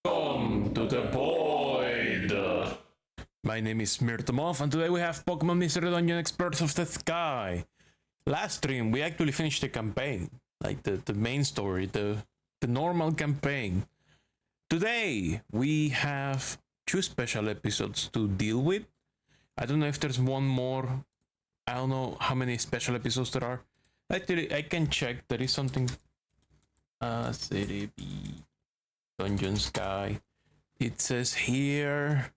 Come to the void! My name is Moth, and today we have Pokemon Mystery Dungeon Experts of the Sky. Last stream, we actually finished the campaign, like the main story, the the normal campaign. Today, we have 2 special episodes to deal with. I don't know if there's one more. I don't know how many special episodes there are. Actually, I can check. There is something. City B Dungeon Sky. It says here.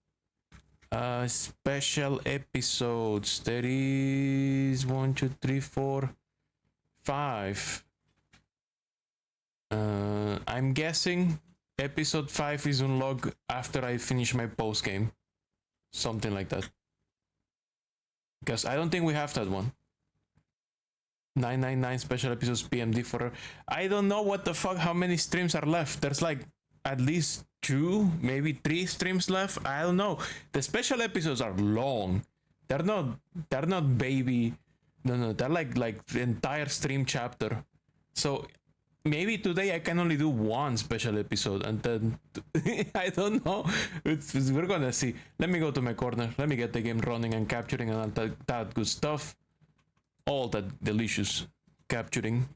Special episodes. There is 1, 2, 3, 4, 5. I'm guessing episode 5 is unlocked after I finish my post game. Something like that. Because I don't think we have that one. 999 special episodes PMD for. I don't know what the fuck, how many streams are left. There's like at least 2, maybe 3 streams left. I don't know. The special episodes are long. They're not baby. No, they're like the entire stream chapter. So maybe today I can only do 1 special episode, and then I don't know. We're gonna see. Let me go to my corner. Let me get the game running and capturing and all that good stuff. All that delicious capturing.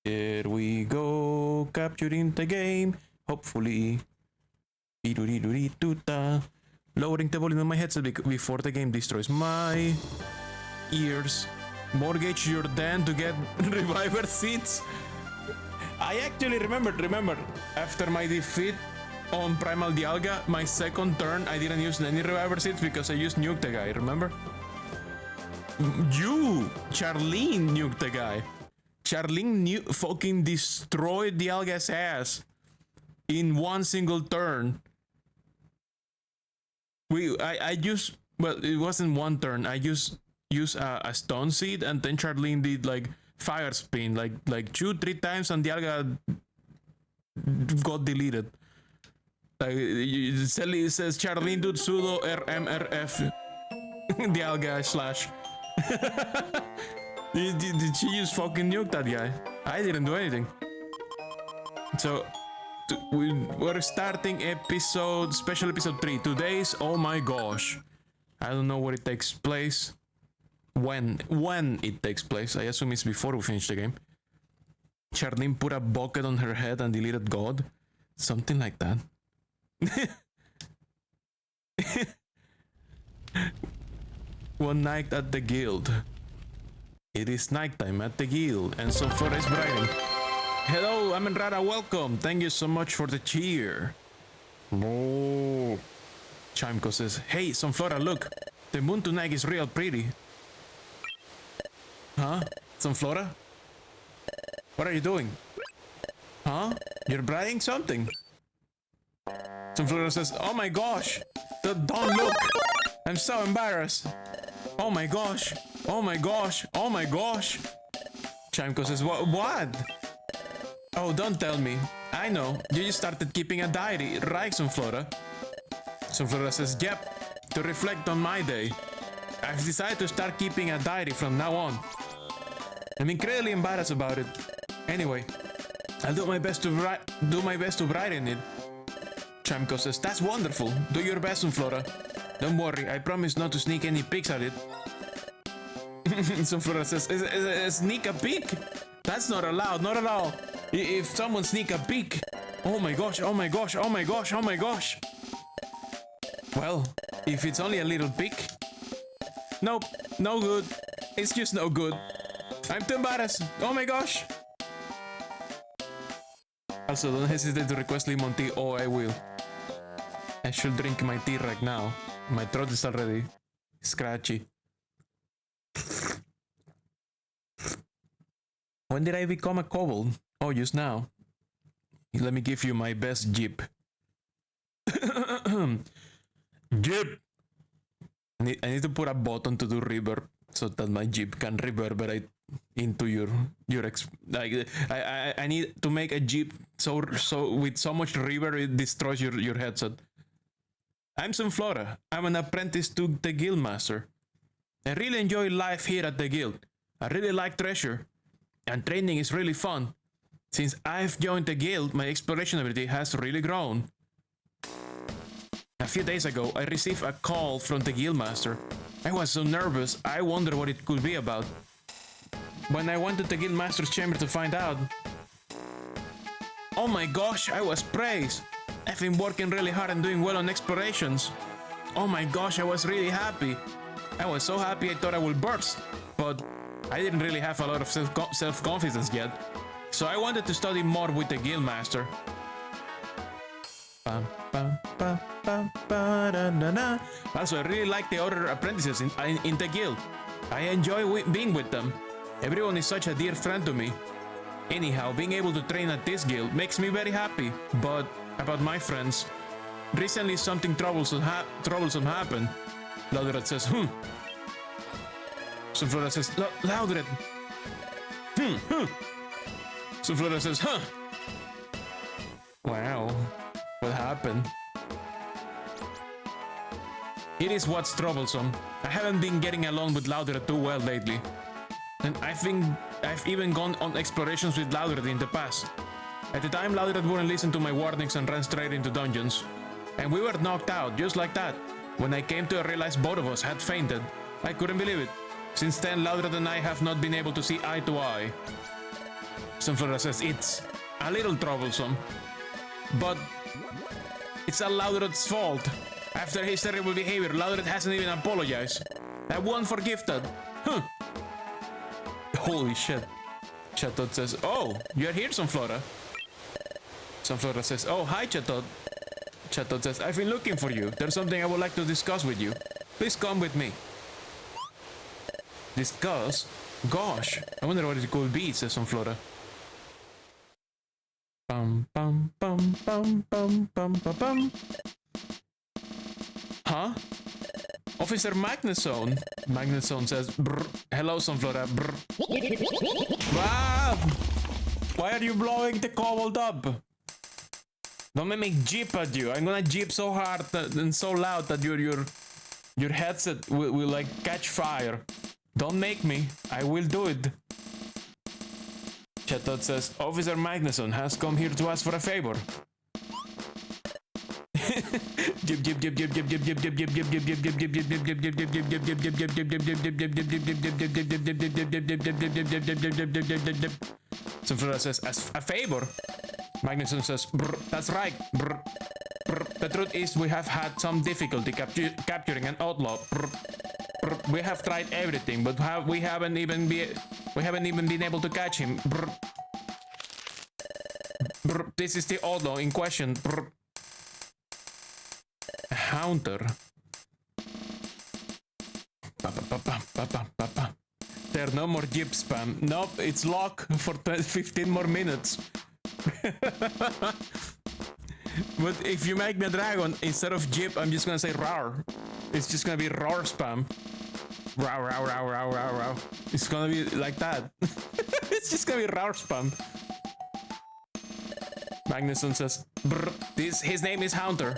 Here we go, capturing the game. Hopefully. Lowering the volume on my headset before the game destroys my ears. Mortgage your den to get reviver seats. I actually remember, after my defeat on Primal Dialga, my second turn, I didn't use any reviver seats because I used Nuke the guy, remember? Charlene nuked the guy. Charlene fucking destroyed Dialga's ass in 1 single turn. I used, well, it wasn't 1 turn. I used a stone seed, and then Charlene did like fire spin like 2-3 times, and Dialga got deleted. Like Sally says, Charlene did sudo RMRF Dialga slash. Did she use fucking nuke that guy? I didn't do anything. So we're starting special episode 3. Today's, oh my gosh, I don't know where it takes place. When it takes place. I assume it's before we finish the game. Charlene put a bucket on her head and deleted God. Something like that. One night at the guild. It is nighttime at the guild, and so far is brightening. Hello, I'm Rara, welcome. Thank you so much for the cheer. Oh. Chimco says, hey, Sunflora, look. The moon tonight is real pretty. Huh? Sunflora? What are you doing? Huh? You're brightening something. Sunflora says, oh my gosh. Don't look. I'm so embarrassed. Oh my gosh. Oh my gosh. Oh my gosh. Chimco says, what? Oh, don't tell me. I know. You just started keeping a diary, right, Sunflora? Sunflora says, yep. To reflect on my day. I've decided to start keeping a diary from now on. I'm incredibly embarrassed about it. Anyway, I'll do my best to brighten it. Chimco says, that's wonderful. Do your best, Sunflora. Don't worry, I promise not to sneak any pics at it. Sunflora says, sneak a peek? That's not allowed, not at all. If someone sneak a peek. Oh my gosh, oh my gosh, oh my gosh, oh my gosh. Well, if it's only a little peek. Nope, no good. It's just no good. I'm too embarrassed. Oh my gosh. Also, don't hesitate to request lemon tea. Oh, I will. I should drink my tea right now. My throat is already scratchy. When did I become a kobold? Oh, just now. Let me give you my best jeep. Jeep! I need to put a button to do reverb so that my jeep can reverberate into your like I need to make a jeep so with so much reverb it destroys your headset. I'm Sunflora. I'm an apprentice to the guildmaster. I really enjoy life here at the guild. I really like treasure, and training is really fun. Since I've joined the guild, my exploration ability has really grown. A few days ago, I received a call from the guildmaster. I was so nervous, I wondered what it could be about. When I went to the guildmaster's chamber to find out, Oh my gosh, I was praised. I've been working really hard and doing well on explorations. Oh my gosh, I was really happy. I was so happy I thought I would burst. But I didn't really have a lot of self-confidence yet. So I wanted to study more with the Guildmaster. Also, I really like the other apprentices in the guild. I enjoy being with them. Everyone is such a dear friend to me. Anyhow, being able to train at this guild makes me very happy. But about my friends, recently something troublesome happened. Laudred says, Sunflora says, Laudred. Sunflora says, Wow, what happened? It is what's troublesome. I haven't been getting along with Laudred too well lately. And I think I've even gone on explorations with Laudred in the past. At the time, Laudred wouldn't listen to my warnings and ran straight into dungeons. And we were knocked out, just like that. When I came to realize both of us had fainted, I couldn't believe it. Since then, Laudred and I have not been able to see eye to eye. Sunflora says it's a little troublesome. But it's all Laudred's fault. After his terrible behavior, Laudred hasn't even apologized. I won't forgive that. Holy shit. Chatot says, oh, you're here, Sunflora. Sunflora says, oh, hi, Chatot. Chatot says, I've been looking for you. There's something I would like to discuss with you. Please come with me. Discuss? Gosh, I wonder what it could be, says Sunflora. Bum, bum, bum, bum, bum, bum, bum, bum. Huh? Officer Magnusson. Magnusson says, brr. Hello, Sunflora. Brr. Ah! Why are you blowing the cobalt up? Don't make me jeep at you. I'm gonna jeep so hard and so loud that your headset will like catch fire. Don't make me. I will do it. Chatot says, Officer Magnusson has come here to ask for a favor. Sunflora says, as a favor? Magnusson says, brr, that's right. Brr, brr. The truth is we have had some difficulty capturing an outlaw. Brr, brr. We have tried everything, but we haven't even been able to catch him. Brr. Brr. This is the outlaw in question. Brr. A haunter. There are no more jeep spam. Nope, it's locked for 15 more minutes. But if you make me a dragon, instead of jeep, I'm just gonna say rar. It's just gonna be roar spam. Row, row, row, row, row, row. It's gonna be like that. It's just gonna be roar spam. Magnusson says, brr, his name is Haunter.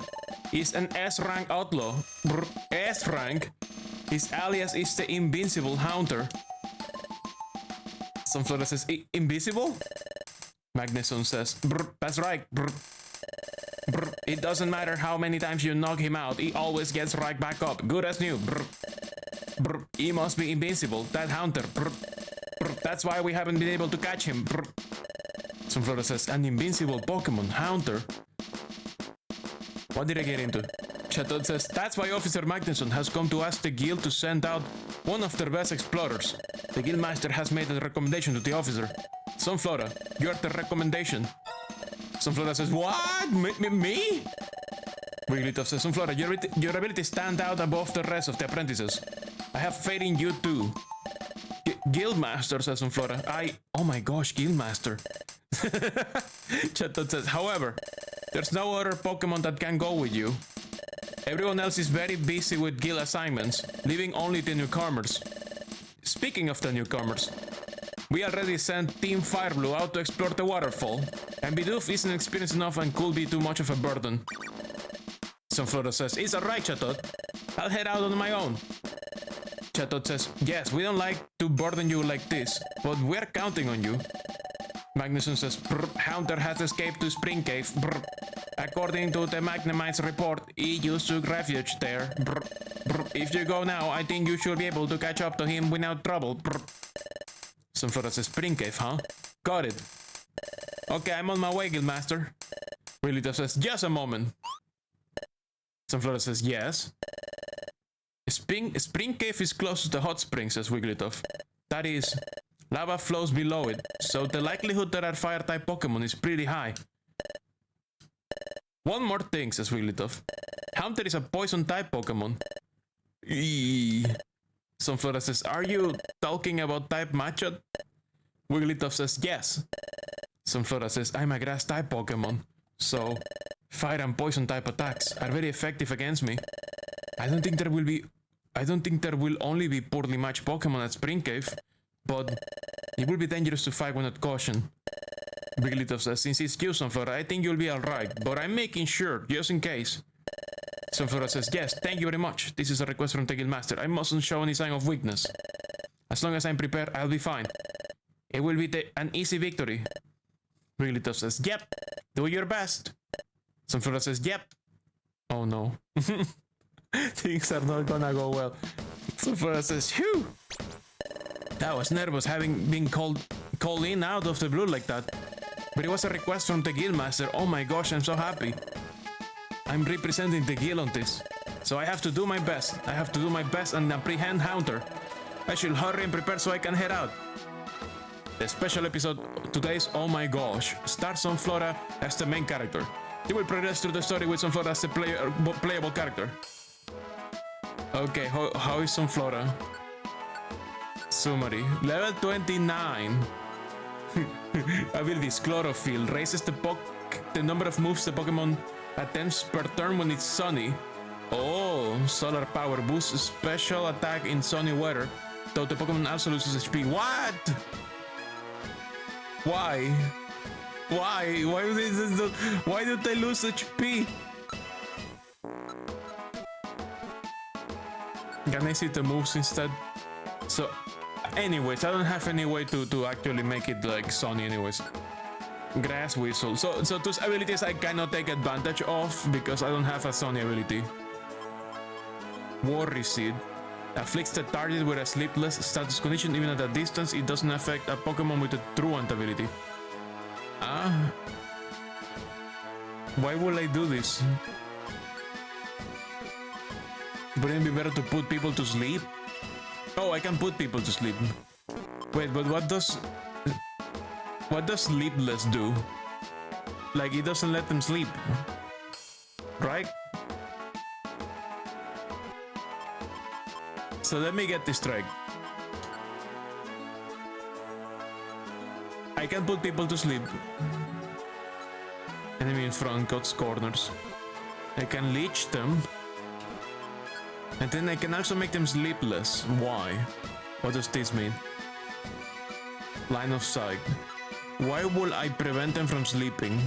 He's an S-rank outlaw. Brr, S-rank? His alias is the Invincible Haunter. Sunflora says, invisible? Magnusson says, brr, that's right. Brr. Brr. It doesn't matter how many times you knock him out, he always gets right back up. Good as new. Brr. Brr. He must be invincible. That Haunter. Brr. Brr. That's why we haven't been able to catch him. Brr. Sunflora says, an invincible Pokemon. Haunter. What did I get into? Chatot says, that's why Officer Magnusson has come to ask the guild to send out one of their best explorers. The guildmaster has made a recommendation to the officer. Sunflora, you're the recommendation. Sunflora says, what? Me? Wigglytuff says, Sunflora, your abilities stand out above the rest of the apprentices. I have faith in you too. Guildmaster, says Sunflora. Oh my gosh, Guildmaster. Chatot says, however, there's no other Pokemon that can go with you. Everyone else is very busy with guild assignments, leaving only the newcomers. Speaking of the newcomers, we already sent Team Fireblue out to explore the waterfall, and Bidoof isn't experienced enough and could be too much of a burden. Sunflora says, it's alright, Chatot. I'll head out on my own. Chatot says, yes, we don't like to burden you like this, but we're counting on you. Magnusson says, Haunter has escaped to Spring Cave. Brr. According to the Magnemite's report, he used to refuge there. Brr. Brr. If you go now, I think you should be able to catch up to him without trouble. Brr. Sunflora says, Spring Cave, huh? Got it. Okay, I'm on my way, Guildmaster. Wigglytuff says, just a moment. Sunflora says, yes. Spring Cave is close to the hot spring, says Wigglytuff. That is, lava flows below it, so the likelihood there are fire-type Pokemon is pretty high. One more thing, says Wigglytuff. Haunter is a poison-type Pokemon. Eee. Sunflora says, are you talking about type Machop? Wigglytuff says, yes. Sunflora says, I'm a grass-type Pokemon, so fire and poison-type attacks are very effective against me. I don't think there will only be poorly matched Pokemon at Spring Cave, but it will be dangerous to fight without caution. Wigglytuff says, since it's you, Sunflora, I think you'll be alright, but I'm making sure, just in case. Sunflora says, yes, thank you very much. This is a request from the Guildmaster. I mustn't show any sign of weakness. As long as I'm prepared, I'll be fine. It will be an easy victory. Wigglytuff says, yep, do your best. Sunflora says, yep. Oh no. Things are not gonna go well. Sunflora says, phew. I was nervous having been called in out of the blue like that. But it was a request from the Guildmaster. Oh my gosh, I'm so happy. I'm representing the guild on this, so I have to do my best. I have to do my best and apprehend Haunter. I should hurry and prepare so I can head out. The special episode today's Oh My Gosh stars Sunflora as the main character. You will progress through the story with Sunflora as the playable character. Okay, how is Sunflora? Summary. Level 29. Abilities Chlorophyll raises the number of moves the Pokemon attempts per turn when it's sunny. Oh, solar power boosts special attack in sunny weather, though the Pokemon also loses HP. What? Why? Why do they lose HP? Can I see the moves instead? So, anyways, I don't have any way to actually make it like sunny anyways. Grass Whistle. So those abilities I cannot take advantage of because I don't have a sunny ability. Worry Seed. Afflicts the target with a sleepless status condition even at a distance. It doesn't affect a Pokemon with a Truant ability. Why would I do this? Wouldn't it be better to put people to sleep? Oh, I can put people to sleep. Wait, but what does sleepless do? Like, it doesn't let them sleep, right? So let me get this straight. I can put people to sleep. Enemy in front cuts corners. I can leech them. And then I can also make them sleepless. Why? What does this mean? Line of sight. Why will I prevent them from sleeping?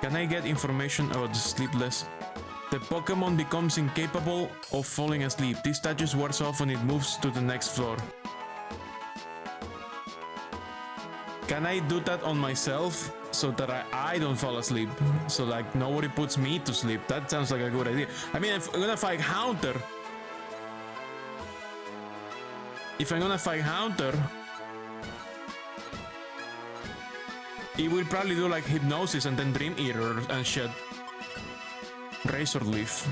Can I get information about the sleepless? The Pokemon becomes incapable of falling asleep. This status wears off when it moves to the next floor. Can I do that on myself so that I don't fall asleep? So like nobody puts me to sleep. That sounds like a good idea. I mean, if I'm gonna fight Haunter, it will probably do like Hypnosis and then Dream Eater and shit. Razor Leaf.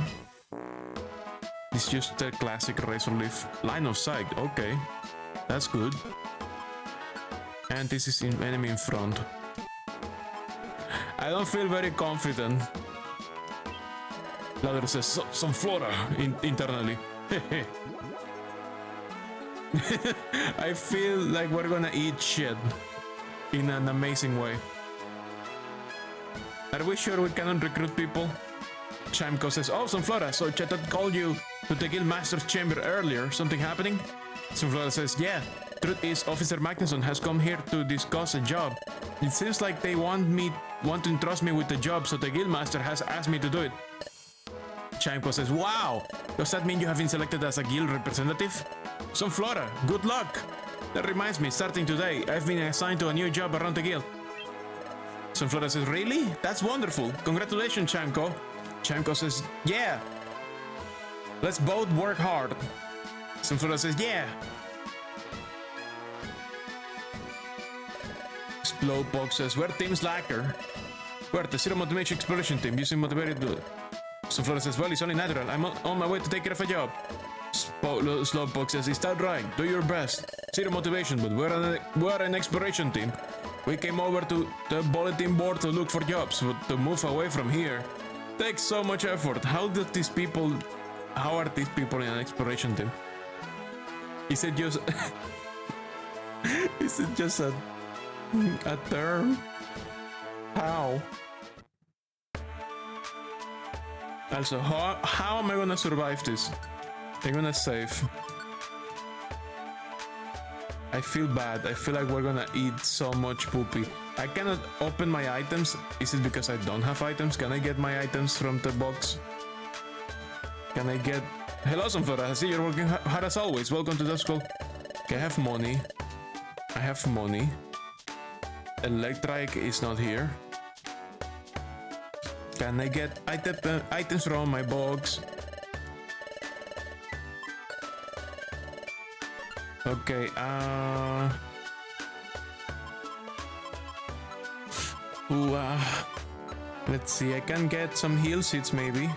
It's just the classic Razor Leaf. Line of sight, okay. That's good. And this is enemy in front. I don't feel very confident. Ladder says Sunflora internally. I feel like we're gonna eat shit in an amazing way. Are we sure we cannot recruit people? Chimco says, oh, Sunflora, so Chetat called you to the Guildmaster's chamber earlier. Something happening? Sunflora says, yeah. Truth is, Officer Magnuson has come here to discuss a job. It seems like they want to entrust me with the job, so the Guildmaster has asked me to do it. Chimco says, wow! Does that mean you have been selected as a guild representative? Sunflora, good luck! That reminds me, starting today, I've been assigned to a new job around the guild. Sunflora says, really? That's wonderful. Congratulations, Chimco. Chimco says, yeah. Let's both work hard. Sunflora says, yeah. Slowpoke says, we're Team Slacker. We're the Zero Motivation Exploration Team, using motivated to... Sunflora says, well, it's only natural. I'm on my way to take care of a job. Slowpoke says, it's not right. Do your best. Zero motivation, but we're an exploration team. We came over to the bulletin board to look for jobs, but to move away from here takes so much effort. How are these people in an exploration team? Is it just... is it just a term? How? Also, how am I gonna survive this? I'm gonna save. I feel bad. I feel like we're gonna eat so much poopy. I cannot open my items. Is it because I don't have items? Can I get my items from the box? Can I get... Hello, Sunflora. I see you're working hard as always. Welcome to the school. Okay, I have money. I have money. Electric is not here. Can I get items from my box? Okay, let's see, I can get some heal seeds maybe.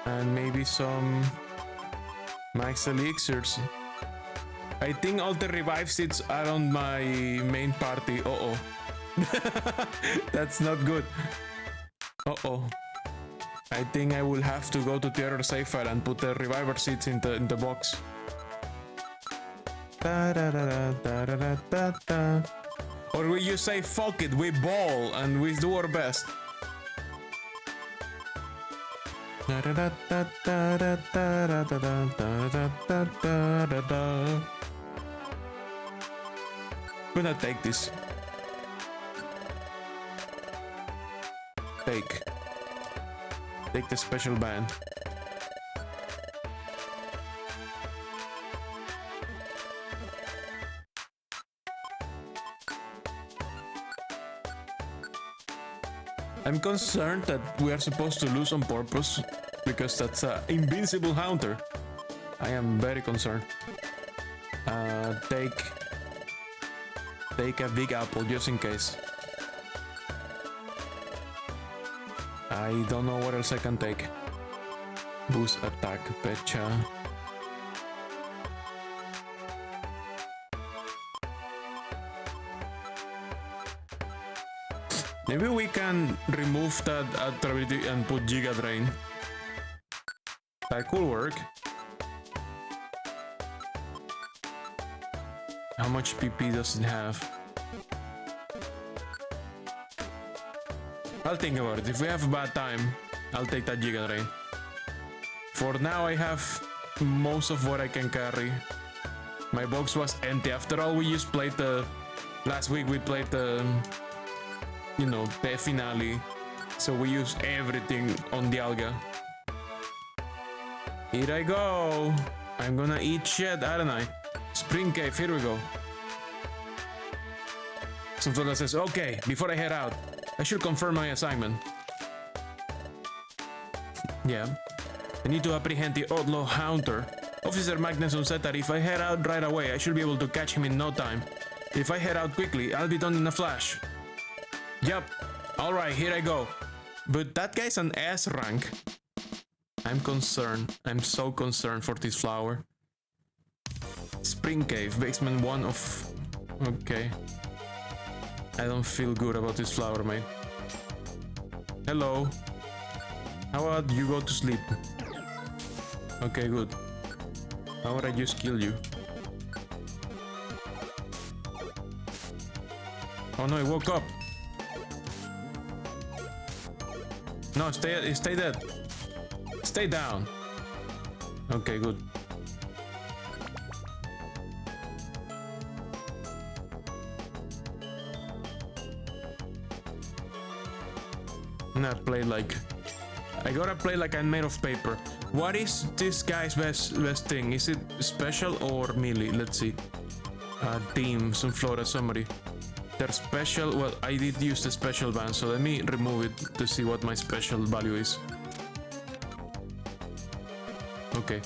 And maybe some max elixirs. I think all the revive seeds are on my main party. Uh-oh. That's not good. Uh-oh. I think I will have to go to the other save file and put the reviver seeds in the box. Or we just say fuck it, we ball and we do our best. Gonna take this. Take the special band. I'm concerned that we are supposed to lose on purpose because that's an invincible hunter. I am very concerned. Take a big apple just in case. I don't know what else I can take. Boost attack, betcha. Maybe we can remove that ability and put Giga Drain. That could work. How much PP does it have? I'll think about it. If we have a bad time, I'll take that Giga Drain. For now, I have most of what I can carry. My box was empty. After all, we just played the... Last week we played the... You know, the finale. So we use everything on the Alga. Here I go. I'm gonna eat shit, aren't I? Spring Cave, here we go. Sunflora says, okay, before I head out, I should confirm my assignment. Yeah. I need to apprehend the outlaw hunter. Officer Magnuson said that if I head out right away, I should be able to catch him in no time. If I head out quickly, I'll be done in a flash. Yup. Alright, here I go. But that guy's an S rank. I'm concerned. I'm so concerned for this flower. Spring Cave, basement 1 of... Okay. I don't feel good about this flower, mate. Hello. How about you go to sleep? Okay, good. How about I just kill you? Oh no, I woke up. No, stay dead. Stay down. Okay, good. Not play like... I gotta play like I'm made of paper. What is this guy's best thing? Is it special or melee? Let's see. Team, Sunflora, somebody. They're special. Well, I did use the special band, so let me remove it to see what my special value is. Okay.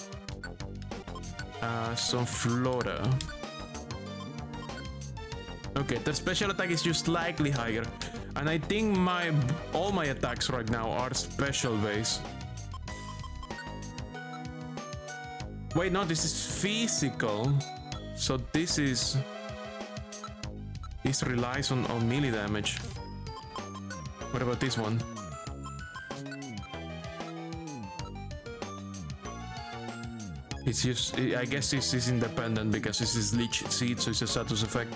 Sunflora. Okay, their special attack is just slightly higher. And I think all my attacks right now are special base. Wait, no, this is physical. So this relies on melee damage. What about this one? It's just, I guess this is independent because this is Leech Seed, so it's a status effect.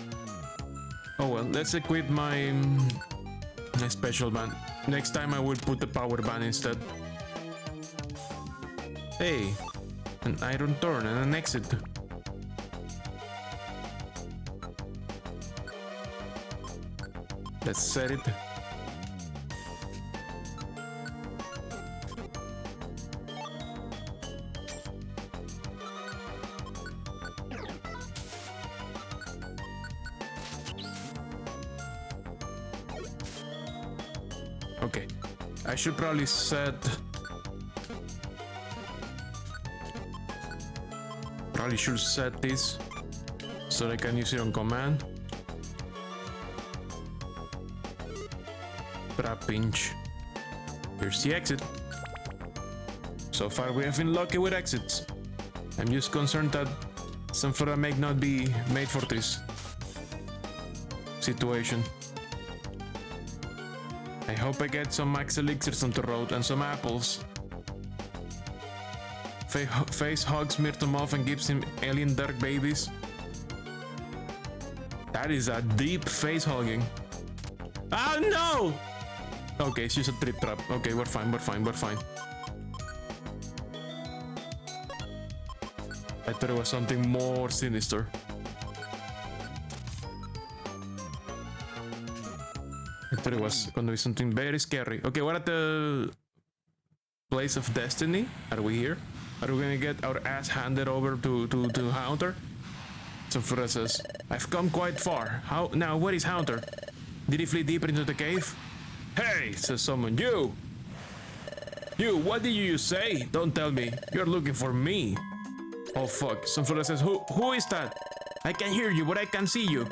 Oh well, let's equip my special band. Next time I will put the power band instead. Hey, an iron turn and an exit. Let's set it. Okay, I should probably set... Probably should set this so I can use it on command. Trap pinch. Here's the exit. So far we have been lucky with exits. I'm just concerned that some Flora may not be made for this situation. I hope I get some max elixirs on the road and some apples. Face hugs Myrtle Moth and gives him alien dark babies. That is a deep face hugging. Oh no! Okay, it's just a trip trap. Okay, we're fine, we're fine, we're fine. I thought it was something more sinister. I thought it was gonna be something very scary. Okay, we're at the place of destiny. Are we here? Are we gonna get our ass handed over to Haunter? So Flora says, I've come quite far. Now, where is Haunter? Did he flee deeper into the cave? Hey, says someone. You, what did you say? Don't tell me. You're looking for me. Oh fuck. Some Flora says, who is that? I can hear you, but I can't see you.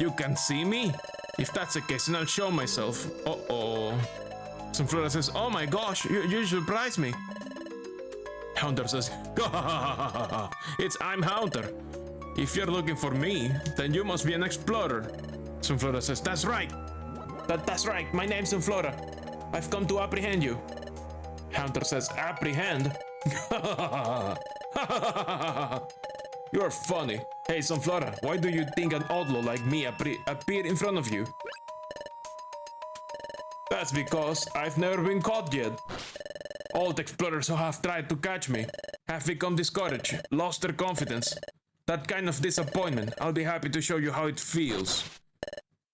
You can see me? If that's the case, then I'll show myself. Uh-oh. Some Flora says, oh my gosh, you surprised me. Haunter says, I'm Haunter. If you're looking for me, then you must be an explorer. Sunflora says, that's right. That's right, my name's Sunflora. I've come to apprehend you. Haunter says, apprehend? You're funny. Hey, Sunflora, why do you think an outlaw like me appeared in front of you? That's because I've never been caught yet. Old explorers who have tried to catch me have become discouraged, lost their confidence. That kind of disappointment, I'll be happy to show you how it feels.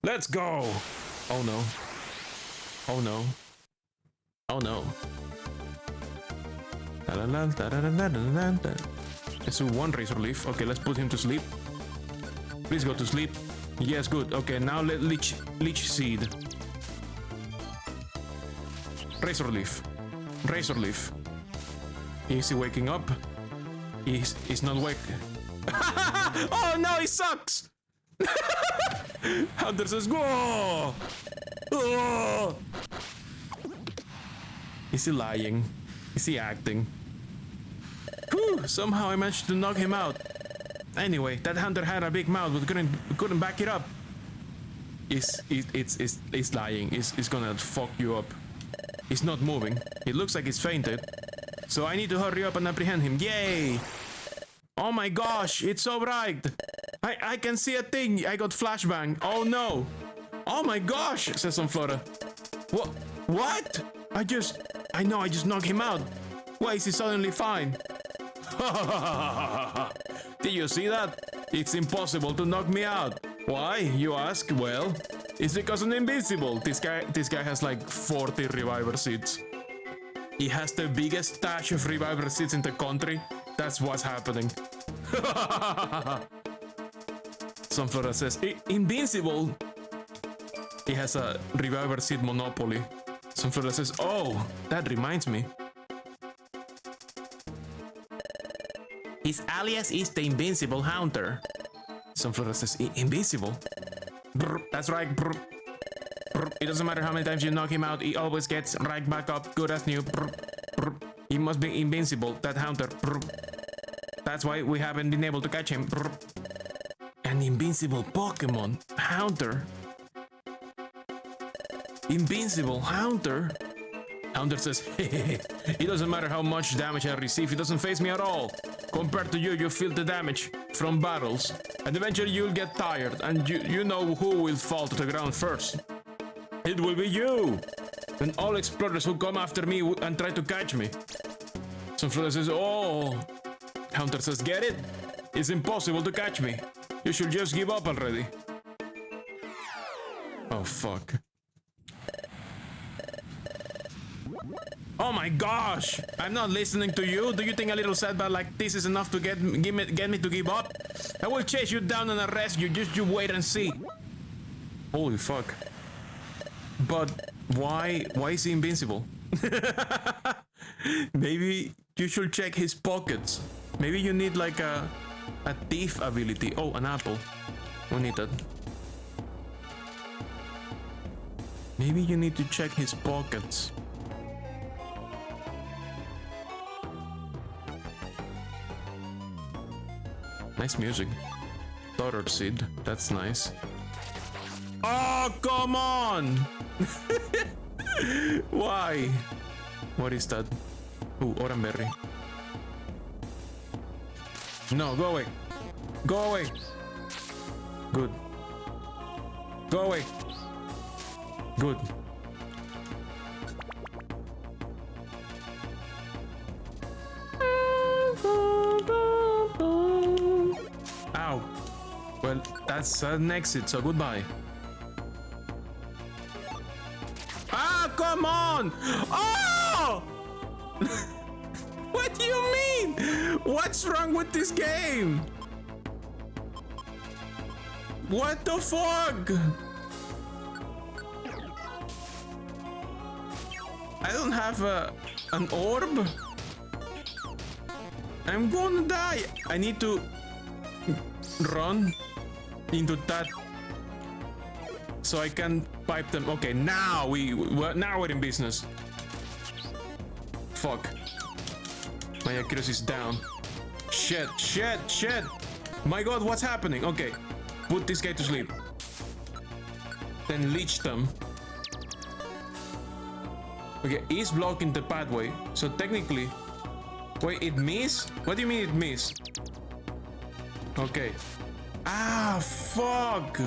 Let's go! Oh no. Oh no. Oh no. Let's do one razor leaf. Okay, let's put him to sleep. Please go to sleep. Yes, good. Okay, now let leech seed. Razor leaf. Razor leaf. Is he waking up? He's not waking. Oh no, he sucks! Hunter says, go! Oh! Is he lying? Is he acting? Whew, somehow I managed to knock him out. Anyway, that hunter had a big mouth but couldn't back it up. It's lying. It's gonna fuck you up. He's not moving. It looks like he's fainted. So I need to hurry up and apprehend him. Yay! Oh my gosh, it's so bright. I can see a thing. I got flashbang. Oh no. Oh my gosh, says Sunflora. What? I just knocked him out. Why is he suddenly fine? Did you see that? It's impossible to knock me out. Why, you ask? Well, it's because I'm invincible. This guy has like 40 reviver seeds. He has the biggest stash of reviver seeds in the country. That's what's happening. Sunflora says, invincible. He has a reviver seed monopoly. Sunflora says, oh, that reminds me. His alias is the Invincible Haunter. Sunflower says, invincible. Brr, that's right. Brr, brr. It doesn't matter how many times you knock him out, he always gets right back up, good as new. Brr, brr. He must be invincible, that Haunter. Brr. That's why we haven't been able to catch him. Brr. An invincible Pokemon. Haunter. Invincible Haunter. Haunter says, it doesn't matter how much damage I receive, it doesn't faze me at all. Compared to you, you feel the damage from battles, and eventually you'll get tired, and you know who will fall to the ground first. It will be you! And all explorers who come after me and try to catch me. Sunflower says, oh. Haunter says, get it? It's impossible to catch me. You should just give up already. Oh, fuck. Oh my gosh! I'm not listening to you. Do you think a little setback like this is enough to get me to give up? I will chase you down and arrest you. Just you wait and see. Holy fuck. But why is he invincible? Maybe you should check his pockets. Maybe you need like a thief ability. Oh, an apple. We need that. Maybe you need to check his pockets. Nice music. Daughter seed. That's nice. Oh, come on! Why? What is that? Ooh, oranberry. No, go away. Go away. Good. Go away. Good. Ow. Well, that's an exit, so goodbye. Ah, come on! Oh! What do you mean? What's wrong with this game? What the fuck? I don't have an orb. I'm gonna die. I need to run into that so I can pipe them. Okay, now we're in business. Fuck. My accuracy is down. Shit. My god, what's happening? Okay, put this guy to sleep. Then leech them. Okay, he's blocking the pathway. So technically... Wait, it missed? What do you mean it missed? Okay. Ah, fuck!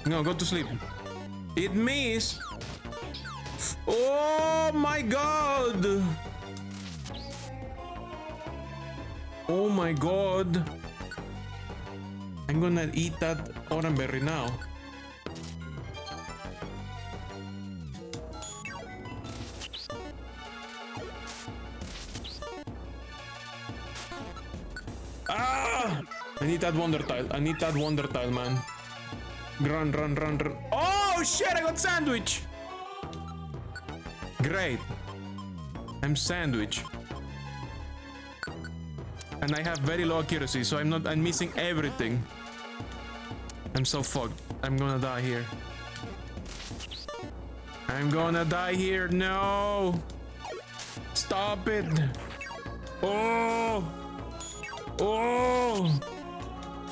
No, go to sleep. It missed! Oh my god! Oh my god! I'm gonna eat that oranberry now. Ah! I need that wonder tile. I need that wonder tile, man. Run. Oh shit! I got sandwich. Great. I'm sandwich. And I have very low accuracy, so I'm missing everything. I'm so fucked. I'm gonna die here. I'm gonna die here. No. Stop it. Oh.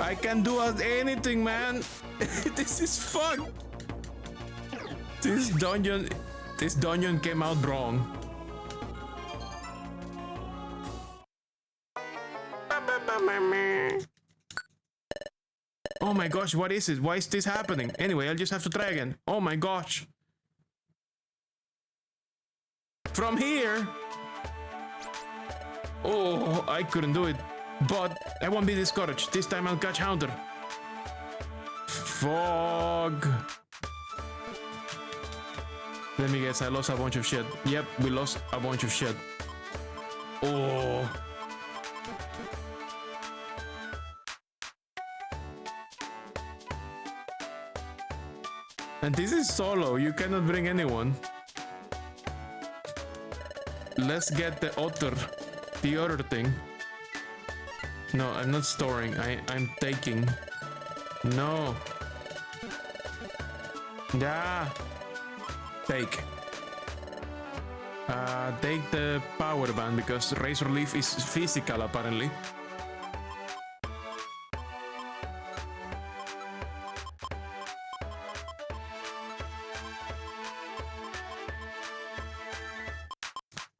I can't do anything, man. This is fucked. This dungeon came out wrong. Oh my gosh, what is it? Why is this happening? Anyway, I'll just have to try again. Oh my gosh. From here? Oh, I couldn't do it. But I won't be discouraged. This time I'll catch Haunter. Fog. Let me guess, I lost a bunch of shit. Yep, we lost a bunch of shit. Oh. And this is solo, you cannot bring anyone. Let's get the other thing. No, I'm not storing. I'm taking. No. Yeah. Take. Take the power band because Razor Leaf is physical apparently.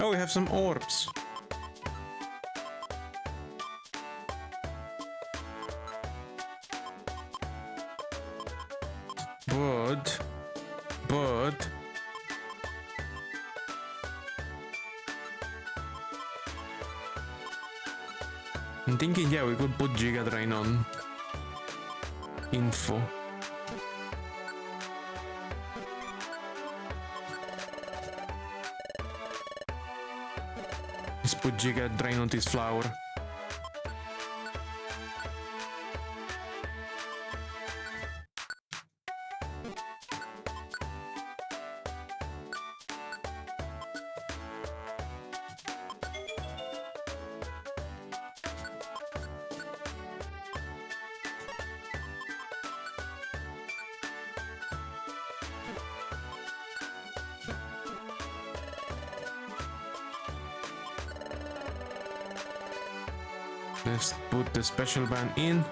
Oh, we have some orbs. But I'm thinking, yeah, we could put Giga Drain on info. Let's put Giga Drain on this flower. Let's put the special band in.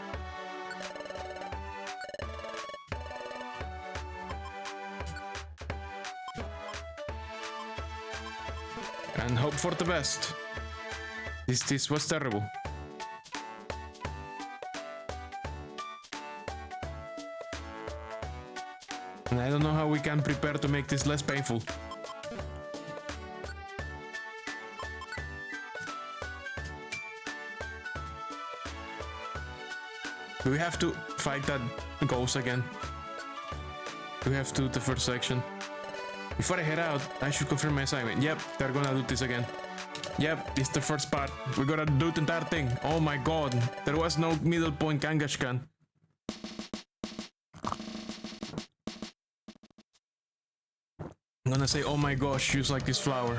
And hope for the best. This was terrible. And I don't know how we can prepare to make this less painful. Do we have to fight that ghost again? Do we have to do the first section? Before I head out, I should confirm my assignment. Yep, they're gonna do this again. Yep, it's the first part. We gotta do the entire thing. Oh my god, there was no middle point Kangaskhan. I'm gonna say, oh my gosh, use like this flower.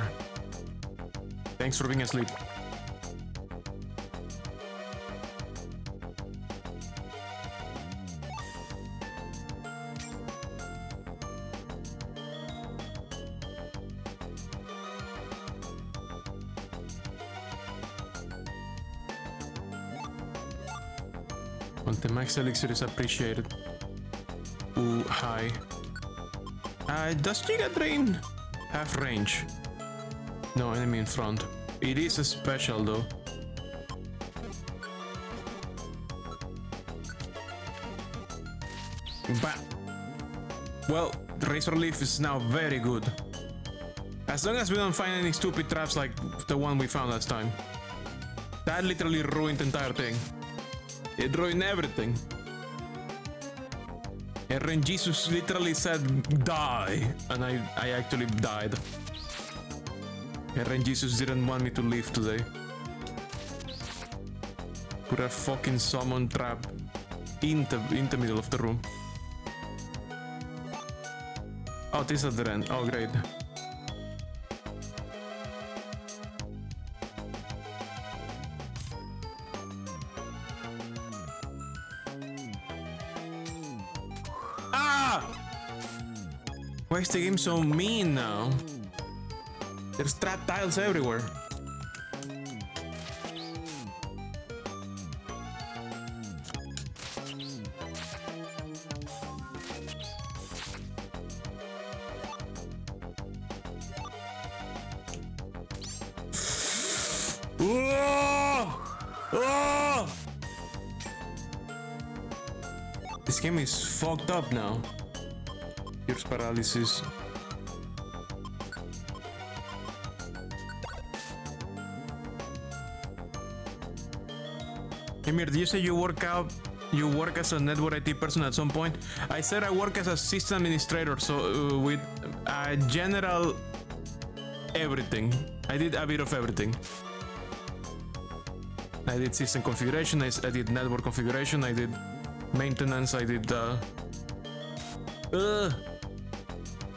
Thanks for being asleep. The max elixir is appreciated. Ooh, hi. Does Giga Drain have range? No enemy in front. It is a special though. But well, Razor Leaf is now very good. As long as we don't find any stupid traps like the one we found last time. That literally ruined the entire thing. It ruined everything. And Jesus literally said die, and I actually died. And Jesus didn't want me to leave today. Put a fucking summon trap in the middle of the room. Oh, this is at the end. Oh, great. Why is the game so mean now? There's trap tiles everywhere. This game is fucked up now. Here's paralysis. Emir, did you say you work as a network IT person at some point? I said I work as a system administrator, so with general everything. I did a bit of everything. I did system configuration, I did network configuration, I did maintenance, I did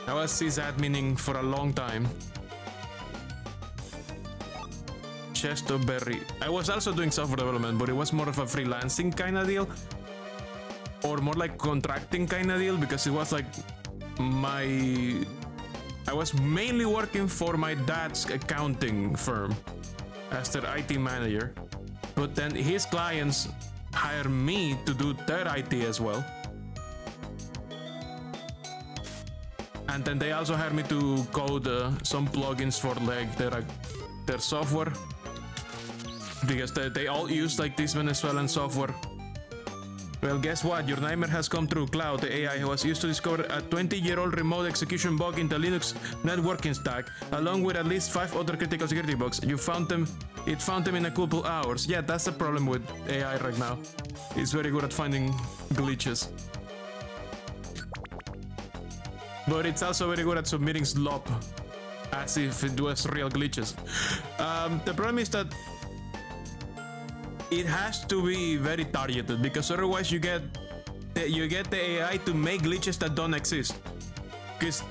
I was sysadmining for a long time. chest of berry. I was also doing software development, but it was more of a freelancing kind of deal, or more like contracting kind of deal, because it was like I was mainly working for my dad's accounting firm as their IT manager, but then his clients hire me to do their IT as well. And then they also hired me to code some plugins for like their software, because they all use like this Venezuelan software. Well, guess what? Your nightmare has come true. Cloud, the AI, was used to discover a 20-year-old remote execution bug in the Linux networking stack, along with at least 5 other critical security bugs. It found them in a couple hours. Yeah, that's the problem with AI right now. It's very good at finding glitches. But it's also very good at submitting slop, as if it was real glitches. The problem is that it has to be very targeted, because otherwise you get the AI to make glitches that don't exist. Because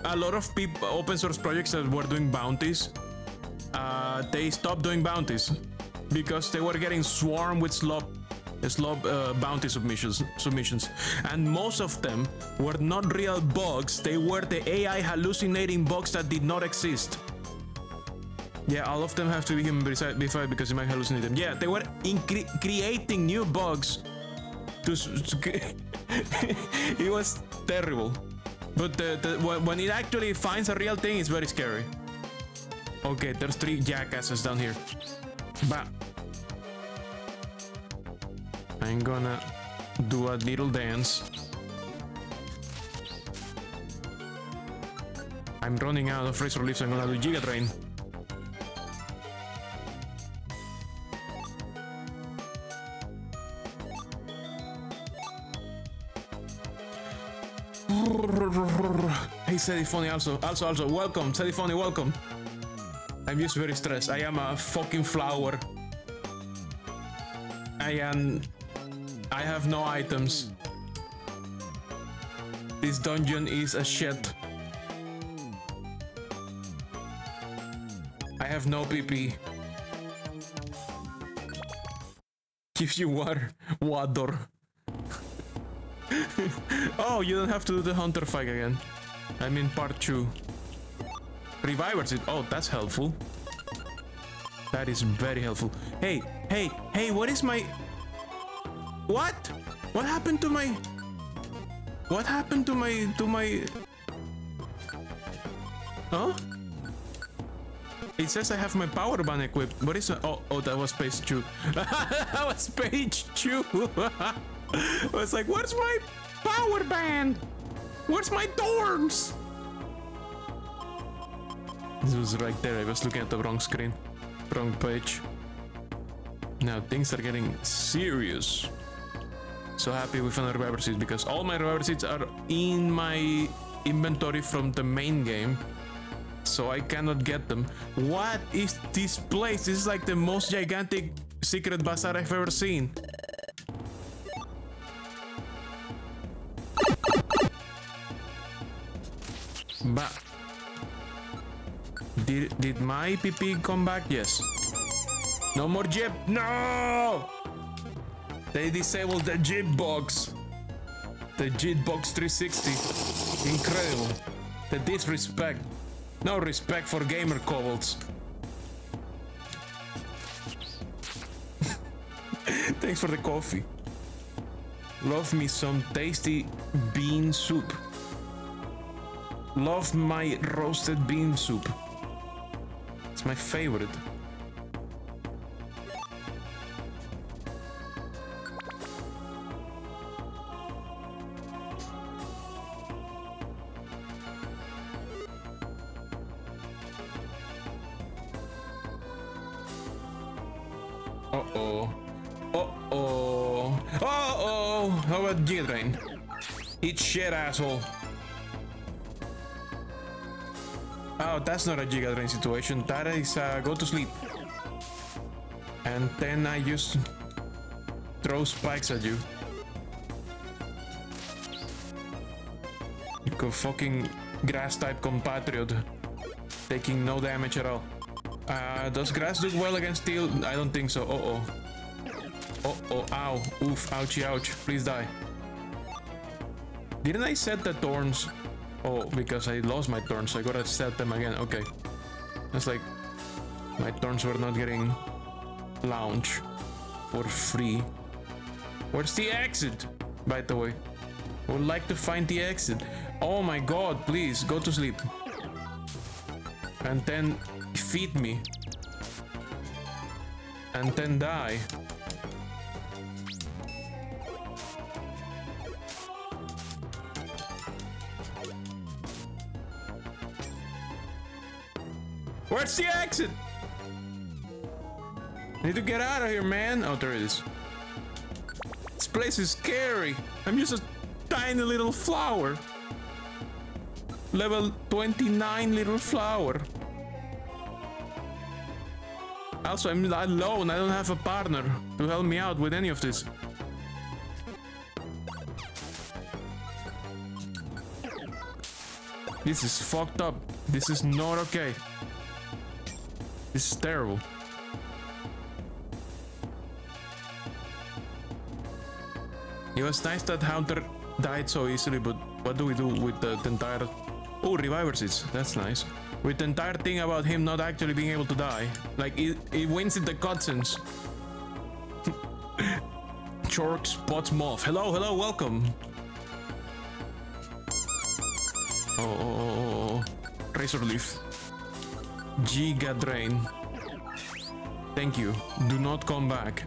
a lot of people, open source projects that were doing bounties, they stopped doing bounties because they were getting swarmed with slop bounty submissions, and most of them were not real bugs. They were the AI hallucinating bugs that did not exist. Yeah, all of them have to be human verified because you might hallucinate them. Yeah, they were creating new bugs it was terrible. But when it actually finds a real thing, it's very scary. Okay, there's 3 jackasses down here. But I'm gonna do a little dance. I'm running out of razor leaves. I'm gonna do Giga Train. Hey, Sedifoni, also, welcome. Sedifoni, welcome. I'm just very stressed. I am a fucking flower. I have no items. This dungeon is a shit. I have no PP. Gives you water. Oh, you don't have to do the hunter fight again. I'm in part 2. Revivers it. Oh, that's helpful. That is very helpful. Hey, what is my... What? What happened to my... What happened to my... Huh? It says I have my power band equipped. What is... Oh, that was page 2. That was page 2. I was like, where's my power band? Where's my dorms? This was right there. I was looking at the wrong screen. Wrong page. Now things are getting serious. So happy we found a reviver seeds, because all my reviver seeds are in my inventory from the main game. So I cannot get them. What is this place? This is like the most gigantic secret bazaar I've ever seen. But did my PP come back? Yes. No more jib. No! They disabled the jib box. The jib box 360. Incredible. The disrespect. No respect for gamer kobolds. Thanks for the coffee. Love me some tasty bean soup. Love my roasted bean soup. It's my favorite. How about Giga Train? Eat shit, asshole. Oh, that's not a Giga Train situation. That is go to sleep. And then I just throw spikes at you. You go fucking grass type compatriot. Taking no damage at all. Does grass do well against steel? I don't think so. Uh-oh. Uh-oh, ow. Oof, ouchie, ouch. Please die. Didn't I set the thorns? Oh, because I lost my thorns, so I gotta set them again. Okay. That's like... my thorns were not getting... launch for free. Where's the exit, by the way? I would like to find the exit. Oh my god, please, go to sleep. And then feed me. And then die. Where's the exit? I need to get out of here, man. Oh, there it is. This place is scary. I'm just a tiny little flower. Level 29 little flower. Also, I'm alone. I don't have a partner to help me out with any of this. This is fucked up. This is not okay. This is terrible. It was nice that Hunter died so easily, but what do we do with the entire... Oh, reviver seeds. That's nice. With the entire thing about him not actually being able to die. Like, it wins in the cutscenes. Chork spots Moth. Hello, hello, welcome. Oh. Razor Leaf. Giga Drain. Thank you. Do not come back.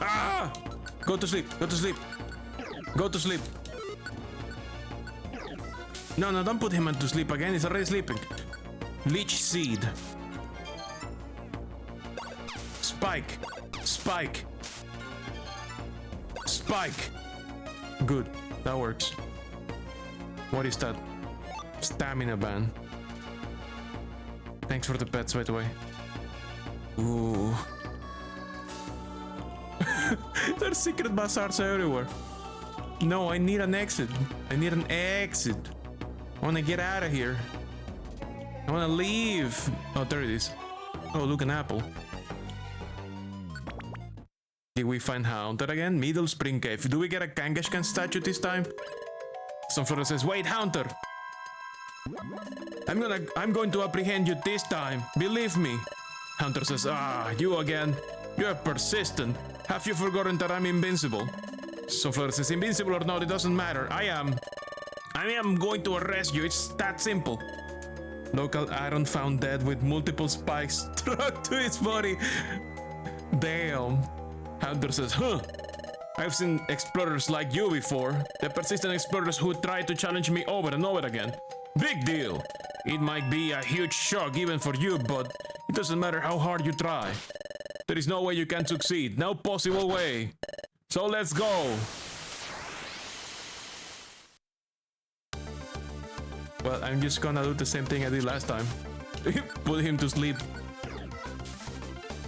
Ah! Go to sleep. Go to sleep. Go to sleep. No, don't put him into sleep again. He's already sleeping. Leech Seed. Spike. Spike. Spike. Good. That works. What is that? Stamina ban. Thanks for the pets, by the way. Ooh. There's secret bazaars everywhere. No, I need an exit. I need an exit. I wanna get out of here. I wanna leave. Oh, there it is. Oh, look, an apple. Did we find Haunter again? Middle Spring Cave. Do we get a Kangaskhan statue this time? Sunflower says, wait, Haunter! I'm going to apprehend you this time. Believe me. Haunter says, you again. You're persistent. Have you forgotten that I'm invincible? Sunflower says, invincible or not, it doesn't matter. I am going to arrest you. It's that simple. Local iron found dead with multiple spikes struck to his body. Damn. Hunter says, I've seen explorers like you before. The persistent explorers who try to challenge me over and over again. Big deal. It might be a huge shock even for you, but it doesn't matter how hard you try. There is no way you can succeed. No possible way. So let's go. Well, I'm just gonna do the same thing I did last time. Put him to sleep.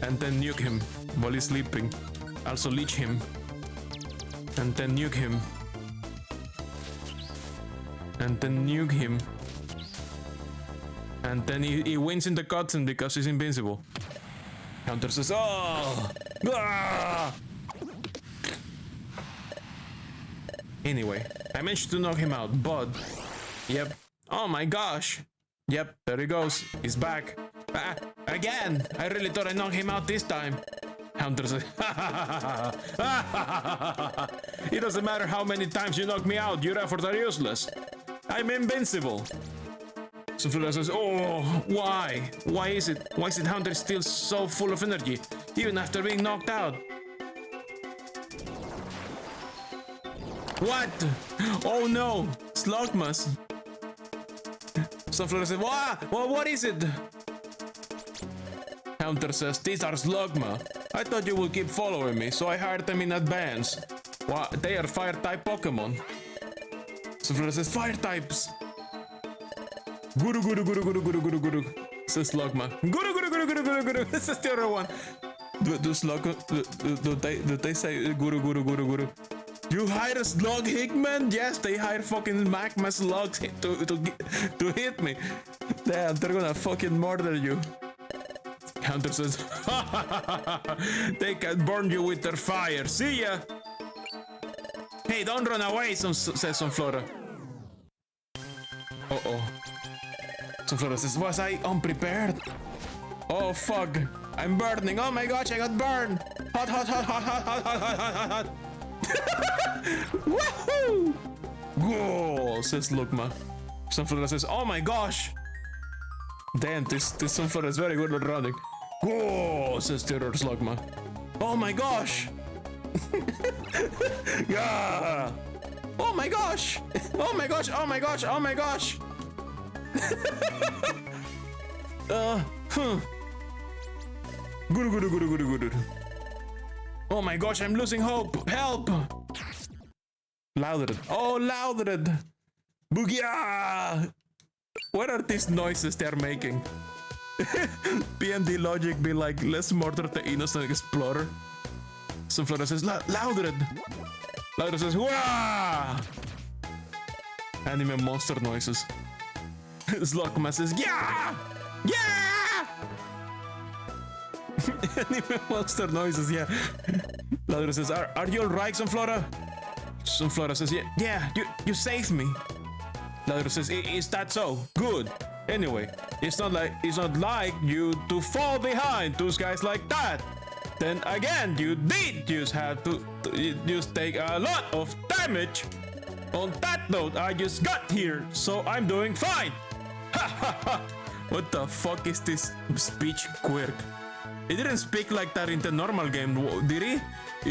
And then nuke him while he's sleeping. Also leech him. And then nuke him. And then nuke him. And then he wins in the cutscene because he's invincible. Hunter says, oh! Ah! Anyway, I managed to knock him out, but... Yep. Oh my gosh! Yep, there he goes. He's back. Again! I really thought I knocked him out this time. Hunter says, it doesn't matter how many times you knock me out, your efforts are useless. I'm invincible. Sunflower says, oh, why? Why is it Hunter still so full of energy, even after being knocked out? What? Oh no, Slugmas. Sunflower says, what is it? Hunter says, these are Slugma. I thought you would keep following me, so I hired them in advance. Wow, they are fire-type Pokemon. Sunflower says, fire types. Guru guru guru guru guru guru guru, says Slugma. Guru guru guru guru guru guru. This is the other one. Do they say guru guru guru guru? You hire slug hitmen? Yes, they hire fucking magma slugs to hit me. Damn, they're gonna fucking murder you. Counter says, they can burn you with their fire. See ya. Hey, don't run away, says Sunflora. Uh-oh. Sunflora says, was I unprepared? Oh, fuck. I'm burning. Oh my gosh, I got burned. Hot, hot, hot, hot, hot, hot, hot, hot, hot, hot. Woohoo! Go, says Lukma. Sunflora says, oh my gosh. Damn, this Sunflora is very good at running. Go, says Terror Slugma. Oh my gosh. Yeah. Oh my gosh. Oh my gosh. Oh my gosh. Oh my gosh. Guru. Oh my gosh, I'm losing hope. Help. Louder. Oh, louder. Boogia. What are these noises they're making? PMD logic be like, let's murder the innocent explorer. Sunflora says, louder. Louder says, wah! Anime monster noises. Slugma says, yeah! Yeah! Anime monster noises, yeah. Louder says, are you alright, Sunflora? Sunflora says, yeah, you saved me. Louder says, is that so? Good. Anyway, it's not like you to fall behind those guys like that. Then again, you did just have to just take a lot of damage. On that note, I just got here, so I'm doing fine. What the fuck is this speech quirk? He didn't speak like that in the normal game, did he?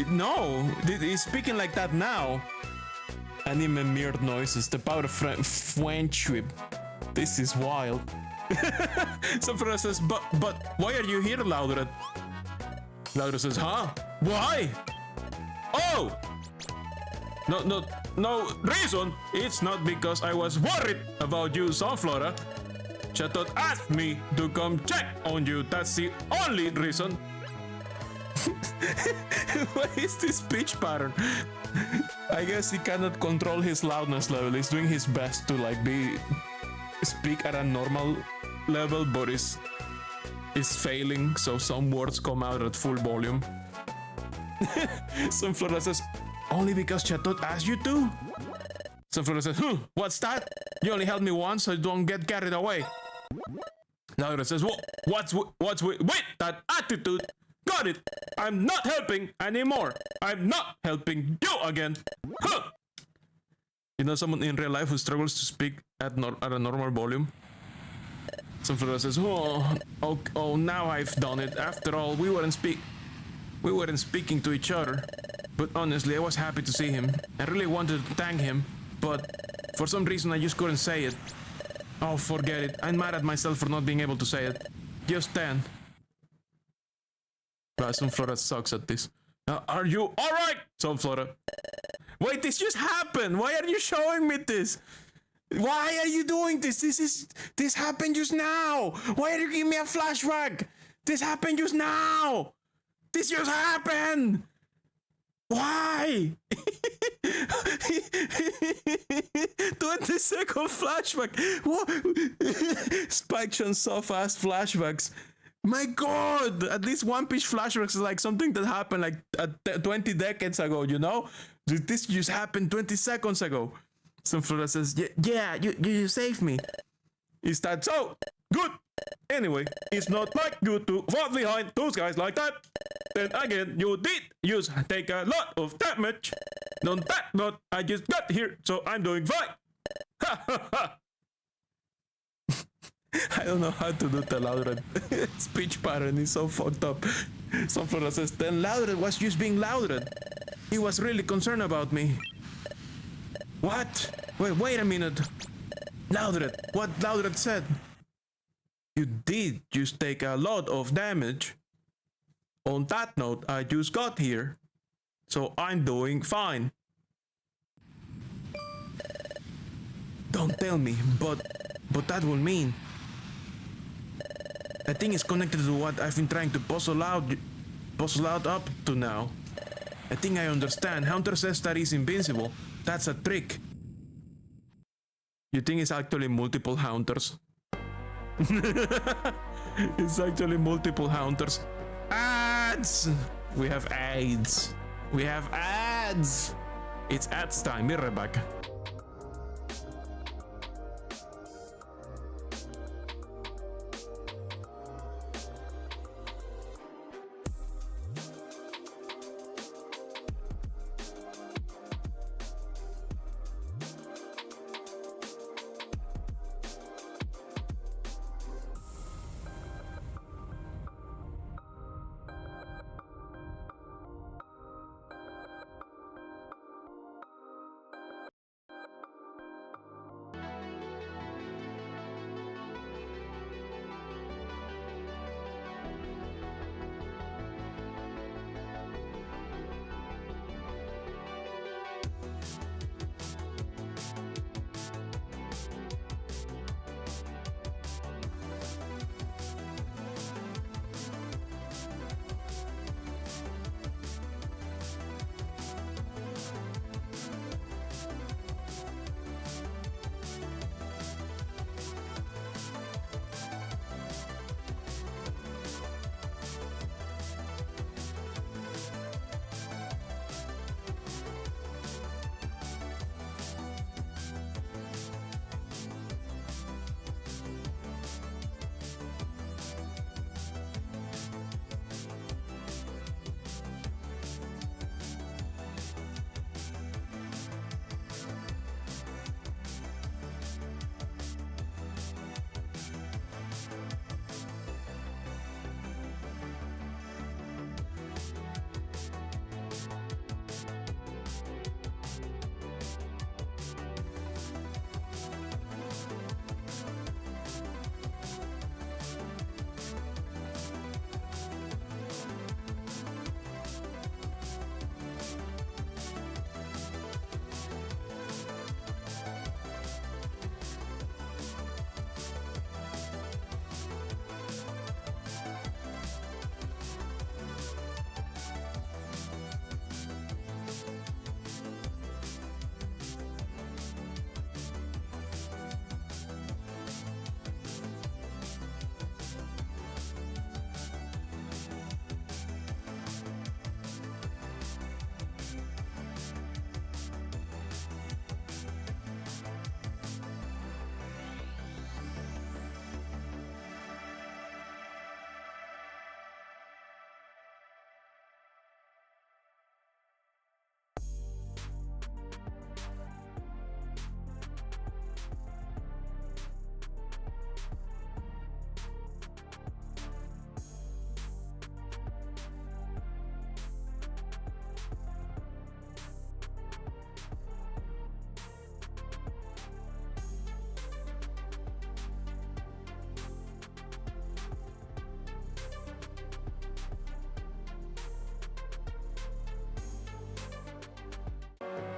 No, he's speaking like that now. Anime mirrored noises, the power of friendship. This is wild. Sunflora says, but why are you here, Louder? Louder says, huh? Why? Oh! No reason. It's not because I was worried about you, Sunflora. Chatot asked me to come check on you. That's the only reason. What is this speech pattern? I guess he cannot control his loudness level. He's doing his best to like speak at a normal level, but is failing, so some words come out at full volume. Sunflora says, only because Chatot asked you to? Sunflora says, what's that? You only helped me once, so don't get carried away. Louder says, what's with that attitude? Got it. I'm not helping anymore. I'm not helping you again. Huh. You know someone in real life who struggles to speak at a normal volume? Sunflora says, oh, now I've done it. After all, we weren't speaking to each other. But honestly, I was happy to see him. I really wanted to thank him, but for some reason I just couldn't say it. Oh, forget it. I'm mad at myself for not being able to say it. Just then. Sunflora sucks at this. Are you alright, Sunflora? Wait, this just happened. Why are you showing me this? Why are you doing this? This happened just now. Why are you giving me a flashback? This happened just now. This just happened. Why? 20-second flashback. What? Spike Chun so fast flashbacks. My god! At least One Piece flashbacks is like something that happened like 20 decades ago, you know? This just happened 20 seconds ago. Sunflora says, yeah, you saved me. Is that so? Good! Anyway, it's not like you to fall behind those guys like that. Then again, you did just take a lot of damage. On that note, I just got here, so I'm doing fine. Ha ha ha! I don't know how to do the Louder speech pattern. Is so fucked up. Sunflora says, then Louder was just being Louder. He was really concerned about me. What? Wait a minute. Louder. What Louder said? You did just take a lot of damage. On that note, I just got here, so I'm doing fine. Don't tell me, but that will mean I think it's connected to what I've been trying to puzzle out up to now. I think I understand. Hunter says that he's invincible. That's a trick. You think it's actually multiple Hunters? It's actually multiple Hunters. Ads! We have ads. We have ads! It's ads time, be right back.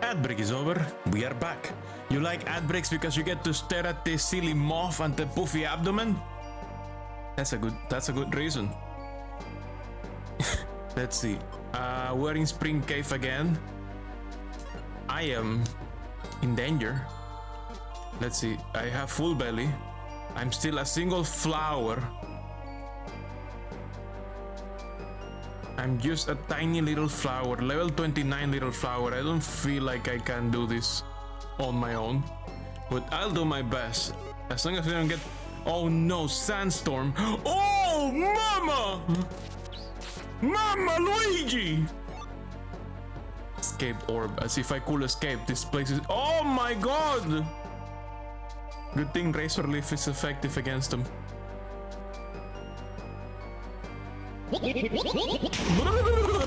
Ad break is over. We are back. You like ad breaks because you get to stare at this silly moth and the puffy abdomen? That's a good reason. Let's see. We're in Spring Cave again. I am in danger. Let's see. I have full belly. I'm still a single flower. I'm just a tiny little flower, level 29 little flower. I don't feel like I can do this on my own, but I'll do my best. As long as I don't get... Oh no, sandstorm. Oh, mama! Mama Luigi! Escape orb, as if I could escape. This place is... Oh my god! Good thing Razor Leaf is effective against them.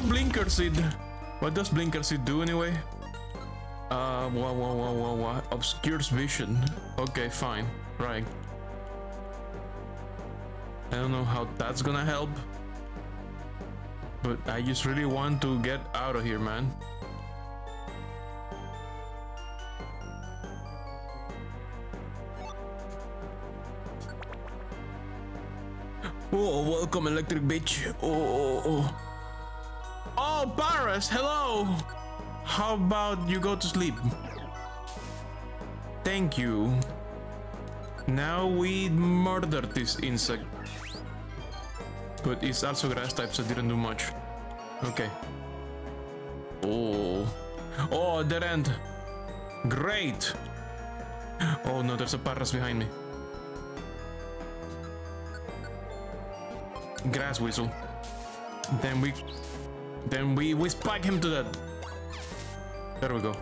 Blinker Seed. What does Blinker Seed do anyway? Obscures vision. Okay, fine. Right. I don't know how that's gonna help, but I just really want to get out of here, man. Oh, welcome, electric bitch. Oh. Oh, Paris, hello! How about you go to sleep? Thank you. Now we murder this insect. But it's also grass type, so it didn't do much. Okay. Oh. Oh, dead end. Great. Oh no, there's a Paras behind me. Grass whistle. Then we spike him to death. There we go.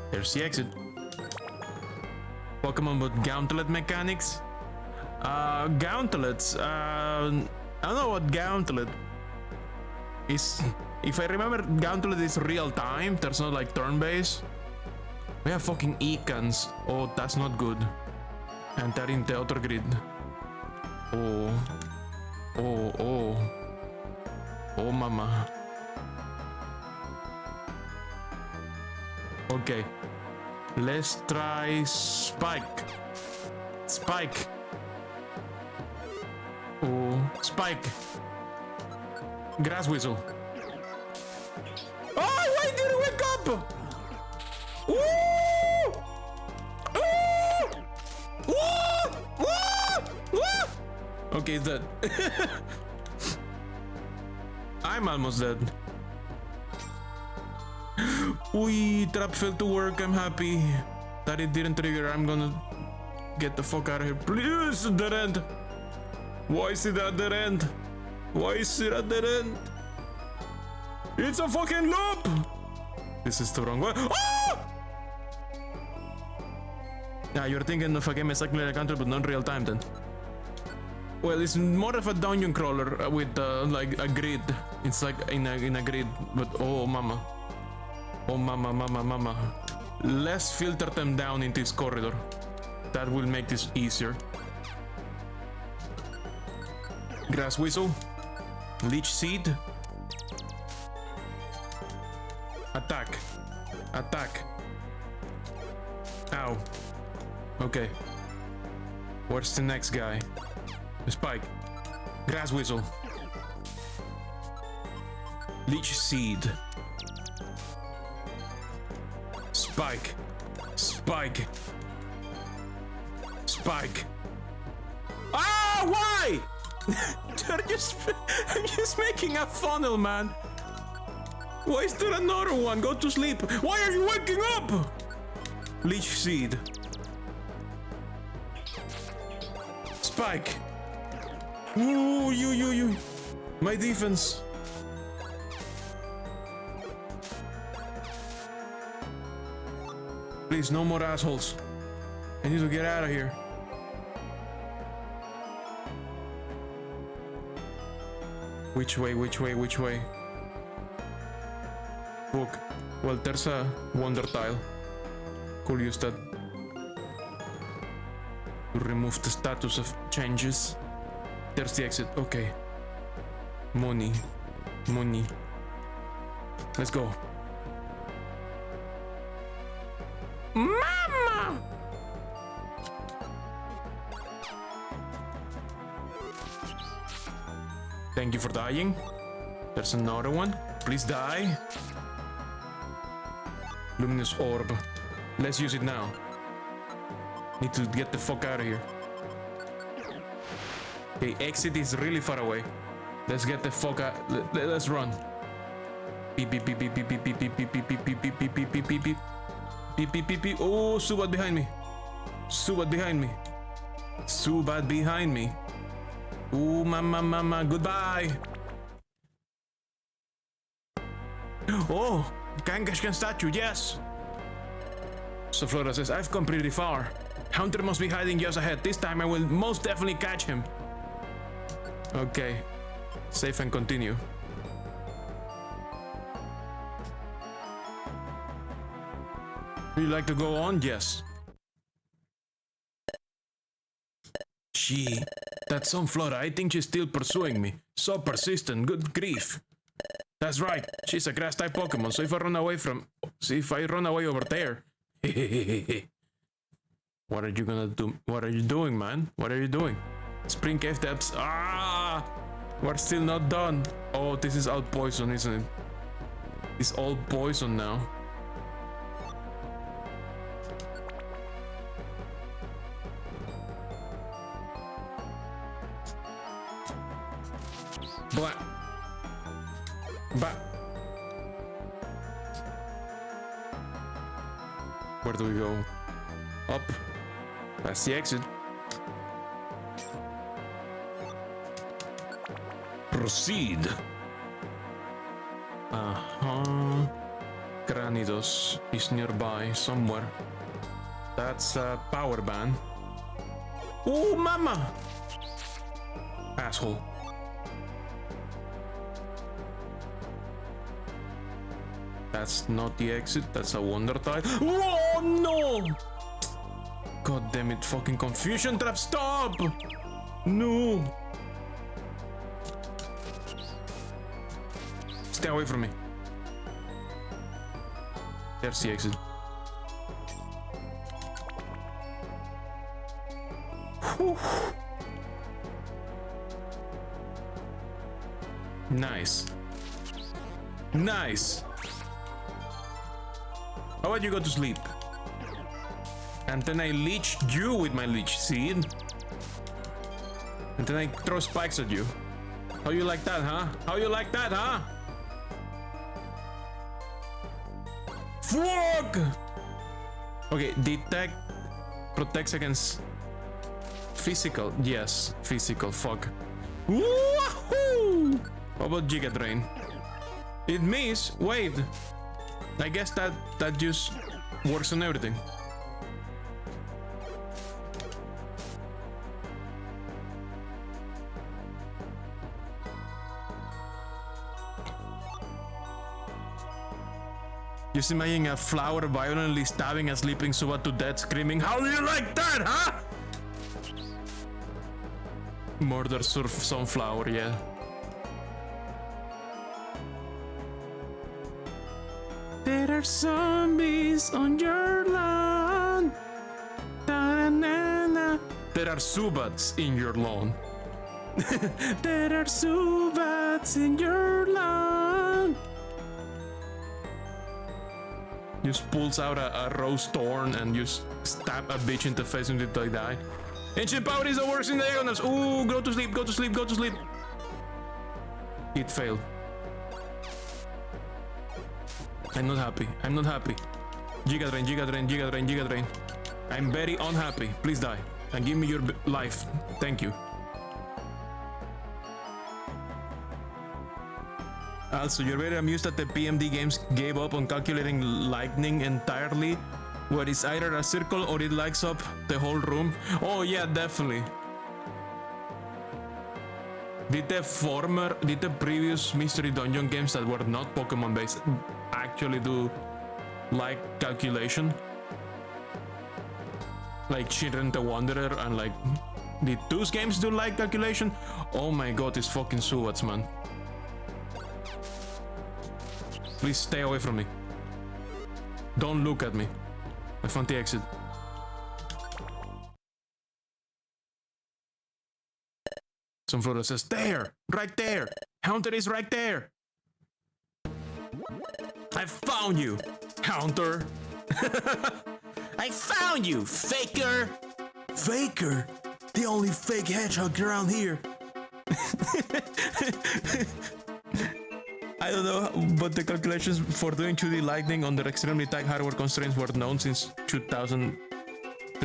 There's the exit. Pokemon with gauntlet mechanics. Gauntlets. I don't know what gauntlet is. If I remember, gauntlet is real time. There's not like turn-based. We have fucking Ecans. Oh, that's not good. And they're in the outer grid. Oh. Oh, oh. Oh, mama. Okay. Let's try Spike. Spike. Oh, Spike. Grass whistle. Oh, why did you wake up? Woo! Woo! Woo! Woo! Okay, he's dead. I'm almost dead. Trap failed to work. I'm happy that it didn't trigger. I'm gonna get the fuck out of here. Please, dead end. Why is it at dead end? Why is it at dead end? It's a fucking loop! This is the wrong way. Oh! Yeah, you're thinking of a game exactly like a counter, but not real time then. Well, it's more of a dungeon crawler with like a grid. It's like in a grid, but oh mama. Oh mama, mama, mama. Let's filter them down in this corridor. That will make this easier. Grass whistle. Leech seed. Attack. Attack. Ow. Okay. Where's the next guy? Spike. Grass whistle. Leech seed. Spike. Spike. Spike. Ah, why? I'm just making a funnel, man. Why is there another one? Go to sleep. Why are you waking up? Leech seed. Spike. Ooh, you. My defense. Please, no more assholes. I need to get out of here. Which way? Book. Well, there's a wonder tile. Could use that to remove the status of changes. There's the exit. Okay. Money. Let's go. Mama! Thank you for dying. There's another one. Please die. Luminous orb. Let's use it now. Need to get the fuck out of here. Okay, exit is really far away. Let's get the fuck out. Let's run. Beep beep beep beep beep beep beep beep beep beep beep beep beep beep beep beep beep beep. Beep beep beep beep. Oh, Subat behind me. Subat behind me. Subat behind me. Ooh, mama, goodbye. Oh, Kangaskhan statue, yes. So Flora says, I've come pretty far. Hunter must be hiding just ahead. This time I will most definitely catch him. Okay. Save and continue. Would you like to go on? Yes. Gee, that Sunflora, I think she's still pursuing me. So persistent, good grief. That's right, she's a grass type Pokemon, so if I run away over there. What are you gonna do? What are you doing, man? What are you doing? Spring Cave depths. Ah! We're still not done. Oh, this is all poison, isn't it? It's all poison now. Blah. Bah. Where do we go? Up. That's the exit. Proceed. Granidos is nearby somewhere. That's a power band. Oh, mama! Asshole. That's not the exit, that's a wonder tile. Oh no! God damn it, fucking confusion trap, stop! No! Stay away from me. There's the exit. Whew. Nice. Nice. How about you go to sleep? And then I leech you with my leech seed. And then I throw spikes at you. How you like that, huh? How you like that, huh? Fuck! Okay, detect protects against physical. Yes, physical. Fuck. Woohoo! How about Giga Drain? It means. Wait. I guess that just works on everything. Just imagine a flower violently stabbing a sleeping Suba to death, screaming, "How do you like that, huh?" Murder surf sunflower, yeah. There are zombies on your lawn. Da-na-na-na. There are Subats in your lawn. There are Subats in your lawn. Just pulls out a rose thorn and just stab a bitch in the face until they die. Ancient power is the worst in the Diagonals. Ooh, go to sleep, go to sleep, go to sleep. It failed. I'm not happy. I'm not happy. Giga Drain, Giga Drain, Giga Drain, Giga Drain. I'm very unhappy. Please die. And give me your life. Thank you. Also, you're very amused that the PMD games gave up on calculating lightning entirely, where it's either a circle or it lights up the whole room. Oh yeah, definitely. Did the previous Mystery Dungeon games that were not Pokemon based actually do like calculation? Like Children the Wanderer and like, did those games do like calculation? Oh my god, it's fucking Subats, man. Please stay away from me. Don't look at me. I found the exit. Sunflora says, there! Right there! Haunter is right there! I found you, Haunter! I found you, faker! Faker? The only fake hedgehog around here. I don't know, but the calculations for doing 2D lightning under extremely tight hardware constraints were known since 2000.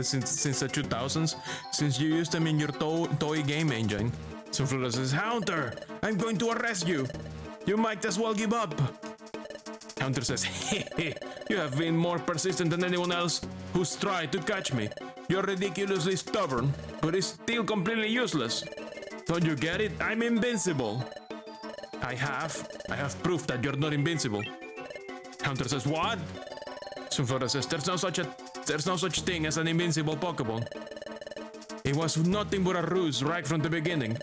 Since the 2000s, since you used them in your toy game engine. Sunflora says, Haunter, I'm going to arrest you. You might as well give up. Haunter says, hehe, you have been more persistent than anyone else who's tried to catch me. You're ridiculously stubborn, but it's still completely useless. Don't you get it? I'm invincible. I have proof that you're not invincible. Haunter says, what? Sunflora says, there's no such thing as an invincible Pokemon. It was nothing but a ruse right from the beginning.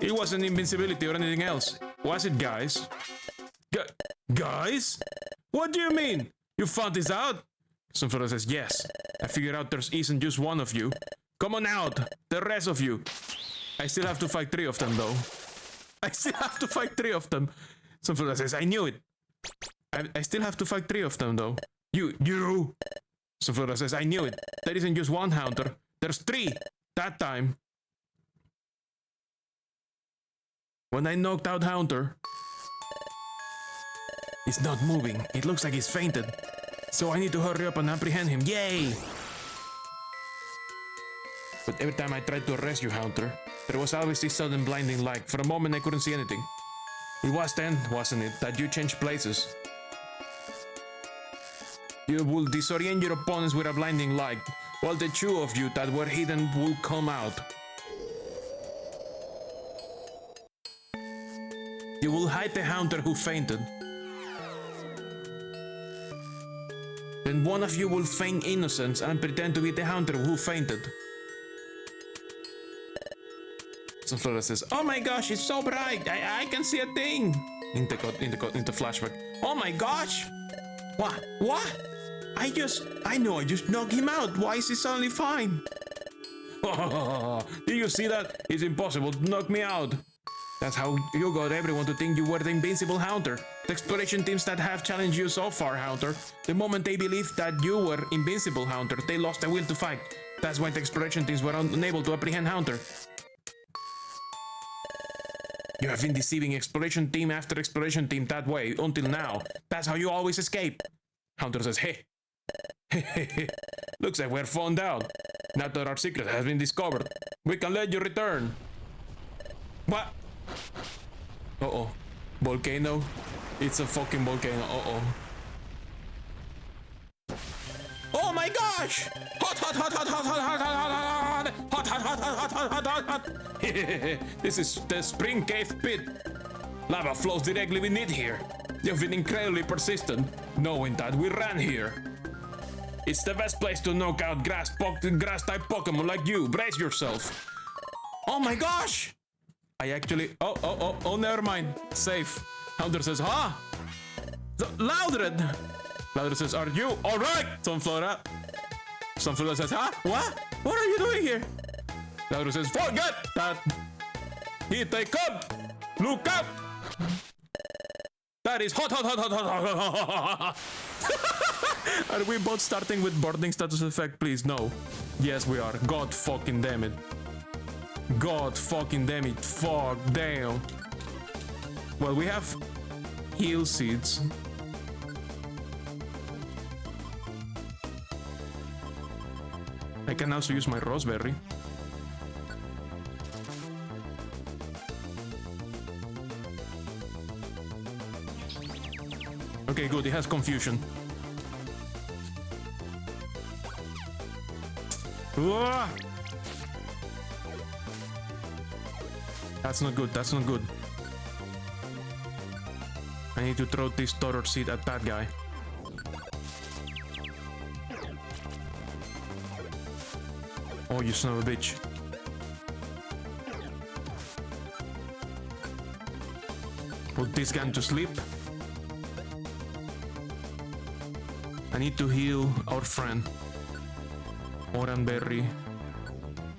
It wasn't invincibility or anything else. Was it, guys? Guys? What do you mean? You found this out? Sunflora says, yes. I figured out there isn't just one of you. Come on out, the rest of you. I still have to fight 3 of them, though. I still have to fight 3 of them. Sunflower says, I knew it. I still have to fight 3 of them, though. You! Sunflower says, I knew it. There isn't just 1 Haunter. There's 3. That time. When I knocked out Haunter. He's not moving. It looks like he's fainted. So I need to hurry up and apprehend him. Yay! But every time I tried to arrest you, Haunter, there was always this sudden blinding light. For a moment I couldn't see anything. It was then, wasn't it, that you changed places? You will disorient your opponents with a blinding light, while the 2 of you that were hidden will come out. You will hide the Haunter who fainted. Then one of you will feign innocence and pretend to be the Haunter who fainted. Sunflower says, oh my gosh, it's so bright, I can see a thing! In the flashback. Oh my gosh! What? I know I just knocked him out, why is he suddenly fine? Did you see that? It's impossible to knock me out. That's how you got everyone to think you were the invincible Haunter. The exploration teams that have challenged you so far, Haunter, the moment they believed that you were invincible Haunter, they lost the will to fight. That's why the exploration teams were unable to apprehend Haunter. You have been deceiving exploration team after exploration team that way until now. That's how you always escape. Haunter says, hey. Looks like we're found out. Now that our secret has been discovered, we can let you return. What? Uh-oh. Volcano? It's a fucking volcano. Uh-oh. Oh my gosh! Hot. This is the spring cave pit. Lava flows directly beneath here. You've been incredibly persistent, knowing that we ran here. It's the best place to knock out grass-type Pokemon like you. Brace yourself. Oh my gosh! I actually... Oh, never mind. Safe. Haunter says, huh? Loudred! Loudred says, are you alright, Sunflower? Sunflower says, huh? What? What are you doing here? Loudred says, forget that! Here they come! Look up! That is hot. Are we both starting with burning status effect, please? No. Yes, we are. God fucking damn it. God fucking damn it. Fuck damn. Well, we have heal seeds. I can also use my raspberry. Okay, good. It has confusion. Uah! That's not good. That's not good. I need to throw this Tauros seed at that guy. Oh, you son of a bitch. Put this guy to sleep. I need to heal our friend. Oranberry.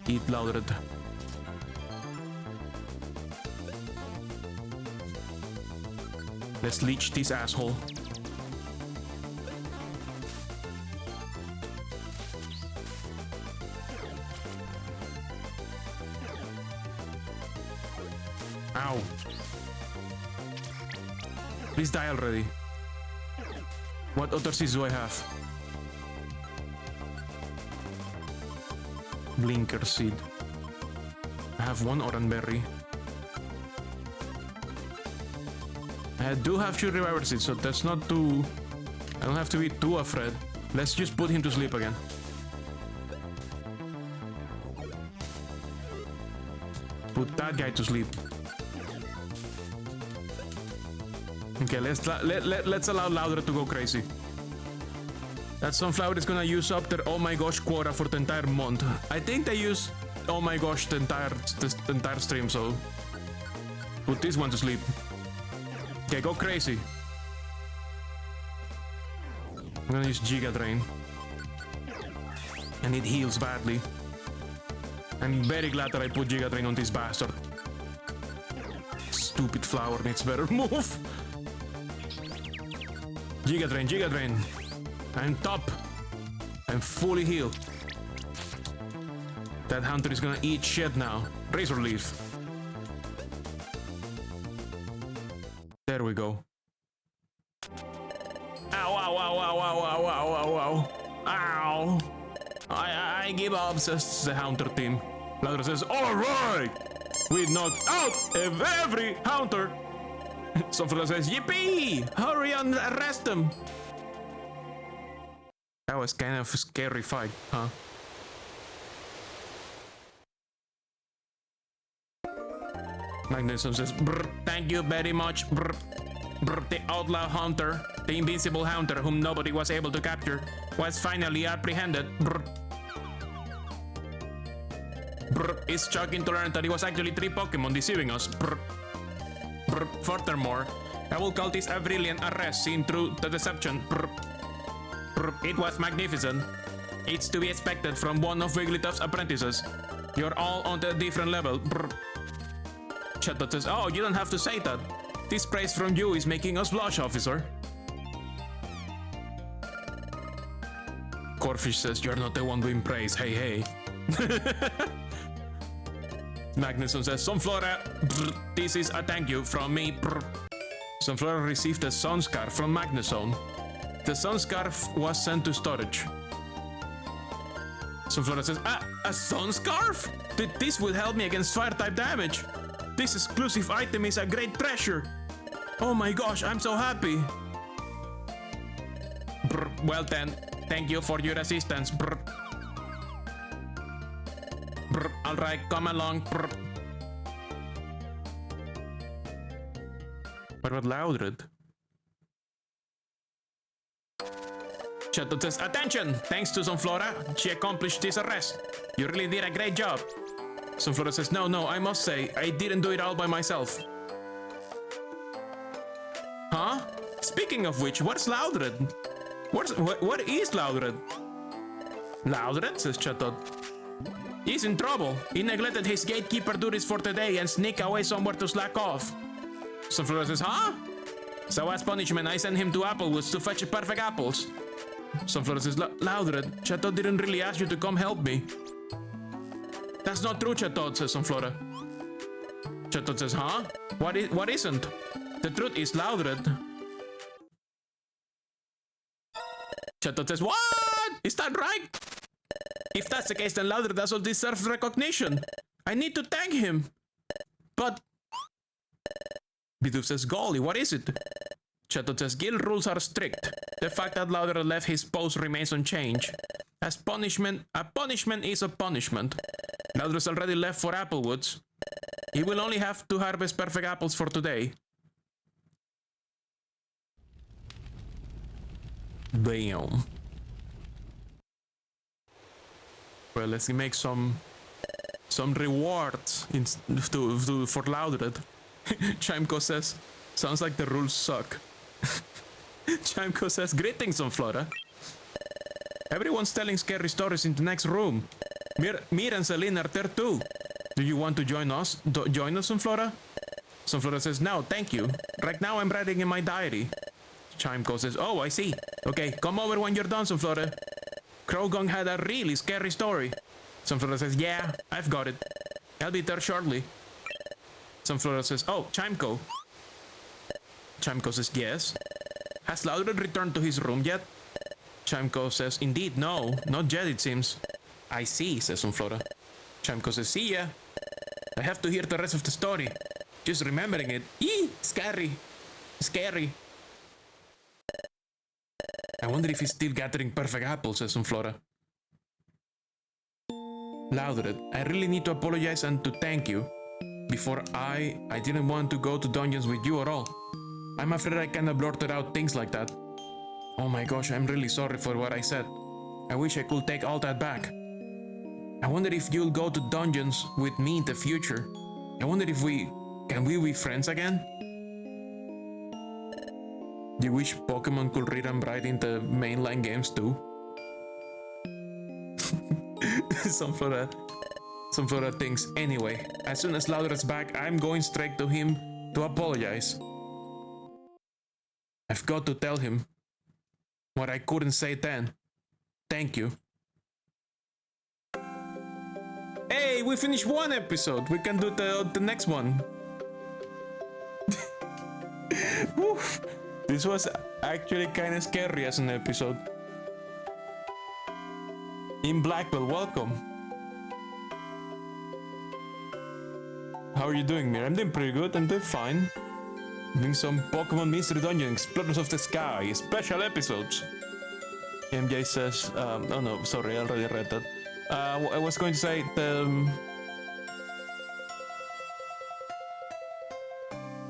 Eat Loudred. Let's leech this asshole. Ow. Please die already. What other seeds do I have? Blinker seed. I have one Oranberry. I do have two reviver seeds, so that's not too... I don't have to be too afraid. Let's just put him to sleep again. Put that guy to sleep. Okay, let's allow Loudred to go crazy. That Sunflower is gonna use up their oh my gosh quota for the entire month. I think they use oh my gosh the entire stream, so put this one to sleep. Okay, go crazy. I'm gonna use Giga Drain. And it heals badly. I'm very glad that I put Giga Drain on this bastard. Stupid flower needs better move. Giga Drain, Giga Drain. I'm top. I'm fully healed. That hunter is gonna eat shit now. Razor Leaf. There we go. Ow, ow, ow, ow, ow, ow, ow, ow, ow. Ow. I give up, says the Haunter team. Louder says, alright! We knocked out every Haunter! Sofra says, yippee! Hurry and arrest them! That was kind of a scary fight, huh? Magnetism says, brr, thank you very much, brr. Brr, the outlaw hunter, the invincible hunter whom nobody was able to capture, was finally apprehended. Brr. Brr, it's shocking to learn that it was actually 3 Pokemon deceiving us. Brr. Brr. Furthermore, Owl Cultist a brilliant arrest seen through the deception. Brr. Brr. It was magnificent. It's to be expected from one of Wigglytuff's apprentices. You're all on a different level. Brr. Chatot says, oh, you don't have to say that. This praise from you is making us blush, officer. Corfish says, you're not the one doing praise, hey hey. Magnuson says, Sunflora, brr, this is a thank you from me. Brr. Sunflora received a sun scarf from Magnuson. The sun scarf was sent to storage. Sunflora says, a sun scarf? This will help me against fire type damage. This exclusive item is a great treasure. Oh my gosh, I'm so happy. Brr, well then, thank you for your assistance. Brr. Brr, alright, come along. Brr. What about Loudred? Chatot says, attention! Thanks to Sunflora, she accomplished this arrest. You really did a great job. Sunflora says, no, I must say, I didn't do it all by myself. Huh? Speaking of which, where's Loudred? What is Loudred? Loudred, says Chatot. He's in trouble. He neglected his gatekeeper duties for today and sneaked away somewhere to slack off. Sunflora says, huh? So as punishment, I sent him to Applewoods to fetch perfect apples. Sunflora says, Loudred, Chatot didn't really ask you to come help me. That's not true, Chatot, says Sunflora. Chatot says, huh? What isn't? The truth is Loudred. Chatot says, what? Is that right? If that's the case, then Loudred also deserves recognition. I need to thank him. But... Bidoof says, golly, what is it? Chatot says, guild rules are strict. The fact that Loudred left his post remains unchanged. As punishment, a punishment is a punishment. Loudred's already left for Applewoods. He will only have to harvest perfect apples for today. Damn. Well, let's make some rewards for Loudred. Chimco says, sounds like the rules suck. Chimco says, greetings, Sunflora. Everyone's telling scary stories in the next room. Mir and Celine are there too. Do you want to join us? Join us, Sunflora? Sunflora says, no, thank you. Right now I'm writing in my diary. Chimco says, oh, I see. Okay, come over when you're done, Sunflora. Krogong had a really scary story. Sunflora says, yeah, I've got it. I'll be there shortly. Sunflora says, oh, Chimco. Chimco says, yes. Has Loudred returned to his room yet? Chimco says, indeed, no. Not yet, it seems. I see, says Sunflora. Chimco says, see ya. I have to hear the rest of the story. Just remembering it. Eee! Scary. Scary. I wonder if he's still gathering perfect apples, says Sunflora. Loudred, I really need to apologize and to thank you. Before I didn't want to go to dungeons with you at all. I'm afraid I kinda blurted out things like that. Oh my gosh, I'm really sorry for what I said. I wish I could take all that back. I wonder if you'll go to dungeons with me in the future. I wonder if can we be friends again? Do you wish Pokemon could read and write in the mainline games too? Sunflora. some Flora things. Anyway, as soon as Louder is back, I'm going straight to him to apologize. I've got to tell him what I couldn't say then. Thank you. Hey, we finished one episode. We can do the next one. Oof. This was actually kind of scary as an episode. In Blackwell, welcome. How are you doing, Mir? I'm doing pretty good. I'm doing fine. Doing some Pokemon Mystery Dungeon, Explorers of the Sky, special episodes. MJ says, oh no, sorry, I already read that. I was going to say,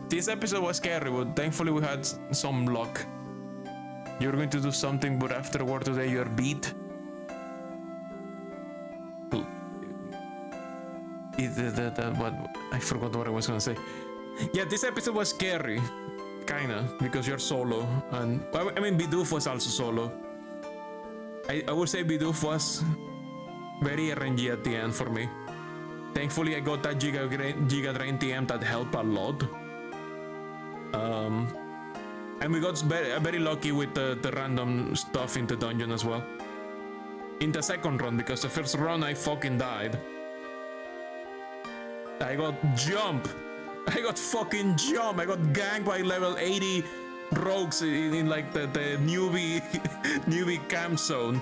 this episode was scary, but thankfully we had some luck. You're going to do something, but afterward today you're beat. What? I forgot what I was gonna say. Yeah, this episode was scary, kinda, because you're solo, and I mean Bidoof was also solo. I would say Bidoof was very RNG at the end for me. Thankfully, I got that Giga Drain TM that helped a lot. And we got very lucky with the random stuff in the dungeon as well. In the second run, because the first run I fucking died. I got jump. I got fucking jump. I got ganked by level 80 rogues in like the newbie camp zone.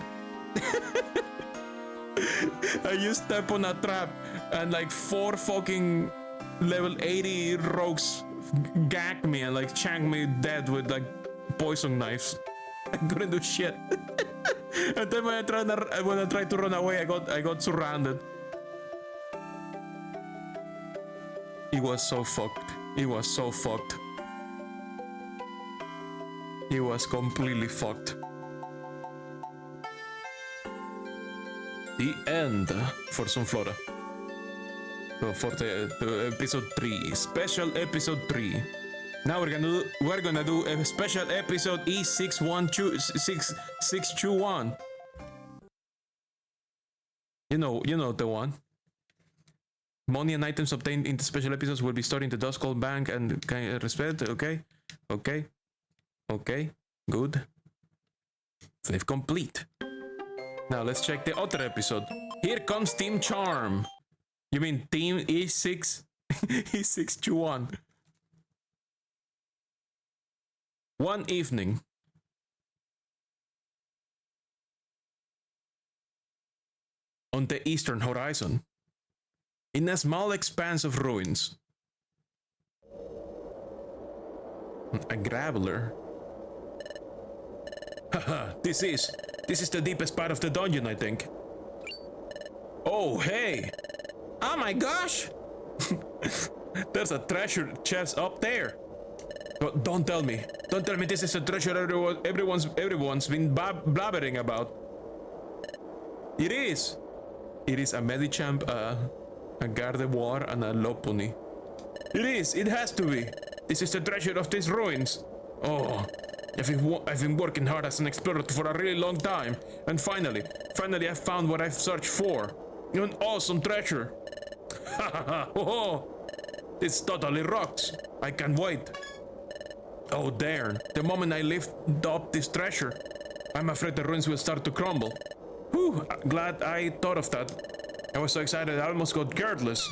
I just step on a trap and like 4 fucking level 80 rogues ganked me and like chanked me dead with like poison knives. I couldn't do shit. And then when I tried to run away, I got surrounded. It was so fucked. It was so fucked. It was completely fucked. The end for Sunflora. So for the episode 3, special episode 3. Now we're gonna do a special episode E621. You know the one. Money and items obtained in the special episodes will be stored in the Dust Gold Bank and respect. Okay, good. Save complete. Now let's check the other episode. Here comes Team Charm. You mean Team E6 E621. One evening. On the eastern horizon. In a small expanse of ruins. A graveler. Haha, this is the deepest part of the dungeon, I think. Oh, hey! Oh my gosh! There's a treasure chest up there. Don't tell me this is a treasure everyone's been blabbering about. It is a Medicham, a Gardevoir, and a Lopunny. It has to be. This is the treasure of these ruins. Oh, I've been working hard as an explorer for a really long time, and finally I found what I've searched for. An awesome treasure. Ha ha ha! Oh, this totally rocks. I can't wait. Oh darn! The moment I lift up this treasure, I'm afraid the ruins will start to crumble. Whew! Glad I thought of that. I was so excited I almost got careless.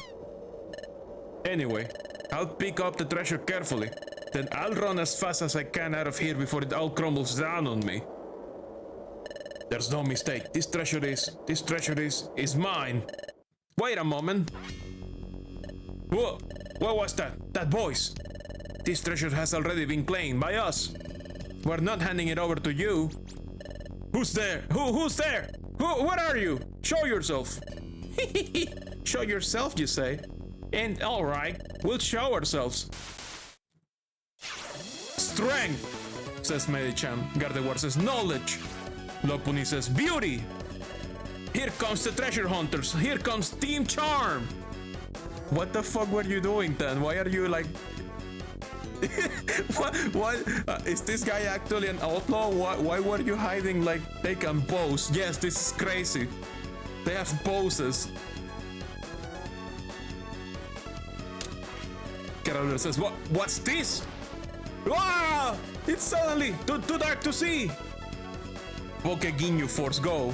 Anyway, I'll pick up the treasure carefully. Then I'll run as fast as I can out of here before it all crumbles down on me. There's no mistake. This treasure is mine. Wait a moment. Whoa! What was that? That voice. This treasure has already been claimed by us. We're not handing it over to you. Who's there? Who's there? What are you? Show yourself. Show yourself, you say? And alright, we'll show ourselves. Strength, says Medicham. Gardevoir says knowledge. Lopunny says beauty. Here comes the treasure hunters. Here comes Team Charm. What the fuck were you doing then? Why are you like... what? Is this guy actually an outlaw? Why were you hiding like they can pose? Yes, this is crazy. They have poses. Carolina says, what's this? Ah! It's suddenly too dark to see. Pokeginyu Force, go.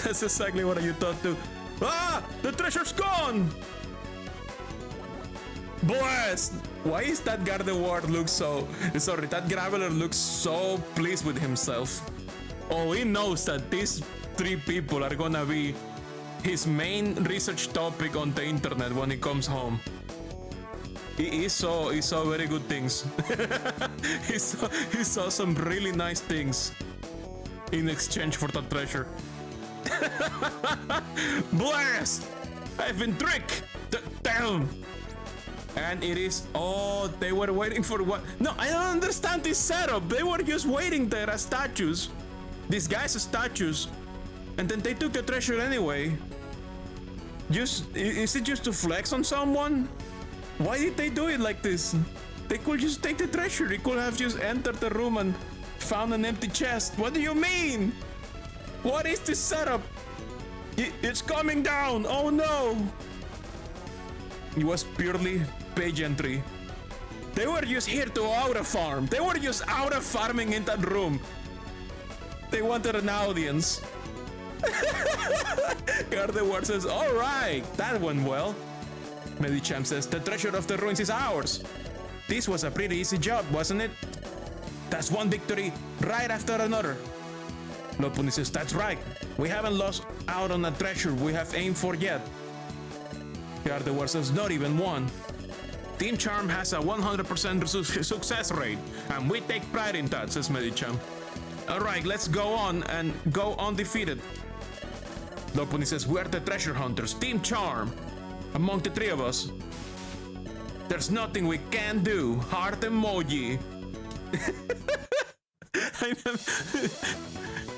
That's exactly what you thought too. Ah! The treasure's gone! Blast! Why is that Gardevoir look so... Sorry, that Graveler looks so pleased with himself. Oh, he knows that these 3 people are gonna be his main research topic on the internet when he comes home. He saw very good things. he saw some really nice things in exchange for the treasure. Blast! I've been tricked! Damn! And it is... Oh, they were waiting for what? No, I don't understand this setup. They were just waiting there as statues. These guys are statues. And then they took the treasure anyway. Is it just to flex on someone? Why did they do it like this? They could just take the treasure. They could have just entered the room and found an empty chest. What do you mean? What is this setup? It's coming down. Oh no. It was purely page entry. They were just here to auto farm. They were just auto farming in that room. They wanted an audience. Gardevoir says, all right, that went well. Medicham says, the treasure of the ruins is ours. This was a pretty easy job, wasn't it? That's one victory right after another. Lopunny says, that's right. We haven't lost out on a treasure we have aimed for yet. Gardevoir says, not even one. Team Charm has a 100% success rate, and we take pride in that, says Medicham. Alright, let's go on and go undefeated. Lopunny says, we're the treasure hunters, Team Charm. Among the 3 of us, there's nothing we can't do. Heart emoji.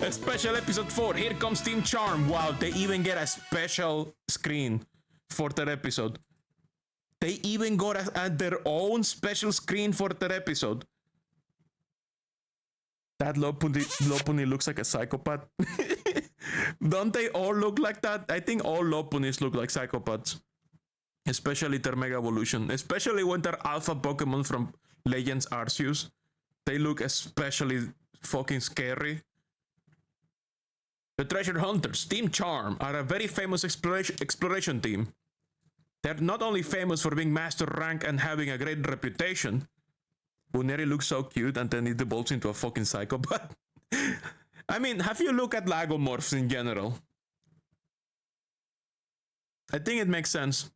A special episode 4. Here comes Team Charm. Wow, they even get a special screen for that episode. They even got their own special screen for that episode. That Lopunny looks like a psychopath. Don't they all look like that? I think all Lopunnys look like psychopaths. Especially their Mega Evolution. Especially when they're alpha Pokemon from Legends Arceus. They look especially fucking scary. The Treasure Hunters, Team Charm, are a very famous exploration team. They're not only famous for being master rank and having a great reputation. Buneri looks so cute and then it devolves into a fucking psychopath. I mean, have you looked at Lagomorphs in general? I think it makes sense.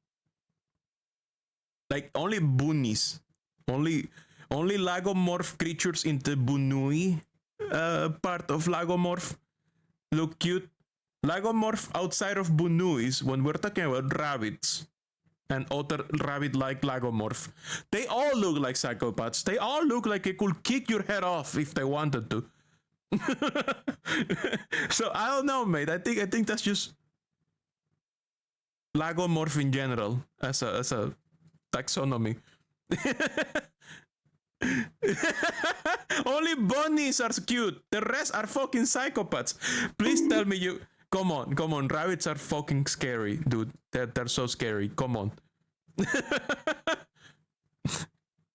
Like, only bunnies. Only Lagomorph creatures in the Bunui part of Lagomorph look cute. Lagomorph outside of Bunuis, when we're talking about rabbits and other rabbit-like Lagomorph, they all look like psychopaths. They all look like they could kick your head off if they wanted to. So I don't know, mate. I think that's just Lagomorph in general as a taxonomy. Only bunnies are cute. The rest are fucking psychopaths. Please tell me you... Come on. Rabbits are fucking scary, dude. They're so scary. Come on.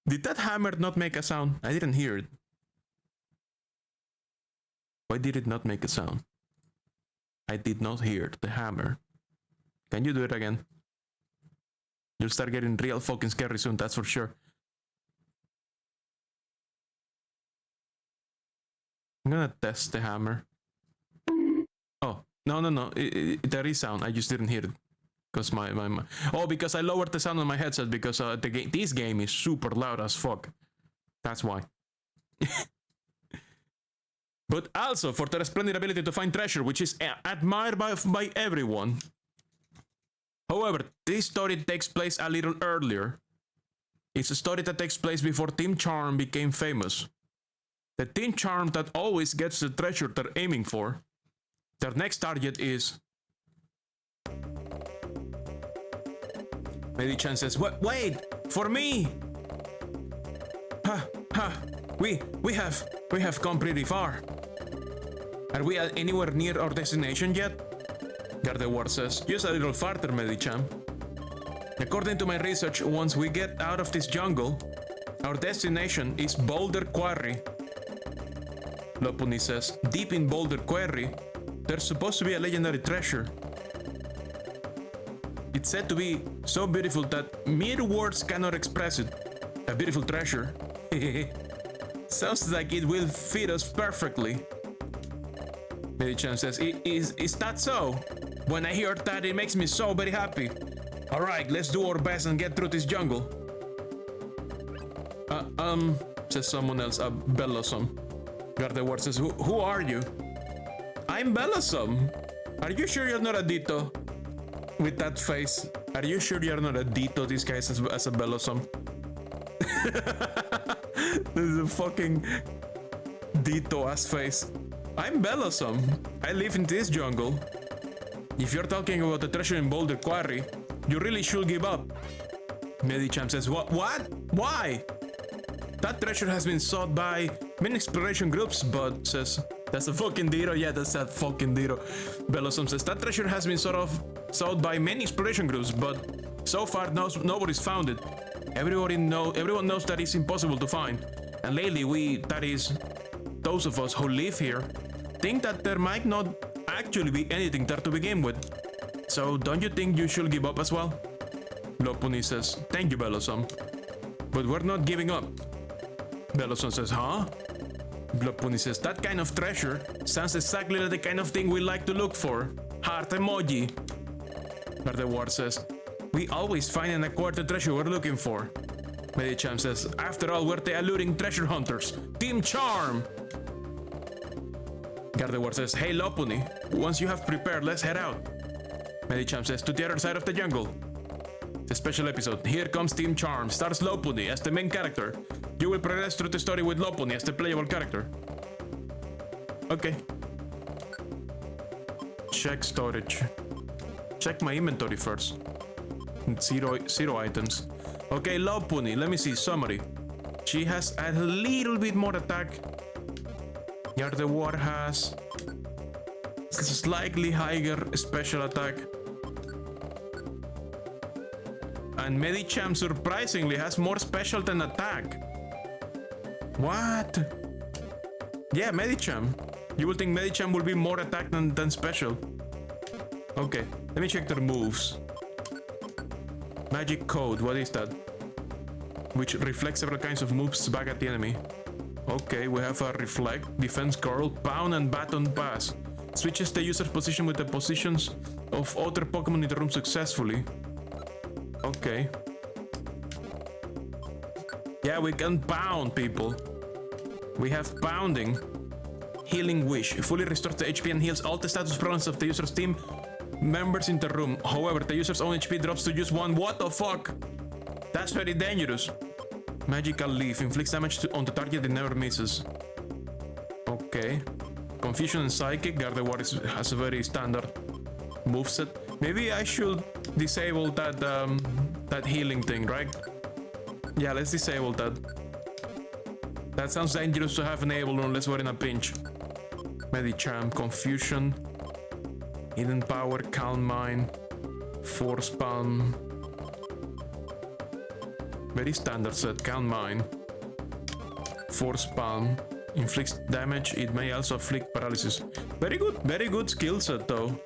Did that hammer not make a sound? I didn't hear it. Why did it not make a sound? I did not hear the hammer. Can you do it again? You'll start getting real fucking scary soon, that's for sure. I'm gonna test the hammer. Oh, no. There is sound. I just didn't hear it. Because my Oh, because I lowered the sound on my headset because this game is super loud as fuck. That's why. But also for their splendid ability to find treasure, which is admired by everyone. However, this story takes place a little earlier. It's a story that takes place before Team Charm became famous. The Team Charm that always gets the treasure they're aiming for. Their next target is... Medichan says, wait, for me! We have come pretty far. Are we anywhere near our destination yet? Gardevoir says, just a little farther, Medichan. According to my research, once we get out of this jungle, our destination is Boulder Quarry. Lopuni says, deep in Boulder Quarry, there's supposed to be a legendary treasure. It's said to be so beautiful that mere words cannot express it. A beautiful treasure. Sounds like it will fit us perfectly. Medi-chan says, is that so? When I hear that, it makes me so very happy. Alright, let's do our best and get through this jungle. Says someone else, Bellosum. Gardevoir says, who are you? I'm Bellosum. Are you sure you're not a Ditto? With that face. Are you sure you're not a Ditto disguised as a Bellosum? This is a fucking Ditto-ass face. I'm Bellosum. I live in this jungle. If you're talking about the treasure in Boulder Quarry, you really should give up. Medi-chan says, what? Why? That treasure has been sought by many exploration groups, but says, that's a fucking Ditto. Yeah, that's that fucking Ditto. Bellosum says, that treasure has been sought by many exploration groups, but so far nobody's found it. Everyone knows that it's impossible to find. And lately that is, those of us who live here, think that there might not actually be anything there to begin with. So don't you think you should give up as well? Lopuni says, thank you, Bellosum. But we're not giving up. Bellosum says, huh? Lopuni says, that kind of treasure sounds exactly like the kind of thing we like to look for. Heart emoji. Gardevoir says, we always find and acquire the treasure we're looking for. Medi-chan says, after all, we're the eluding treasure hunters. Team Charm! Gardevoir says, hey Lopuni, once you have prepared, let's head out. Medi-chan says, to the other side of the jungle. The special episode, Here Comes Team Charm, stars Lopuni as the main character. You will progress through the story with Lopuni as the playable character. Okay. Check storage. Check my inventory first. Zero items. Okay, Lopuni, let me see, summary. She has a little bit more attack. Gardevoir has slightly higher special attack. And Medi-chan surprisingly has more special than attack. What? Yeah, Medi-chan. You would think Medi-chan will be more attack than special. Okay, let me check their moves. Magic Code, what is that? Which reflects several kinds of moves back at the enemy. Okay, we have a Reflect, Defense Curl, Pound, and Baton Pass. Switches the user's position with the positions of other Pokemon in the room successfully. Okay. Yeah, we can pound people. We have Pounding. Healing Wish. Fully restores the HP and heals all the status problems of the user's team members in the room. However, the user's own HP drops to just 1. What the fuck? That's very dangerous. Magical Leaf. Inflicts damage on the target and never misses. Okay. Confusion and Psychic. Gardevoir has a very standard moveset. Maybe I should disable that healing thing, right? Yeah, let's disable that. That sounds dangerous to have enabled unless we're in a pinch. Medi-chan, Confusion, Hidden Power, Calm Mind, Force Palm. Very standard set, Calm Mind. Force Palm. Inflicts damage, it may also afflict paralysis. Very good skill set though.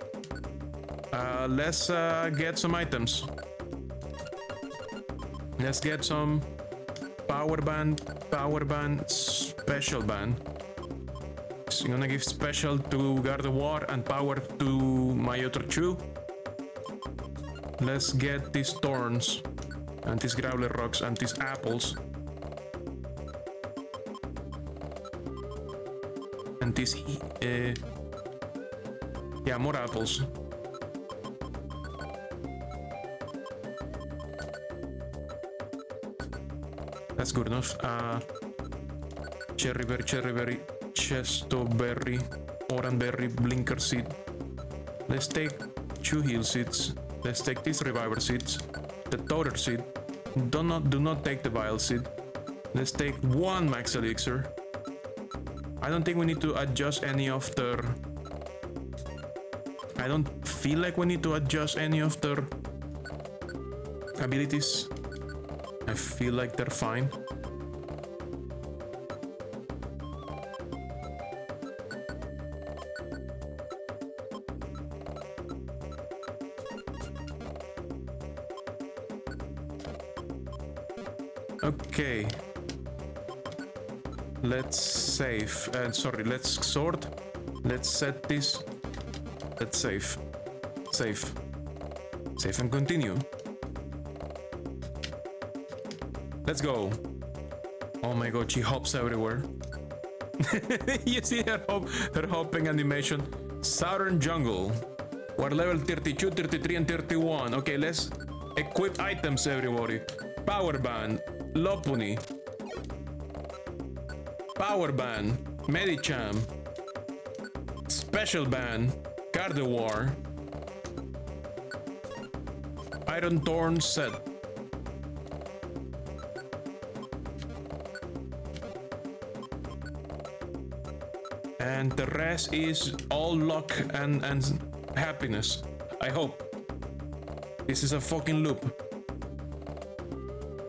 Let's get some items. Let's get some Power Band, Special Band. So I'm gonna give Special to Gardevoir and Power to my other two. Let's get these Thorns, and these Growler Rocks, and these Apples. And these, yeah, more Apples. That's good enough. Cherry Berry, Chesto Berry, Oran Berry, Blinker Seed. Let's take 2 Heal Seeds. Let's take these Reviver Seeds. The Toter Seed. Do not take the Vile Seed. Let's take 1 Max Elixir. I don't think we need to adjust any of their... I don't feel like we need to adjust any of their abilities. I feel like they're fine. Okay. Let's save. Sorry, let's sort. Let's set this. Let's save. Save. Save and continue. Let's go. Oh my god, she hops everywhere. You see her hopping animation? Southern Jungle. We're level 32, 33, and 31. Okay, let's equip items, everybody. Power Band. Lopuni. Power Band. Medicham. Special Band. Gardevoir. Iron Thorn set. And the rest is all luck and happiness. I hope. This is a fucking loop.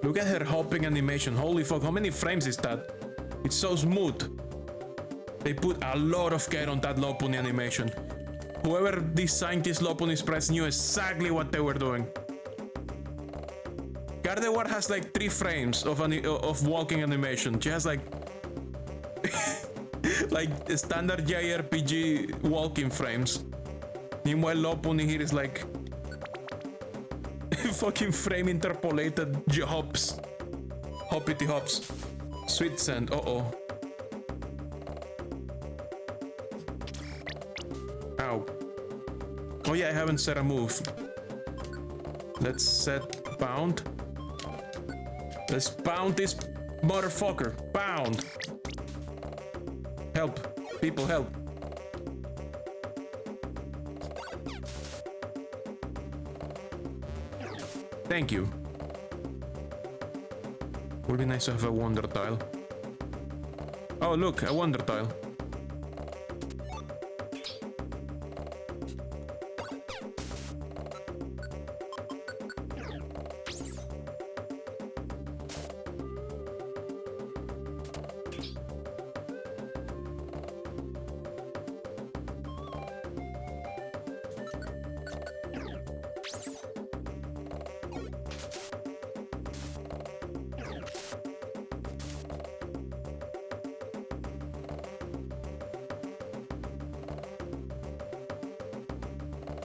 Look at her hopping animation. Holy fuck, how many frames is that? It's so smooth. They put a lot of care on that Lopunny animation. Whoever designed this Lopunny sprites knew exactly what they were doing. Gardevoir has like 3 frames of walking animation. She has like like standard JRPG walking frames. Meanwhile, Lopunny here is like fucking frame interpolated hops. Hoppity hops. Sweet sand. Uh-oh. Ow. Oh yeah, I haven't set a move. Let's set pound. Let's pound this motherfucker. Pound. Help. People, help. Thank you. Would be nice to have a wonder tile. Oh, look, a wonder tile.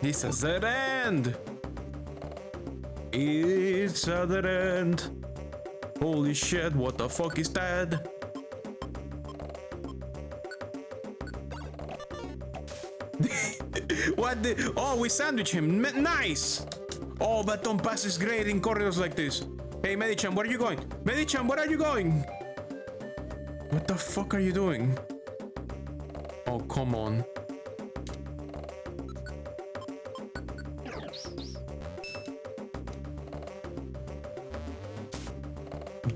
This is the end! It's at the end. Holy shit, what the fuck is that? What the? Oh, we sandwich him. Nice! Oh, Baton Pass is great in corridors like this. Hey, Medicham, where are you going? Medicham, where are you going? What the fuck are you doing? Oh, come on.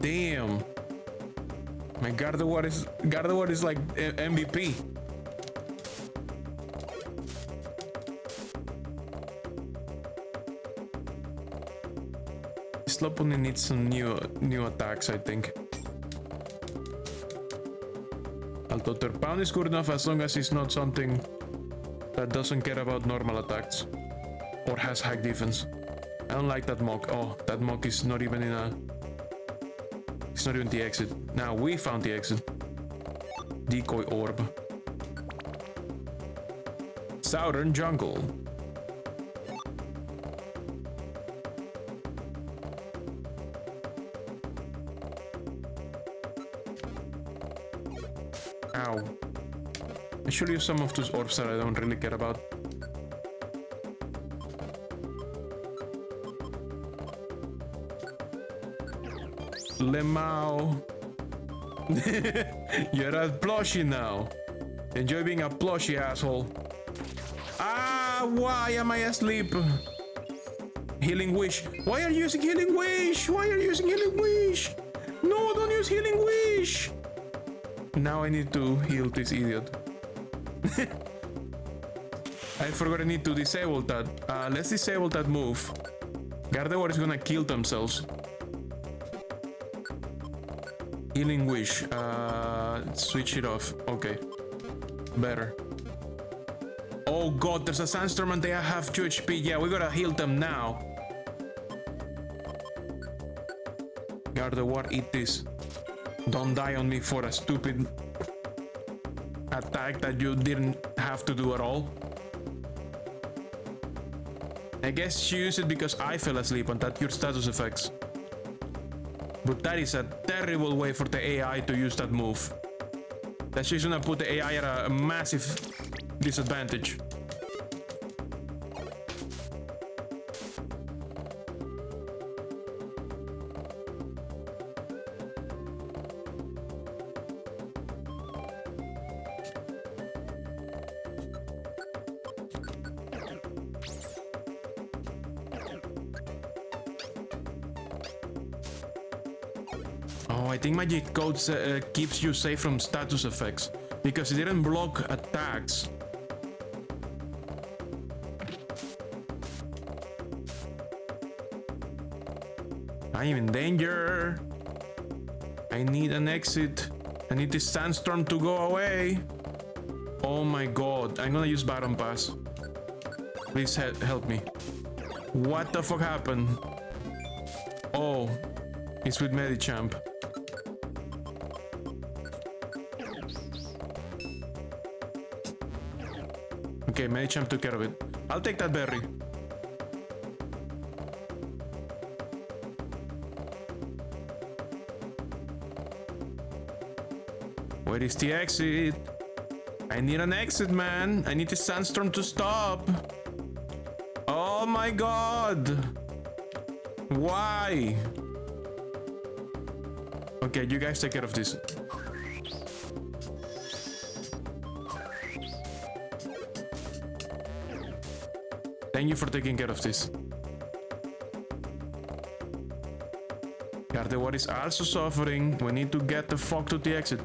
Damn. My Gardevoir is like MVP. Lopunny needs some new attacks, I think. Although their pound is good enough as long as it's not something that doesn't care about normal attacks or has high defense. I don't like that Mock. Oh, that Mock is not even in a... It's not even the exit. Now we found the exit. Decoy Orb. Southern Jungle. Ow. I should use some of those orbs that I don't really care about. Lemao. You're a plushie now. Enjoy being a plushie, asshole. Ah, why am I asleep? Healing Wish. Why are you using Healing Wish? Why are you using Healing Wish? No, don't use Healing Wish. Now I need to heal this idiot. I forgot I need to disable that. Let's disable that move. Gardevoir is gonna kill themselves. Healing Wish. Switch it off. Okay. Better. Oh god, there's a Sandstorm and they have 2 HP. Yeah, we gotta heal them now. Gardevoir, eat this. Don't die on me for a stupid attack that you didn't have to do at all. I guess she used it because I fell asleep and that cured status effects. But that is a terrible way for the AI to use that move. That she's gonna put the AI at a massive disadvantage. Oh, I think Magic Codes keeps you safe from status effects because it didn't block attacks. I am in danger. I need an exit. I need this Sandstorm to go away. Oh my god, I'm gonna use Baton Pass. Please help me. What the fuck happened? Oh, it's with Medichamp. Okay, Medichamp took care of it. I'll take that berry. Where is the exit? I need an exit, man. I need the Sandstorm to stop. Oh my god. Why? Okay, you guys take care of this. Thank you for taking care of this. Gardevoir is also suffering. We need to get the fuck to the exit.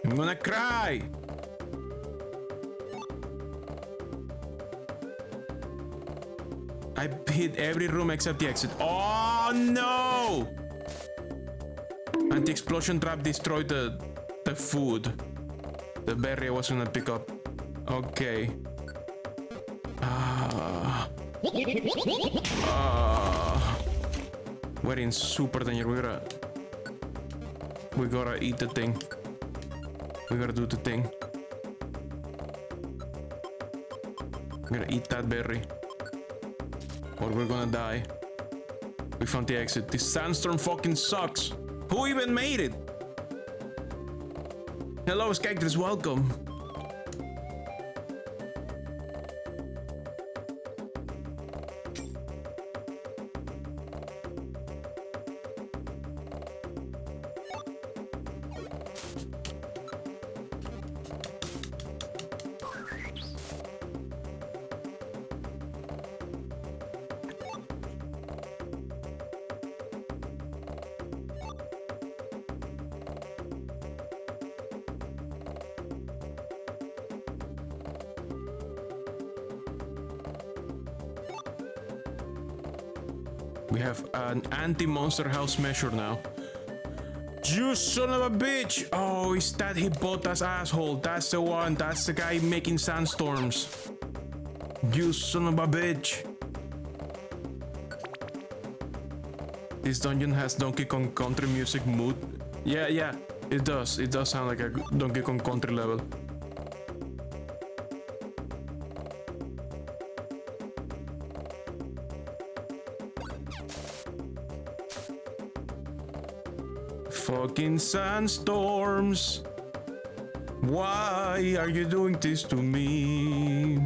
I'm gonna cry. I hit every room except the exit. Oh no! And the explosion trap destroyed the food. The berry I was gonna pick up. Okay. We're in super danger. We gotta eat the thing. We gotta do the thing. We gotta eat that berry. Or we're gonna die. We found the exit. This Sandstorm fucking sucks. Who even made it? Hello, Skagdris, welcome. We have an anti-monster house measure now. You son of a bitch! Oh, is that Hippotas asshole? That's the one. That's the guy making sandstorms. You son of a bitch. This dungeon has Donkey Kong Country music mood. Yeah, it does. It does sound like a Donkey Kong Country level. Fucking sandstorms. Why are you doing this to me?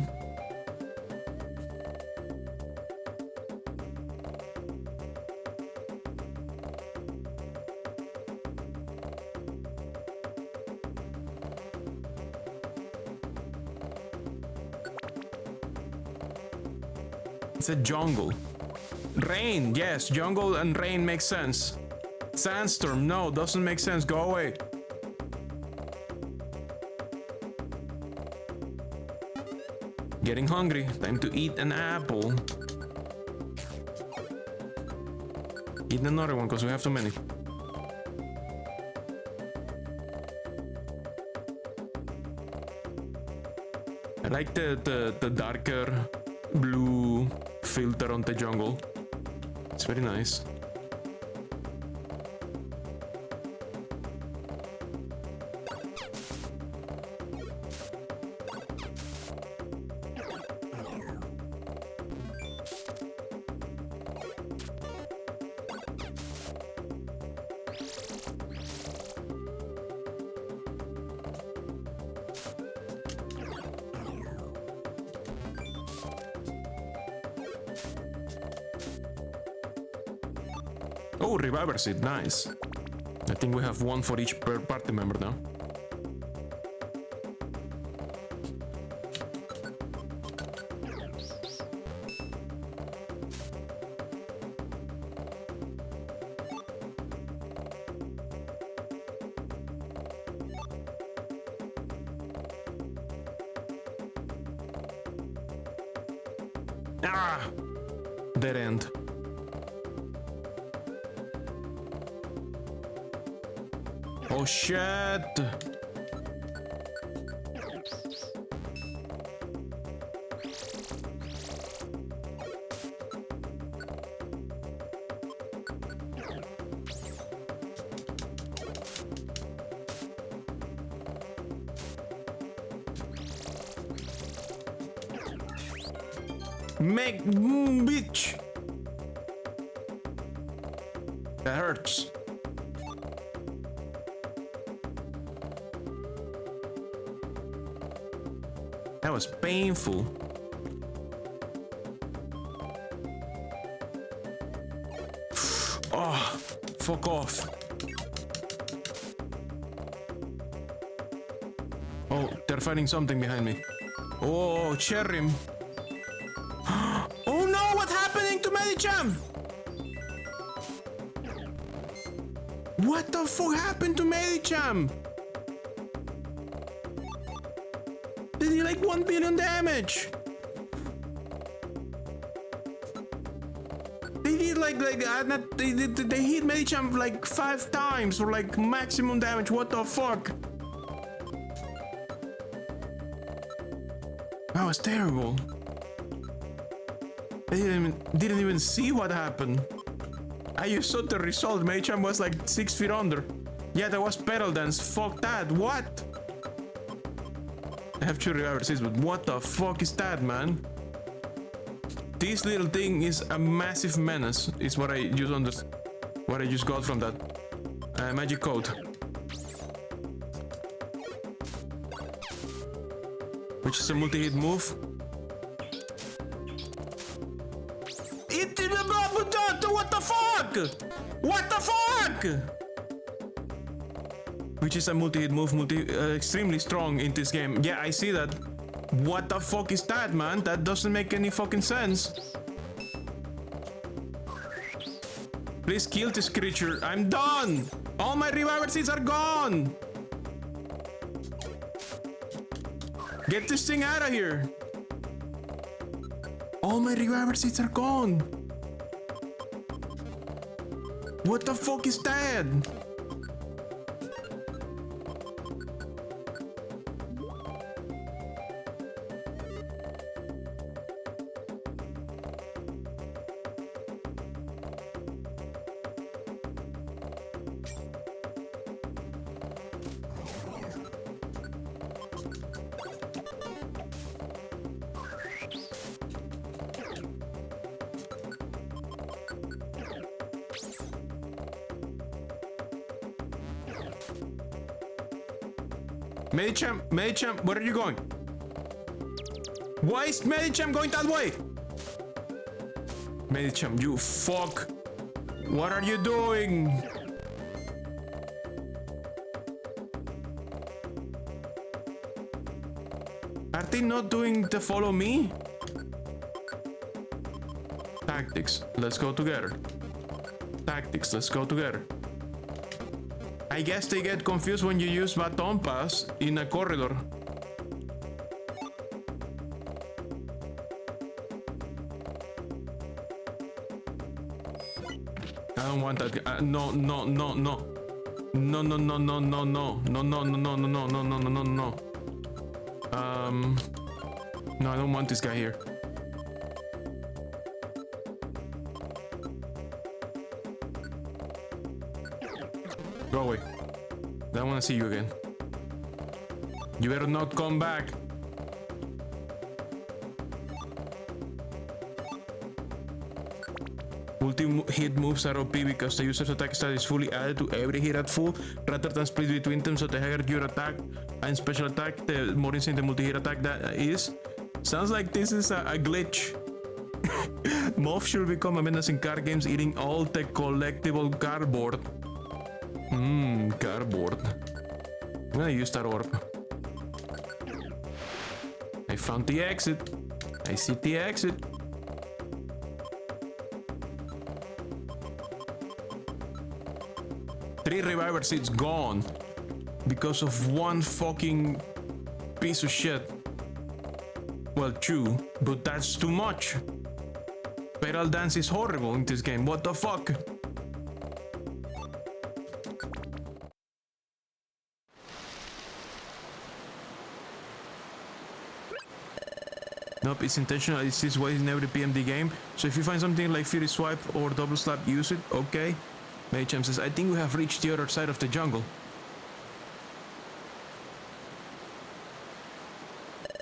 It's a jungle. Rain, yes, jungle and rain makes sense. Sandstorm, no, doesn't make sense. Go away. Getting hungry. Time to eat an apple. Eat another one because we have too many. I like the darker blue filter on the jungle. It's very nice. Oh, reviver seed, nice. I think we have one for each per party member now. Ah! Dead end. Oh shit! Bitch! That hurts. That was painful. Oh, fuck off. Oh, they're fighting something behind me. Oh, Cherrim. Oh no, what's happening to Medicham? What the fuck happened to Medicham? They did like 1 billion damage. They did they hit Medicham like 5 times for like maximum damage. What the fuck? That was terrible. I didn't even see what happened. I just saw the result. Medicham was like 6 feet under. Yeah, that was pedal dance. Fuck that. What? I have 2 reviver seeds, but what the fuck is that, man? This little thing is a massive menace, is what I just got from that magic code. Which is a multi-hit move. What the fuck? What the fuck? Which is a multi-hit move, extremely strong in this game. Yeah, I see that. What the fuck is that, man? That doesn't make any fucking sense. Please kill this creature. I'm done. All my reviver seeds are gone. Get this thing out of here. All my reviver seeds are gone. What the fuck is that? Medicham, where are you going? Why is Medicham going that way? Medicham, you fuck. What are you doing? Are they not doing the follow me? Tactics, let's go together. Tactics, let's go together. I guess they get confused when you use baton pass in a corridor. I don't want that. No, no, no, no. No, no, no, no, no, no. No, no, no, no, no, no, no, no, no, no, no. No, I don't want this guy here. Go away. I don't want to see you again. You better not come back. Multi-hit moves are OP because the user's attack stat is fully added to every hit at full, rather than split between them, so the higher your attack and special attack, the more insane the multi-hit attack that is. Sounds like this is a glitch. Moth should become a menace in card games, eating all the collectible cardboard. Cardboard. I'm gonna use that orb. I found the exit. I see the exit. Three reviver seats gone because of one fucking piece of shit. Well, true, but that's too much. Pedal dance is horrible in this game. What the fuck? Nope, it's intentional. It's this way in every PMD game. So if you find something like Fury Swipe or Double Slap, use it. Okay. Maychem says, I think we have reached the other side of the jungle.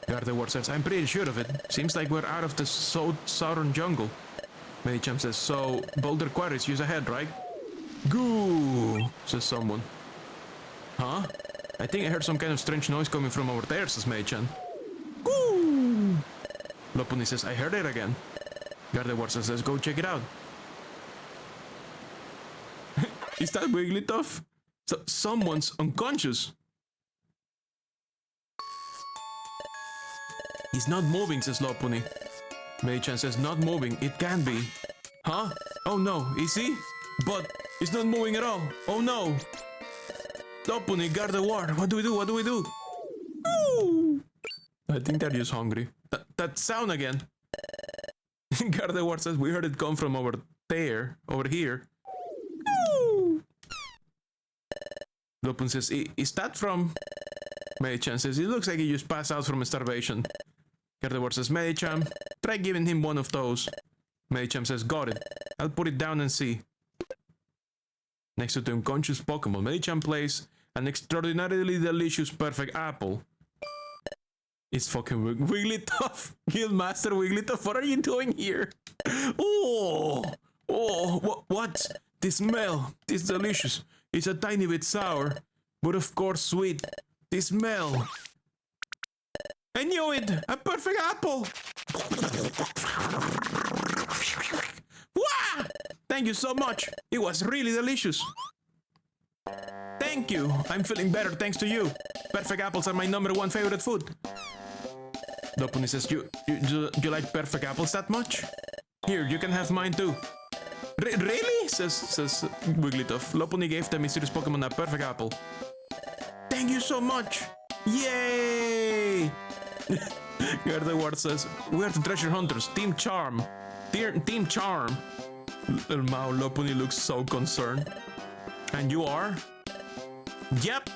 Gardevoir says, I'm pretty sure of it. Seems like we're out of the southern jungle. Maychem says, so Boulder Quarries use ahead, right? Goo, says someone. Huh? I think I heard some kind of strange noise coming from over there, says Maychan. Goo! Lopunny says, I heard it again. Gardevoir says, let's go check it out. Is that Wigglytuff? So someone's unconscious. He's not moving, says Lopunny. Maychan says, not moving. It can be. Huh? Oh no, is he? But he's not moving at all. Oh no. Lopunny, Gardevoir, what do we do? What do we do? Ooh. I think they're just hungry. That sound again. Gardevoir says, we heard it come from over there, over here. Lopun says, is that from... Medicham says, it looks like he just passed out from starvation. Gardevoir says, Medicham, try giving him one of those. Medicham says, got it. I'll put it down and see. Next to the unconscious Pokemon, Medicham plays an extraordinarily delicious perfect apple. It's fucking Wigglytuff. Guildmaster Wigglytuff, what are you doing here? Oh, what? The smell, this delicious. It's a tiny bit sour, but of course sweet. The smell. I knew it! A perfect apple! Wah! Thank you so much. It was really delicious. Thank you. I'm feeling better thanks to you. Perfect apples are my #1 favorite food. Lopunny says, you like perfect apples that much? Here, you can have mine too. Really? Says Wigglytuff. Lopunny gave the mysterious Pokemon a perfect apple. Thank you so much! Yay! Gardevoir says, we are the treasure hunters, Team Charm. Team Charm. Wow, Lopunny looks so concerned. And you are? Yep!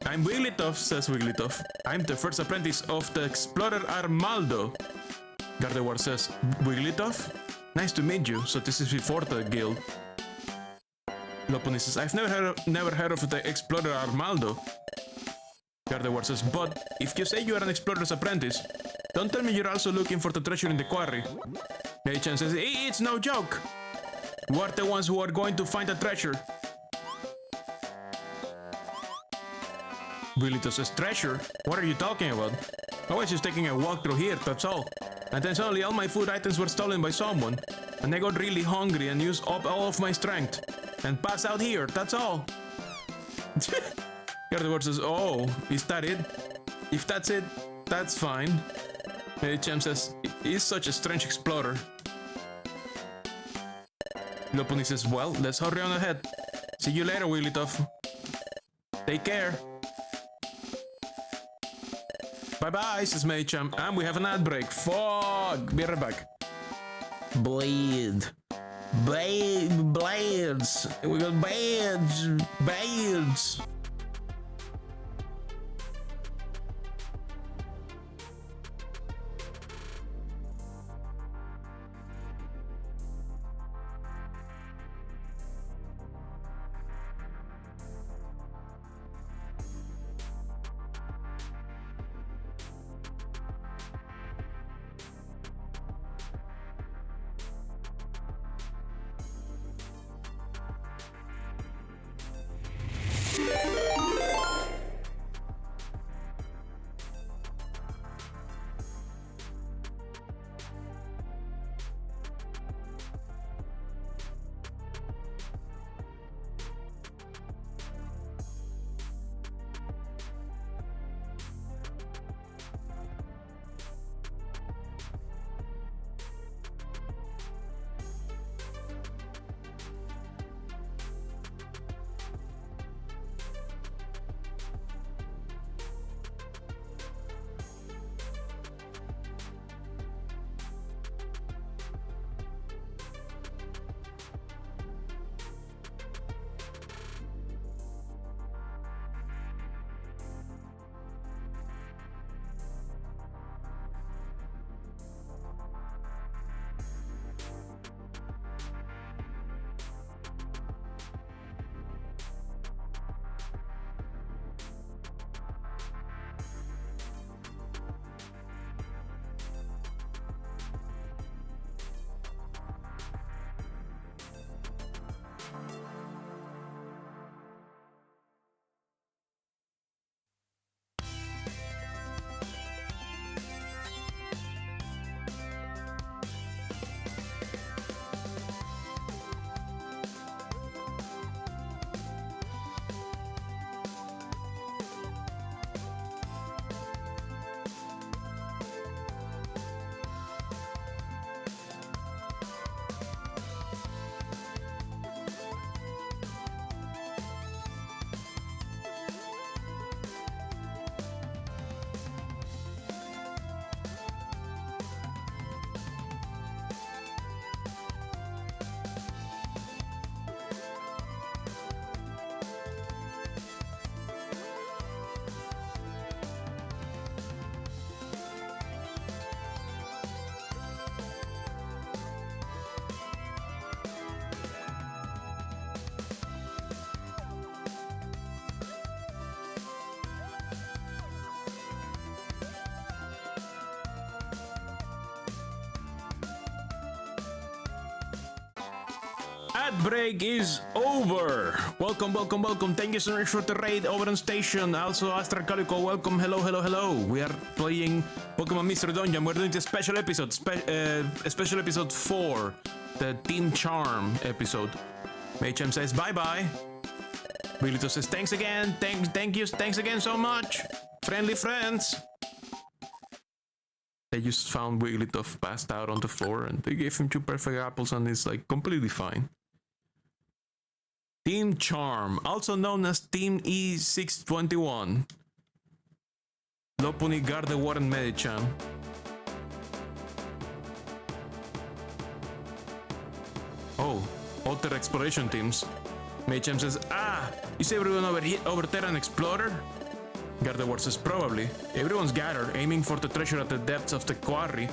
I'm Wigglytuff, says Wigglytuff. I'm the first apprentice of the Explorer Armaldo. Gardevoir says, Wigglytuff? Nice to meet you, so this is before the guild. Lopunny says, I've never heard of the Explorer Armaldo. Gardevoir says, but if you say you are an explorer's apprentice, don't tell me you're also looking for the treasure in the quarry. Mei-chan says, it's no joke. We're the ones who are going to find the treasure. Wigglytuff says, treasure? What are you talking about? I was just taking a walk through here, that's all. And then suddenly all my food items were stolen by someone. And I got really hungry and used up all of my strength. And passed out here, that's all. Gardevoir says, oh, is that it? If that's it, that's fine. Medicham says, he's such a strange explorer. Lopuni says, well, let's hurry on ahead. See you later, Wigglytuff. Take care. Bye-bye, says Machamp. And we have an ad break. Fuck! Be right back. Blade. Blades. We got blades. Blades. Ad break is over. Welcome. Thank you so much for the raid over on station. Also, Astra Calico, welcome. Hello. We are playing Pokemon Mystery Dungeon. We're doing the special episode, special episode 4, the Team Charm episode. Machamp says bye-bye. Wigglytuff says thanks again. Thanks again so much. Friendly friends. They just found Wigglytuff passed out on the floor and they gave him 2 perfect apples and he's like completely fine. Team Charm, also known as Team E621. Lopunny, Gardevoir, and Medicham. Oh, other exploration teams. Medicham says, you see everyone over there an explorer? Gardevoir says, probably. Everyone's gathered, aiming for the treasure at the depths of the quarry.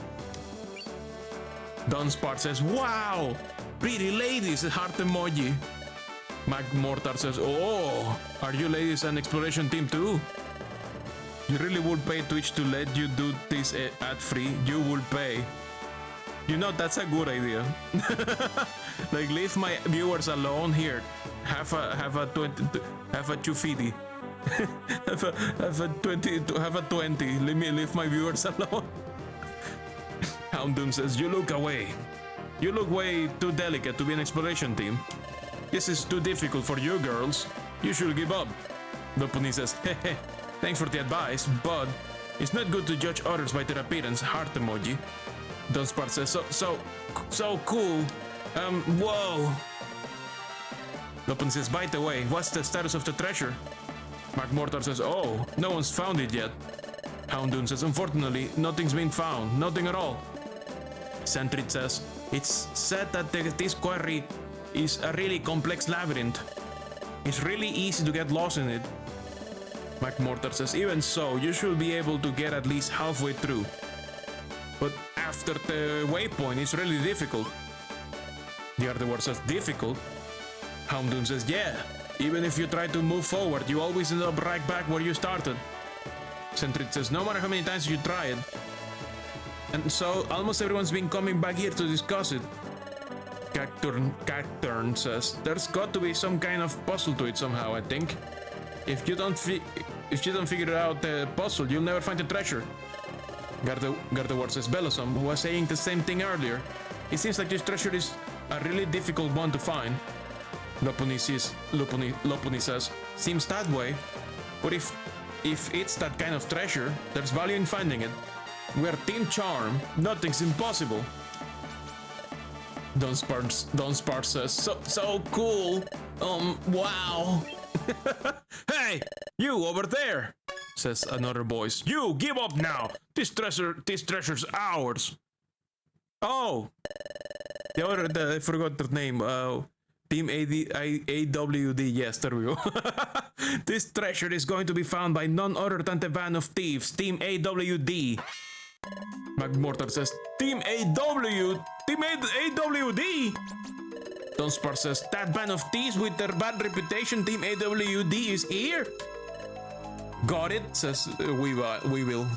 Dunsparce says, wow! Pretty ladies, heart emoji. Magmortar says, oh, are you ladies an exploration team too? You really would pay Twitch to let you do this ad-free? You would pay. You know, that's a good idea. Like, leave my viewers alone here. Have a 250. have a 20. Leave my viewers alone. Houndoom says, you look away. You look way too delicate to be an exploration team. This is too difficult for you girls. You should give up. Lopunny says, hehe, thanks for the advice, but it's not good to judge others by their appearance, heart emoji. Dunsparce says, so cool. Whoa. Lupin says, by the way, what's the status of the treasure? McMortar says, oh, no one's found it yet. Houndoom says, unfortunately, nothing's been found. Nothing at all. Sentry says, it's said that this quarry is a really complex labyrinth. It's really easy to get lost in it. McMortar says, even so, you should be able to get at least halfway through. But after the waypoint, it's really difficult. The other word says, difficult? Houndoom says, yeah, even if you try to move forward, you always end up right back where you started. Sentry says, no matter how many times you try it. And so, almost everyone's been coming back here to discuss it. Cacturn says, there's got to be some kind of puzzle to it somehow, I think. If you don't figure out the puzzle, you'll never find the treasure. Gardevoir says, Bellosum, who was saying the same thing earlier. It seems like this treasure is a really difficult one to find. Lopunny says, seems that way. But if it's that kind of treasure, there's value in finding it. We're Team Charm. Nothing's impossible. Dunsparce says, so cool. Wow. Hey, you over there, says another voice. You give up now. This treasure's ours. Oh, I forgot their name. Team AWD. Yes, there we go. This treasure is going to be found by none other than the band of thieves, Team AWD. McMortar says, Team AWD. Dunsparce says, that band of thieves with their bad reputation, Team AWD, is here? Got it, says we will.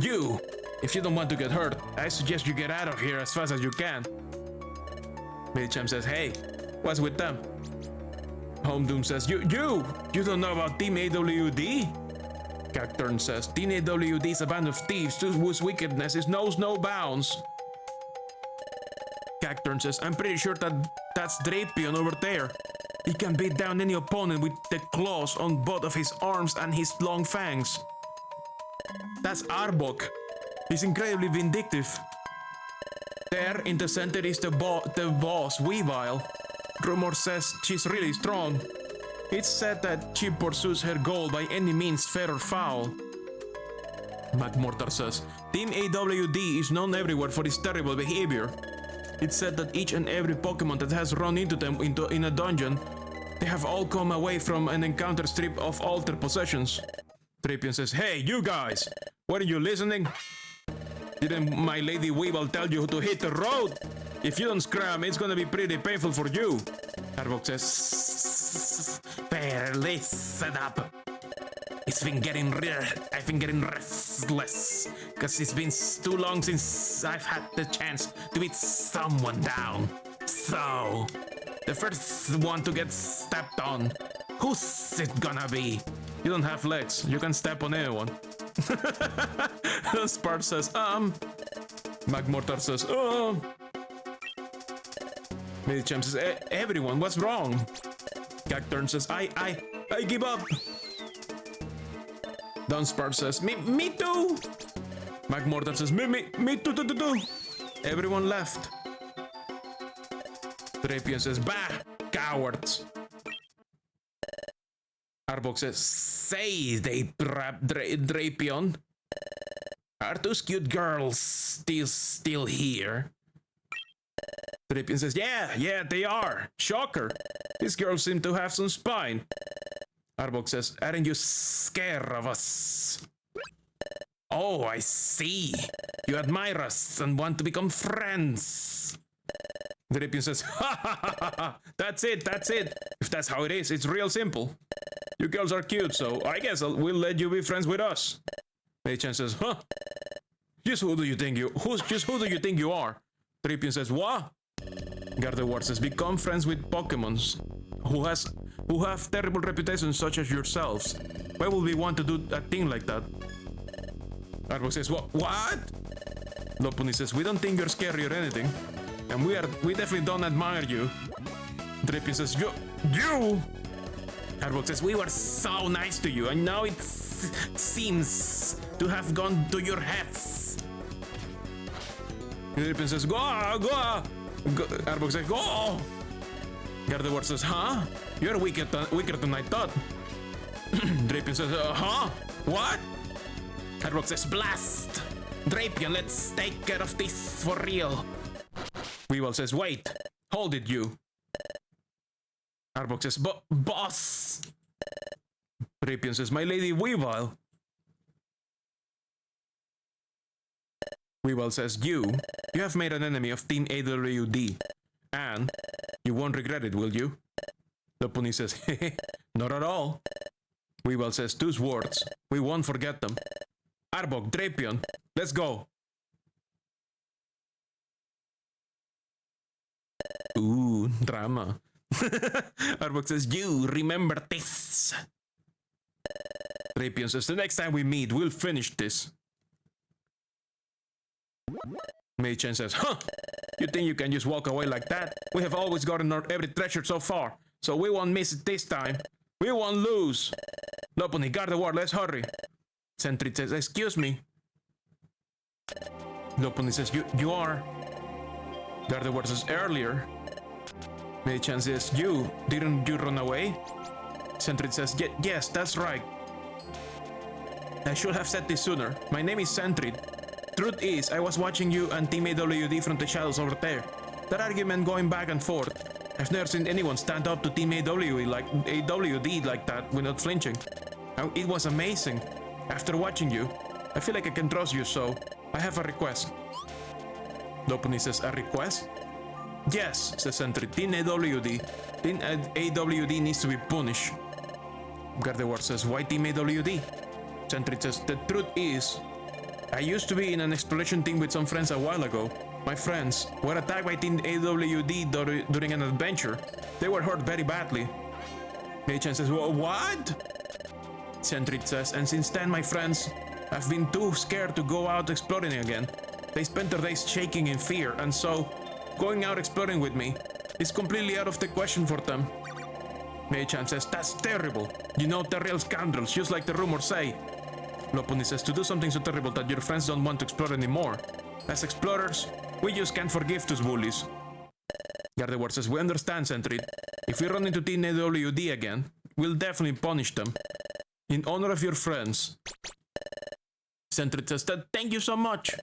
You, if you don't want to get hurt, I suggest you get out of here as fast as you can. Medicham says, hey, what's with them? Houndoom says, you don't know about Team AWD? Cacturn says, Team AWD is a band of thieves whose wickedness knows no bounds. Cacturn says, I'm pretty sure that's Drapion over there. He can beat down any opponent with the claws on both of his arms and his long fangs. That's Arbok. He's incredibly vindictive. There in the center is the boss, Weavile. Rumor says she's really strong. It's said that she pursues her goal by any means, fair or foul. McMortar says, Team AWD is known everywhere for its terrible behavior. It's said that each and every Pokemon that has run into them in a dungeon, they have all come away from an encounter stripped of all their possessions. Drapion says, hey, you guys, weren't you listening? Didn't my lady Weevil tell you to hit the road? If you don't scram, it's gonna be pretty painful for you. Arbok says, better listen up. I've been getting restless, cause it's been too long since I've had the chance to beat someone down. So, the first one to get stepped on, who's it gonna be? You don't have legs, you can step on anyone. Spart says, McMortar says, Medicham says, everyone, what's wrong? Cacturn says, I give up. Dunsparce says, me too. McMortar says, me too. Everyone left. Drapion says, bah, cowards. Arbok says, say, Drapion. Are those cute girls still here? Drapion says, yeah, they are. Shocker. These girls seem to have some spine. Arbok says, aren't you scared of us? Oh, I see. You admire us and want to become friends. Drapion says, ha. That's it. If that's how it is, it's real simple. You girls are cute, so I guess we'll let you be friends with us. Medicham says, huh? Just who do you think you are? Drapion says, what? Gardevoir says, become friends with Pokemons who have terrible reputations such as yourselves. Why would we want to do a thing like that? Arbok says, what? Lopunny says, we don't think you're scary or anything. And we definitely don't admire you. Drapion says, you! Arbok says, we were so nice to you, and now it seems to have gone to your heads. Drapion says, go! Arbok says, go! Gardevoir says, huh? You're weaker than I thought. Drapion says, huh? What? Arbok says, blast! Drapion, let's take care of this for real. Weavile says, wait, hold it, you. Arbok says, boss! Drapion says, my lady Weavile. Weavile says, you have made an enemy of Team AWD. And you won't regret it, will you? Lopunny says, hehe, not at all. Weavile says, those words, we won't forget them. Arbok, Drapion, let's go. Ooh, drama. Arbok says, you remember this. Drapion says, the next time we meet, we'll finish this. Mei-chan says, huh? You think you can just walk away like that? We have always gotten our every treasure so far, so we won't miss it this time. We won't lose. Lopunny, Gardevoir, let's hurry. Sentry says, excuse me. Lopunny says, you are. Gardevoir says, earlier. Mei-chan says, didn't you run away? Sentry says, yes, that's right. I should have said this sooner. My name is Sentry. Truth is, I was watching you and Team AWD from the shadows over there. That argument going back and forth. I've never seen anyone stand up to Team AWD like that without flinching. It was amazing. After watching you, I feel like I can trust you, so I have a request. Lopunny says, a request? Yes, says Sentry. Team AWD needs to be punished. Gardevoir says, why Team AWD? Sentry says, the truth is, I used to be in an exploration team with some friends a while ago. My friends were attacked by Team AWD during an adventure. They were hurt very badly. Mei-chan says, what? Sentry says, and since then my friends have been too scared to go out exploring again. They spent their days shaking in fear, and so going out exploring with me is completely out of the question for them. Mei-chan says, that's terrible. You know, they're real scoundrels, just like the rumors say. Lopunny says, to do something so terrible that your friends don't want to explore anymore. As explorers, we just can't forgive those bullies. Gardevoir says, we understand, Sentry. If we run into Team AWD again, we'll definitely punish them. In honor of your friends. Sentry says, thank you so much.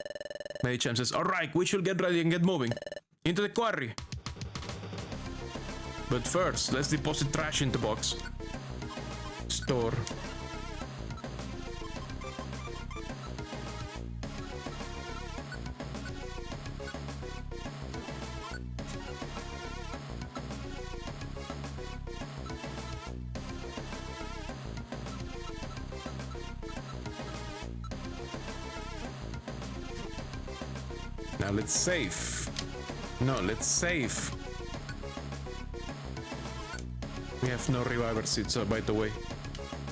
Mei-chan says, alright, we should get ready and get moving. Into the quarry. But first, let's deposit trash in the box. Store. Now let's save. No, let's save. We have no reviver seeds, by the way.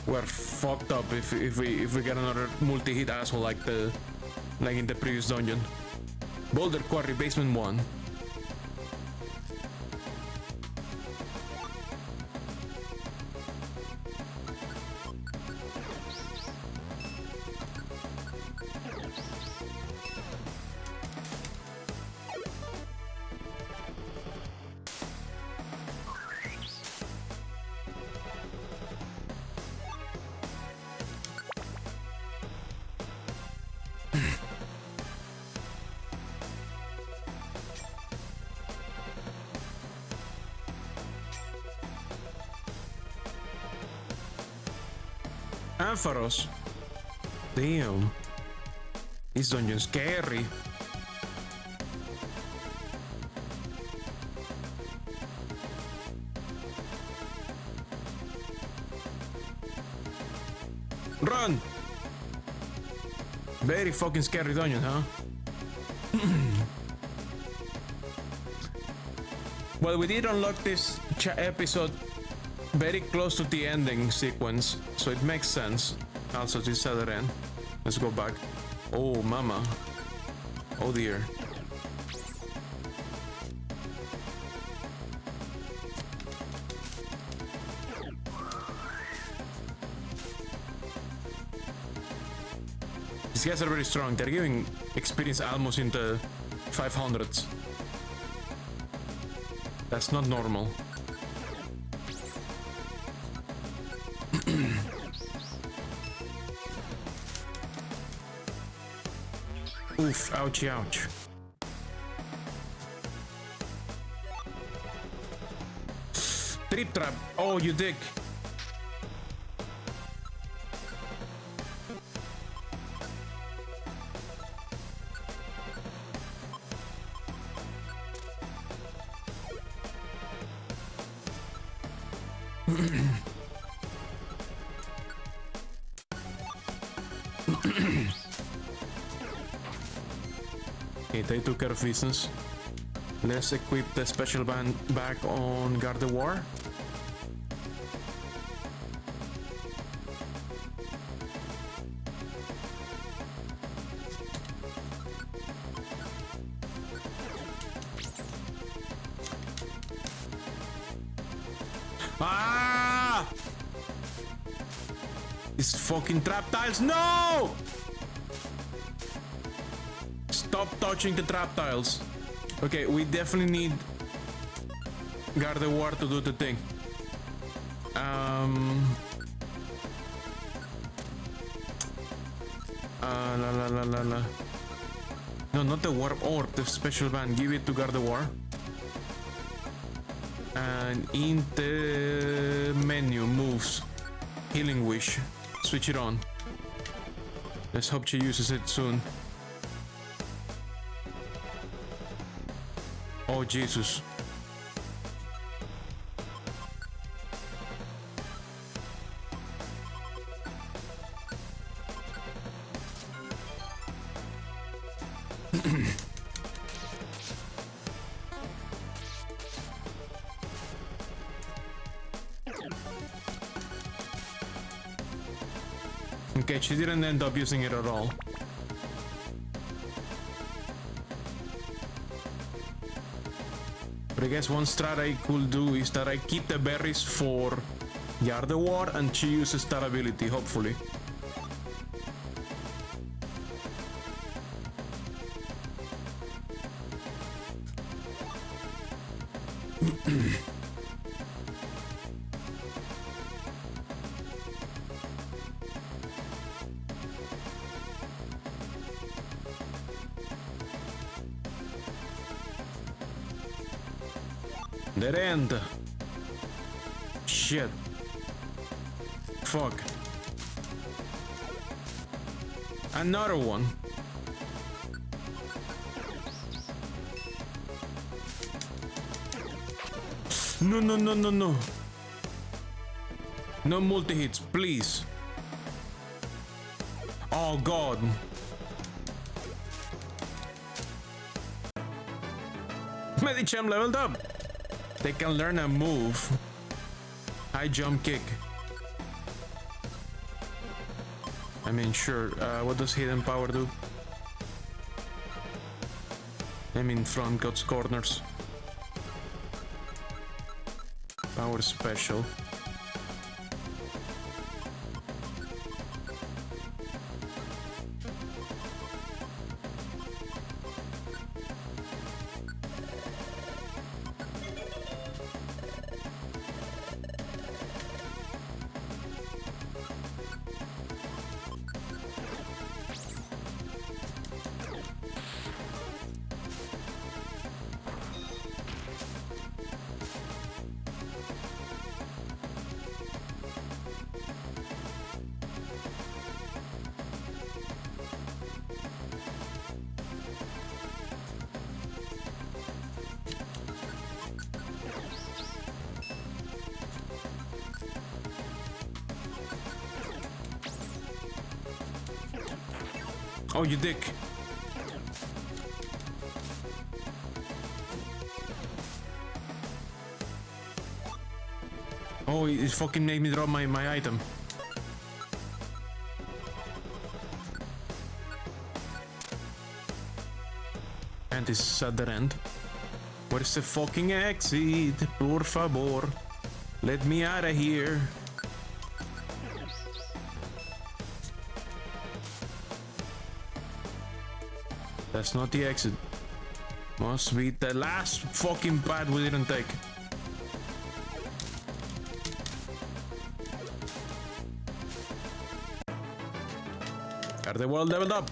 We're fucked up if we get another multi-hit asshole like in the previous dungeon. Boulder Quarry Basement 1. Ampharos. Damn. This dungeon's scary. Run! Very fucking scary dungeon, huh? Well, we did unlock this episode very close to the ending sequence, so it makes sense. Also, this other end. Let's go back. Oh, mama. Oh dear. These guys are very strong. They're giving experience almost in the 500s. That's not normal. Oof, ouchie, ouch. Trip trap. Oh, you dick. Okay, they took care of business. Let's equip the special band back on Gardevoir. Ah! These fucking trap tiles, no! Stop touching the trap tiles. Okay, we definitely need Gardevoir to do the thing. La la la la la. No, not the warp orb, the special band. Give it to Gardevoir. And in the menu, moves, healing wish. Switch it on. Let's hope she uses it soon. Oh, Jesus. Okay, she didn't end up using it at all. But I guess one strat I could do is that I keep the berries for Gardevoir and she uses that ability, hopefully. Dead end. Shit. Fuck. Another one. No, no, no, no, no. No multi-hits, please. Oh, God. Medicham leveled up. They can learn a move. High jump kick. I mean, sure. What does hidden power do? I mean, front cuts corners. Power special. Oh, you dick. Oh, it fucking made me drop my item. And this is at the end. Where's the fucking exit? Por favor. Let me out of here. That's not the exit. Must be the last fucking path we didn't take. Are they well leveled up?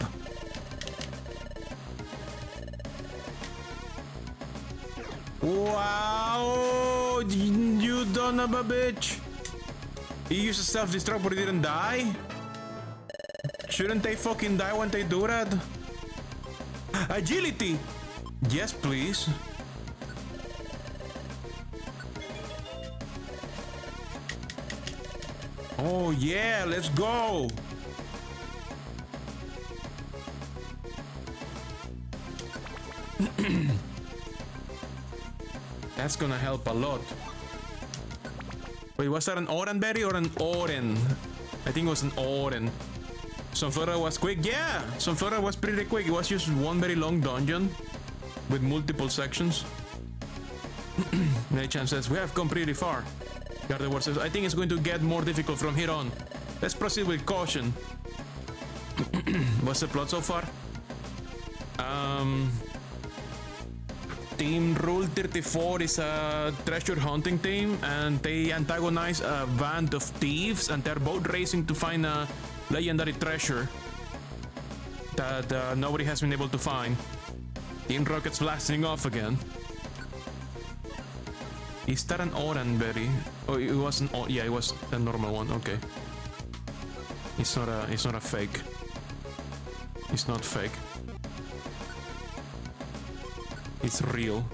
Wow! You son of a bitch! He used to self-destruct but he didn't die? Shouldn't they fucking die when they do that? Agility! Yes, please. Oh yeah, let's go! That's gonna help a lot. Wait, was that an oranberry or an oren? I think it was an oren. Sunflora was quick. Yeah, Sunflora was pretty quick. It was just one very long dungeon with multiple sections. Nechan says, we have come pretty far. Gardevoir says, I think it's going to get more difficult from here on. Let's proceed with caution. What's the plot so far? Team Rule 34 is a treasure hunting team, and they antagonize a band of thieves, and they're both racing to find a legendary treasure that nobody has been able to find. Team Rocket's blasting off again. Is that an oranberry? Oh, it wasn't. Oh, yeah, it was a normal one. Okay. It's not a fake. It's not fake. It's real.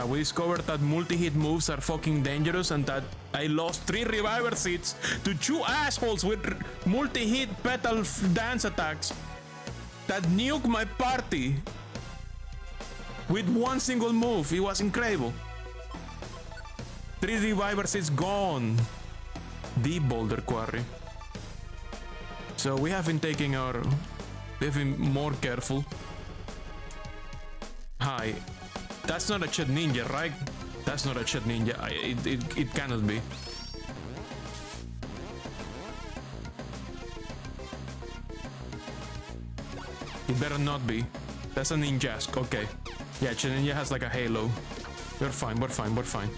We discovered that multi-hit moves are fucking dangerous and that I lost 3 reviver seeds to 2 assholes with multi-hit petal dance attacks that nuke my party with one single move. It was incredible. 3 reviver seeds gone. The boulder quarry. So we have been taking our... We've been more careful. Hi. That's not a Chet Ninja, right? That's not a Chet Ninja. It cannot be. It better not be. That's a Ninjask, okay. Yeah, Chet Ninja has like a halo. We're fine, we're fine, we're fine.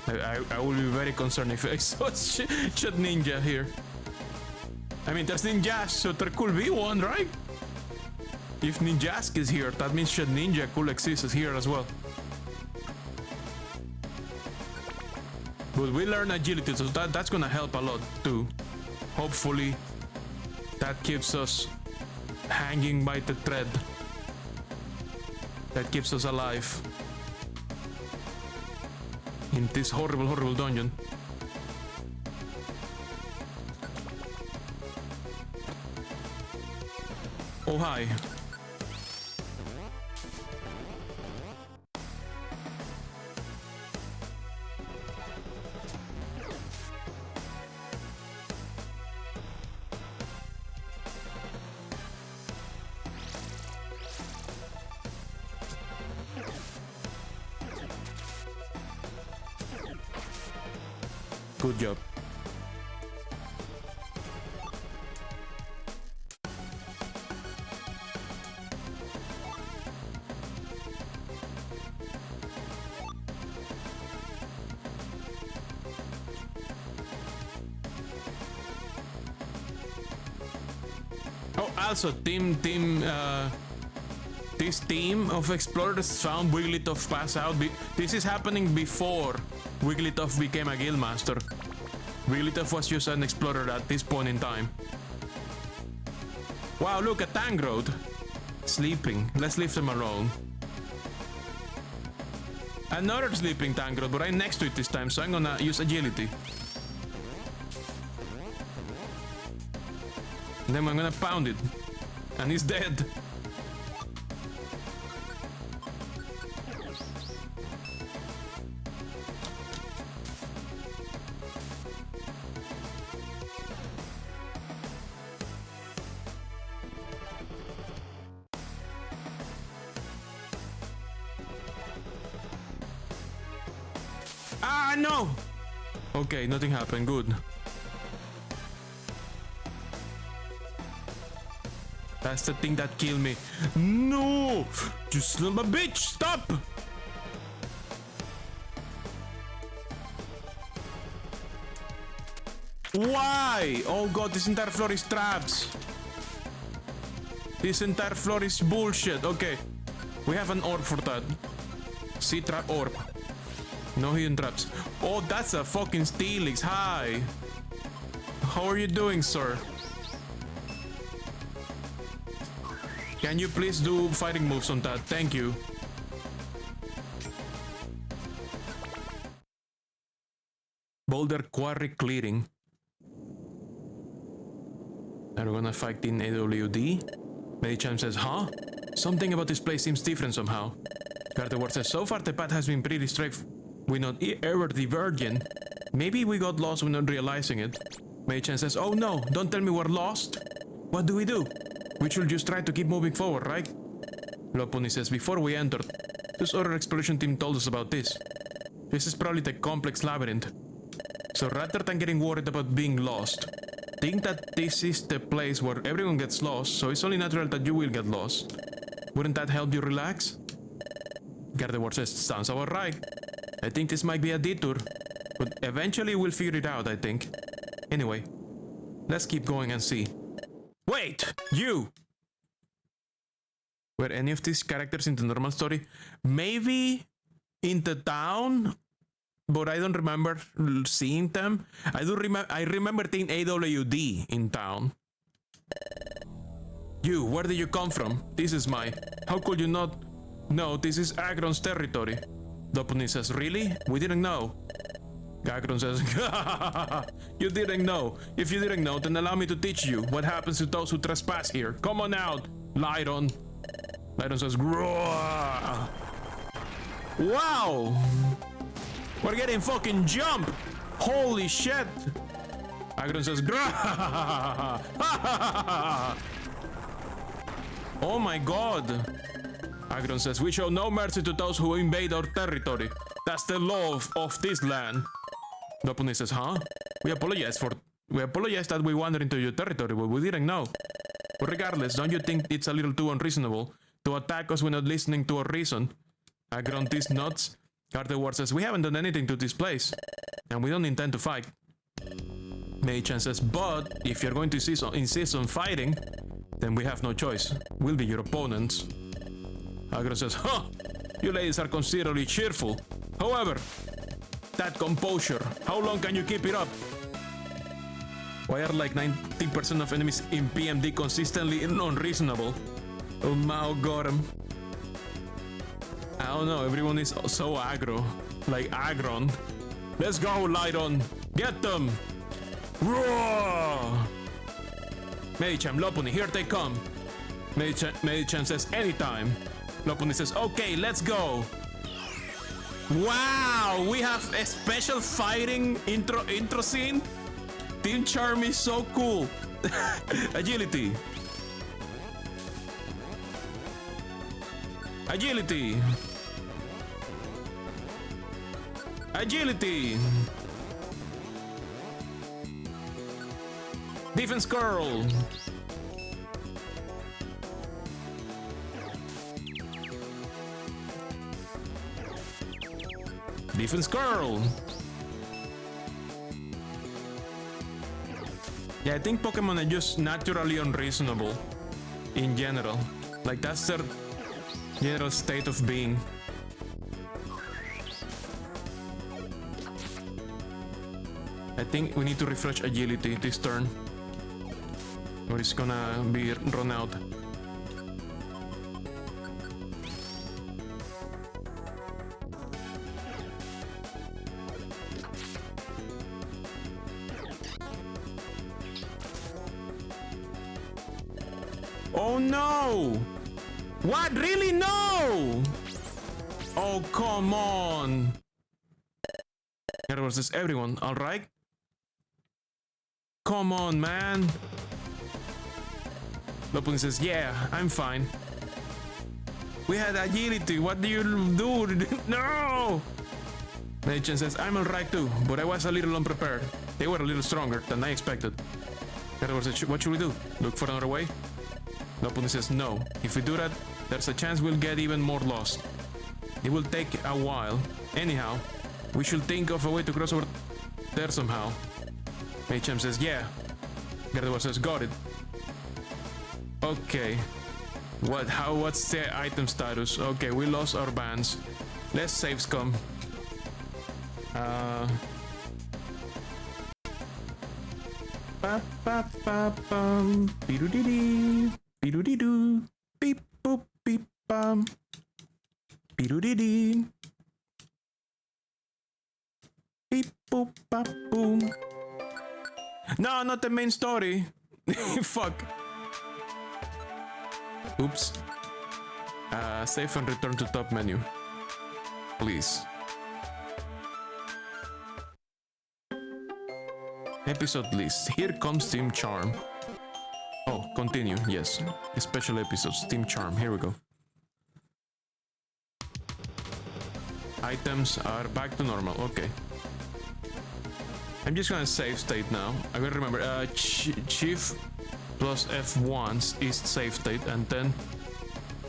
I will be very concerned if I saw Chet Ninja here. I mean, there's Ninjas, so there could be one, right? If Ninjask is here, that means Shed Ninja could exist here as well. But we learn agility, so that's gonna help a lot too. Hopefully, that keeps us hanging by the thread. That keeps us alive in this horrible, horrible dungeon. Oh, hi. Good job. Oh, also, this team of explorers found Wigglytuff pass out. This is happening before Wigglytuff became a guildmaster. Wigglytuff was just an explorer at this point in time. Wow, look, a Tangrowth. Sleeping. Let's leave them alone. Another sleeping Tangrowth, but I'm next to it this time, so I'm gonna use agility. Then I'm gonna pound it. And he's dead. Ah, no! Okay, nothing happened. Good. That's the thing that killed me. No! You son of a bitch! Stop! Why? Oh god, this entire floor is traps. This entire floor is bullshit. Okay. We have an orb for that. Sea trap orb. No hidden traps. Oh, that's a fucking Steelix. Hi. How are you doing, sir? Can you please do fighting moves on that? Thank you. Boulder quarry clearing. Are we gonna fight in AWD? Medichamp says, huh? Something about this place seems different somehow. Gardevoir says, so far the path has been pretty straight. We're not ever divergent. Maybe we got lost without realizing it. Medichamp says, oh no, don't tell me we're lost. What do? We should just try to keep moving forward, right? Lopunny says, before we entered, this other exploration team told us about this. This is probably the complex labyrinth. So rather than getting worried about being lost, think that this is the place where everyone gets lost, so it's only natural that you will get lost. Wouldn't that help you relax? Gardevoir says, sounds about right. I think this might be a detour, but eventually we'll figure it out, I think. Anyway, let's keep going and see. Wait! You! Were any of these characters in the normal story? Maybe in the town, but I don't remember seeing them. I remember seeing AWD in town. You, where did you come from? This is my... How could you not... No, this is Agron's territory. Lopunny says, really? We didn't know. Agron says, you didn't know. If you didn't know, then allow me to teach you what happens to those who trespass here. Come on out, Lydon. Lydon says, Groah. Wow! We're getting fucking jump! Holy shit! Agron says, Groah. Oh my god! Agron says, we show no mercy to those who invade our territory. That's the law of this land. Lopunny says, huh? We apologize that we wandered into your territory, but we didn't know. But regardless, don't you think it's a little too unreasonable to attack us without listening to our reason? Agron these nuts. Gardevoir says, we haven't done anything to this place, and we don't intend to fight. Medichamp says, but if you're going to insist on fighting, then we have no choice. We'll be your opponents. Agron says, huh, you ladies are considerably cheerful. However, that composure, how long can you keep it up? Why are like 90% of enemies in PMD consistently unreasonable? Oh my god. I don't know, everyone is so aggro. Like Agron. Let's go, Lydon. Get them! Roar! Medichamp, Lopunny, here they come. Medichamp says, anytime. Lopunny says, okay, let's go. Wow, we have a special fighting intro scene. Team Charm is so cool. Agility. Agility. Agility. Defense curl. Defense curl. Yeah, I think Pokemon are just naturally unreasonable in general. Like that's their general state of being. I think we need to refresh agility this turn, or it's gonna be run out. Oh no! What? Really? No! Oh, come on! There was this everyone, alright? Come on, man! Lopunny says, yeah, I'm fine. We had agility, what do you do? No! Medichamp says, I'm alright too, but I was a little unprepared. They were a little stronger than I expected. Gardevoir says, what should we do? Look for another way? The opponent says no. If we do that, there's a chance we'll get even more lost. It will take a while. Anyhow, we should think of a way to cross over there somehow. HM says yeah. Gardevoir says got it. Okay. What's the item status? Okay, we lost our bands. Let's save scum. Pa pa pa pum. Beep-doo-dee-dee. Beep-doo-dee-doo. Beep boop beep bum. Beep-doo-dee-dee. Beep boop bop boom. No, not the main story. Fuck. Oops. Save and return to top menu. Please. Episode list. Here comes Team Charm. Oh, continue. Yes. Special episodes. Team Charm. Here we go. Items are back to normal. Okay. I'm just gonna save state now. I will remember. Chief plus F1 is save state, and then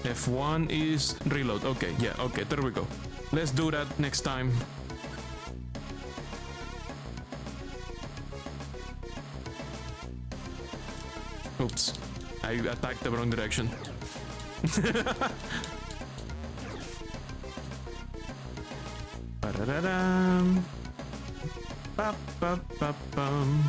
F1 is reload. Okay, yeah, okay, there we go. Let's do that next time. Oops, I attacked the wrong direction. Ba-da-da-dam. Ba-ba-ba-bum.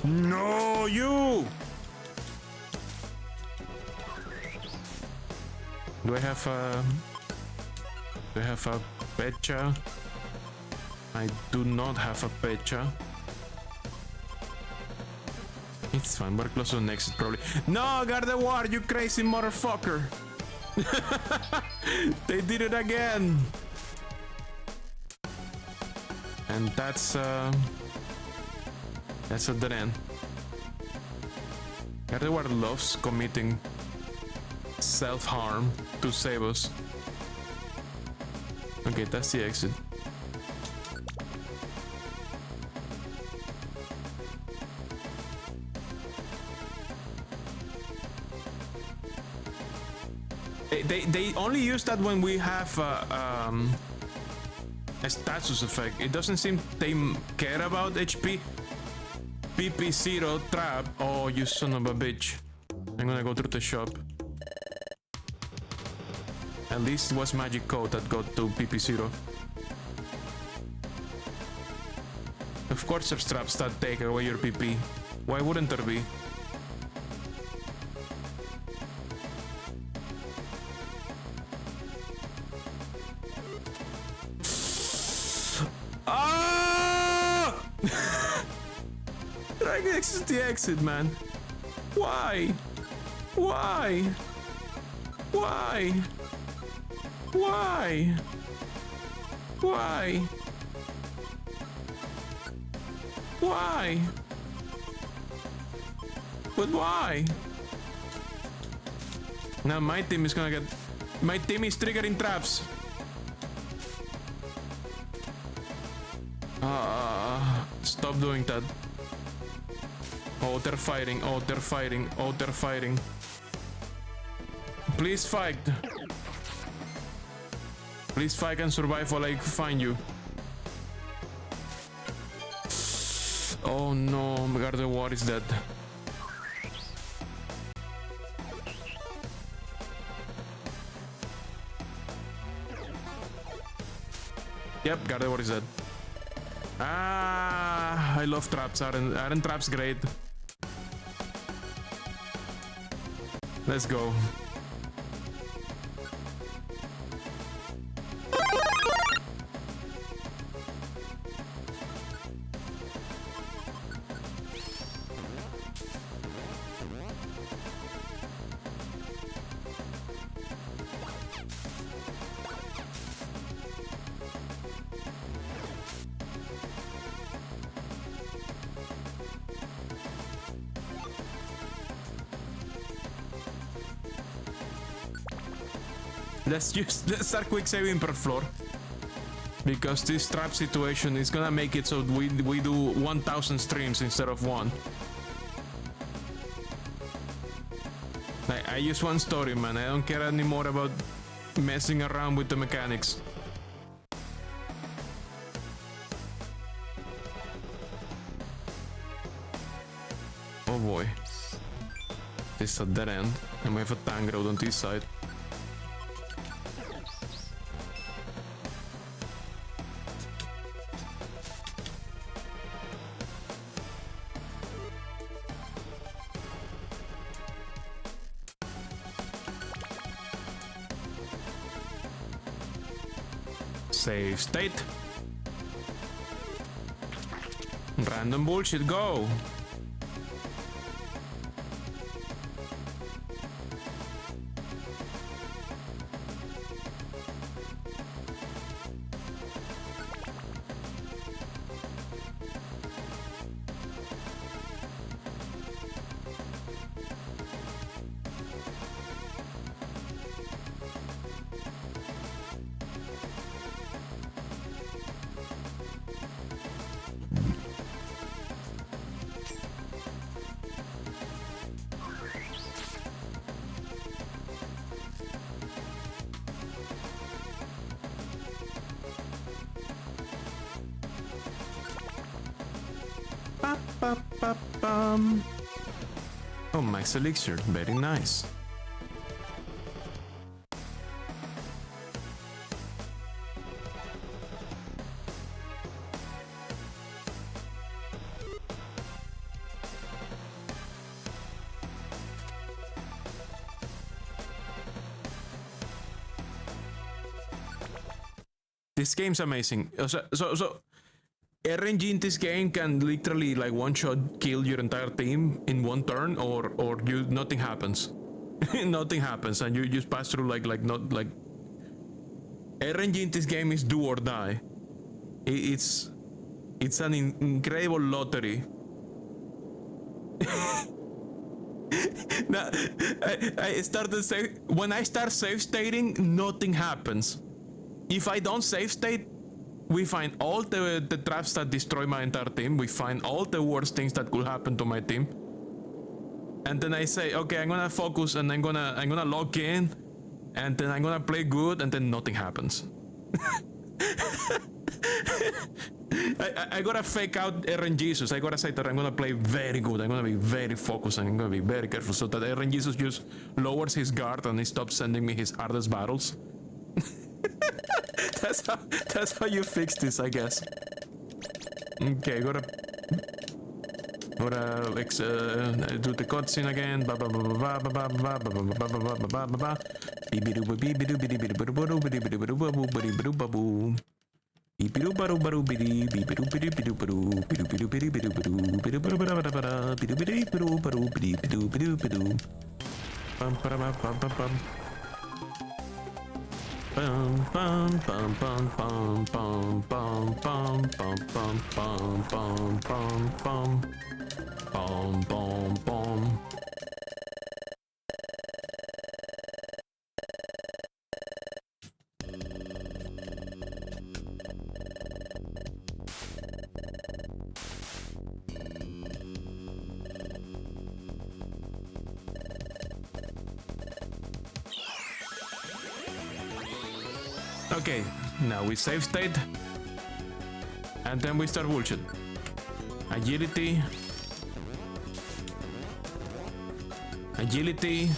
No, you! Do I have a Pecha? I do not have a Pecha. It's fine, we're close to the next probably. No, Gardevoir, you crazy motherfucker! They did it again! And that's a dead end. Gardevoir loves committing self-harm to save us. Okay, that's the exit. They only use that when we have a status effect. It doesn't seem they care about HP. PP0 trap. Oh, you son of a bitch. I'm gonna go through the shop. At least it was magic code that got to PP0. Of course there's traps that take away your PP. Why wouldn't there be? Ah! Trying to exit the exit, man. Why? Why? Why? Why? Why? Why? But why? Now my team is gonna get... My team is triggering traps. Stop doing that. Oh, they're fighting. Oh, they're fighting. Oh, they're fighting. Please fight. Please fight and survive while I find you. Oh no, Gardevoir is dead. Yep, Gardevoir is dead. Ah, I love traps. Aren't traps great? Let's go. let's start quick saving per floor. Because this trap situation is gonna make it so we do 1,000 streams instead of one. I use one story, man. I don't care anymore about messing around with the mechanics. Oh boy. This is a dead end. And we have a tank road on this side. Save state. Random bullshit, go. Oh, max elixir, very nice. This game's amazing. So RNG in this game can literally like one shot kill your entire team in one turn, or nothing happens. Nothing happens, and you just pass through like not like. RNG in this game is do or die. It's an incredible lottery. Now, I started when I start save stating, nothing happens. If I don't save state, we find all the traps that destroy my entire team. We find all the worst things that could happen to my team. And then I say, okay, I'm gonna focus and I'm gonna log in, and then I'm gonna play good, and then nothing happens. I gotta fake out RNGesus. I gotta say that I'm gonna play very good. I'm gonna be very focused and I'm gonna be very careful so that RNGesus just lowers his guard and he stops sending me his hardest battles. That's how you fix this, I guess. Okay, gotta do the cutscene again. Bum bum bum bum bum bum bum bum bum bum bum bum bum bum bum bum. Okay, now we save state, and then we start bullshit. Agility, agility,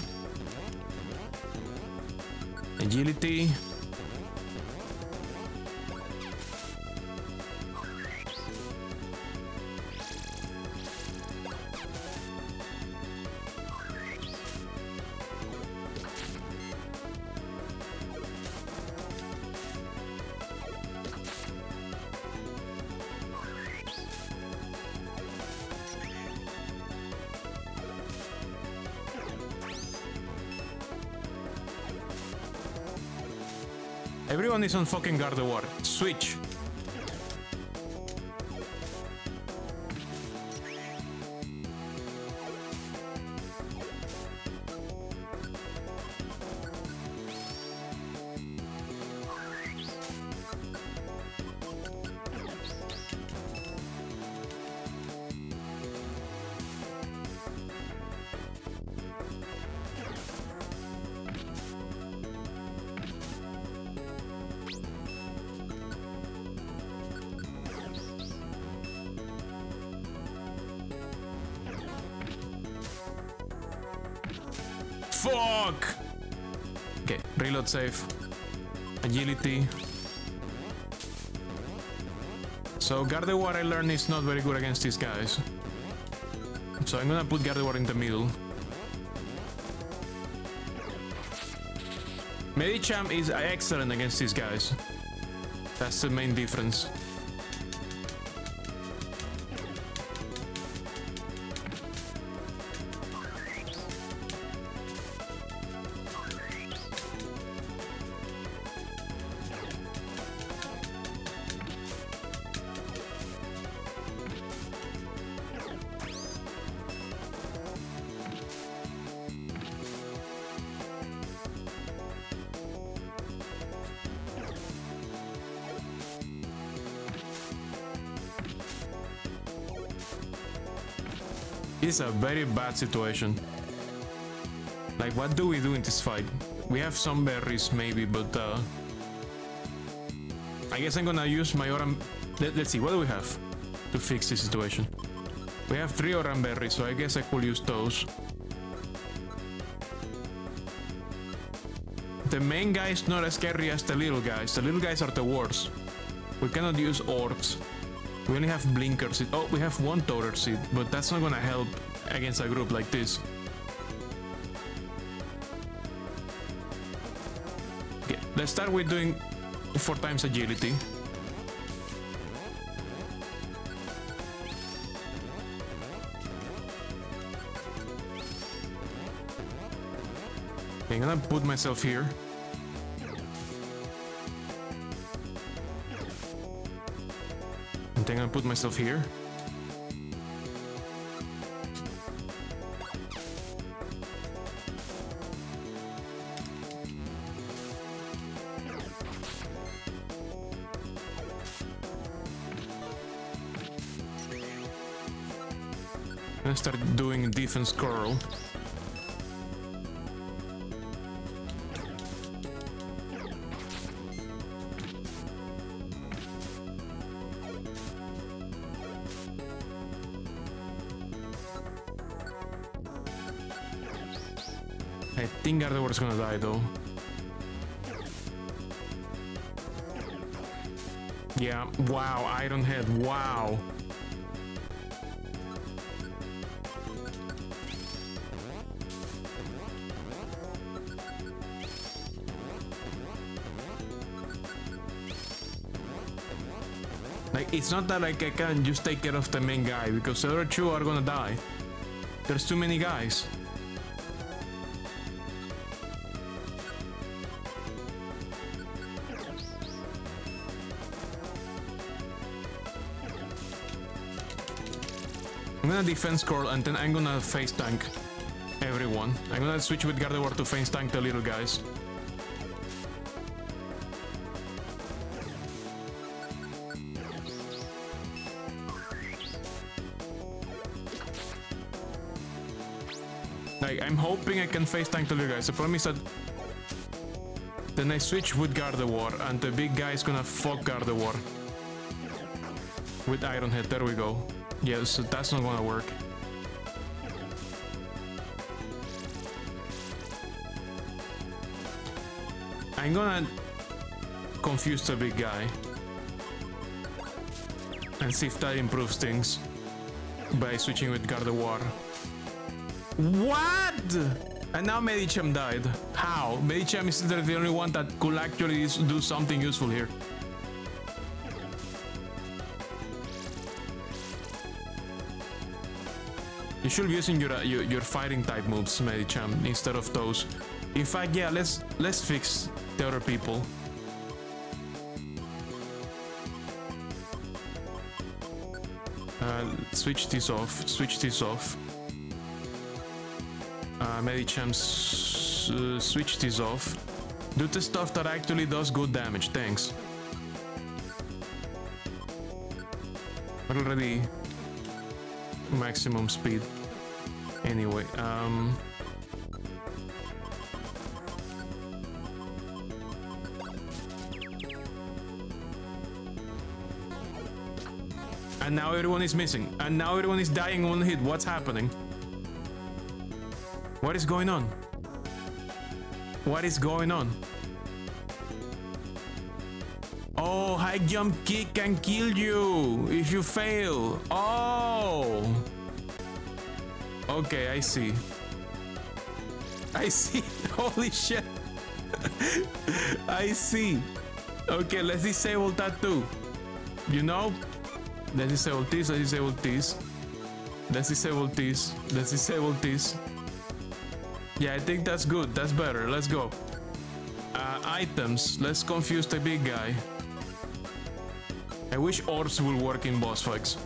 agility. Everyone is on fucking Gardevoir. Switch. Fuck! Okay, reload safe. Agility. So Gardevoir I learned is not very good against these guys. So I'm gonna put Gardevoir in the middle. Medicham is excellent against these guys. That's the main difference. It's a very bad situation. Like, what do we do in this fight? We have some berries, maybe, but I guess I'm gonna use my Oran... Let's see, what do we have to fix this situation? We have 3 Oran berries, so I guess I could use those. The main guy is not as scary as the little guys. The little guys are the worst. We cannot use orcs. We only have blinker seed. Oh, we have 1 toter seed, but that's not gonna help against a group like this. Okay, let's start with doing 4 times agility. Okay, I'm gonna put myself here. I'm gonna put myself here. I'm gonna start doing defense curl. I think Gardevoir is gonna die though. Yeah, wow, Iron Head, wow. Like, it's not that like I can just take care of the main guy, because the other 2 are gonna die. There's too many guys. I'm gonna defense curl and then I'm gonna face tank everyone. I'm gonna switch with Gardevoir to face tank the little guys. Like, I'm hoping I can face tank the little guys. The problem is that then I switch with Gardevoir and the big guy is gonna fuck Gardevoir with Iron Head. There we go. Yeah, so that's not gonna work. I'm gonna confuse the big guy and see if that improves things by switching with Gardevoir. What? And now Medicham died. How? Medicham is the only one that could actually do something useful here. You should be using your fighting type moves, Medicham, instead of those. In fact, yeah, let's fix the other people. Switch this off. Switch this off. Medicham, switch this off. Do the stuff that actually does good damage. Thanks. We're already maximum speed. Anyway, and now everyone is missing. And now everyone is dying on hit. What's happening? What is going on? What is going on? Oh, high jump kick can kill you if you fail. Oh. Okay, I see. I see. Holy shit. I see. Okay, let's disable that too. You know? Let's disable this, let's disable this. Let's disable this. Let's disable this. Yeah, I think that's good. That's better. Let's go. Items. Let's confuse the big guy. I wish orbs will work in boss fights.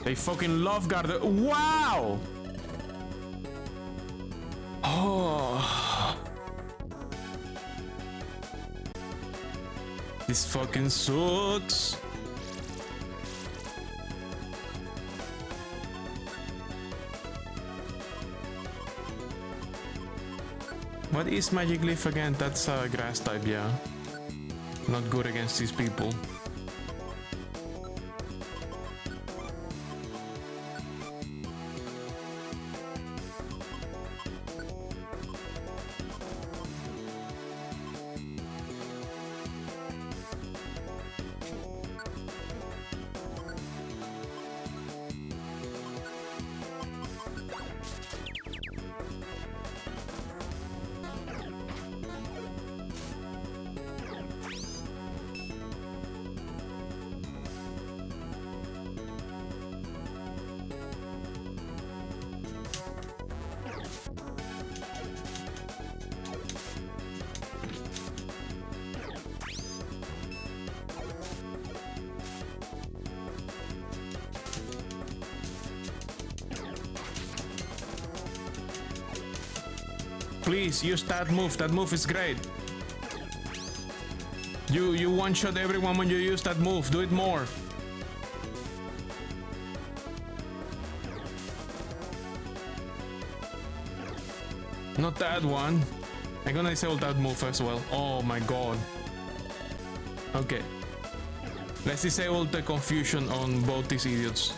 They fucking love Garden. Wow! Oh. This fucking sucks. What is Magic Leaf again? That's a grass type, yeah. Not good against these people. Please use that move. That move is great. You one-shot everyone when you use that move. Do it more. Not that one. I'm gonna disable that move as well. Oh my god. Okay. Let's disable the confusion on both these idiots.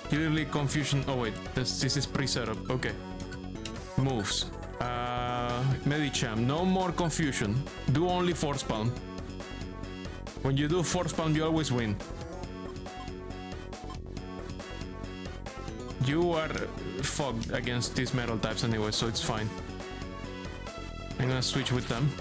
Clearly confusion. Oh wait, this is pre-setup. Okay. Moves. Medicham. No more confusion. Do only force pound. When you do force pound, you always win. You are fogged against these metal types anyway, so it's fine. I'm gonna switch with them.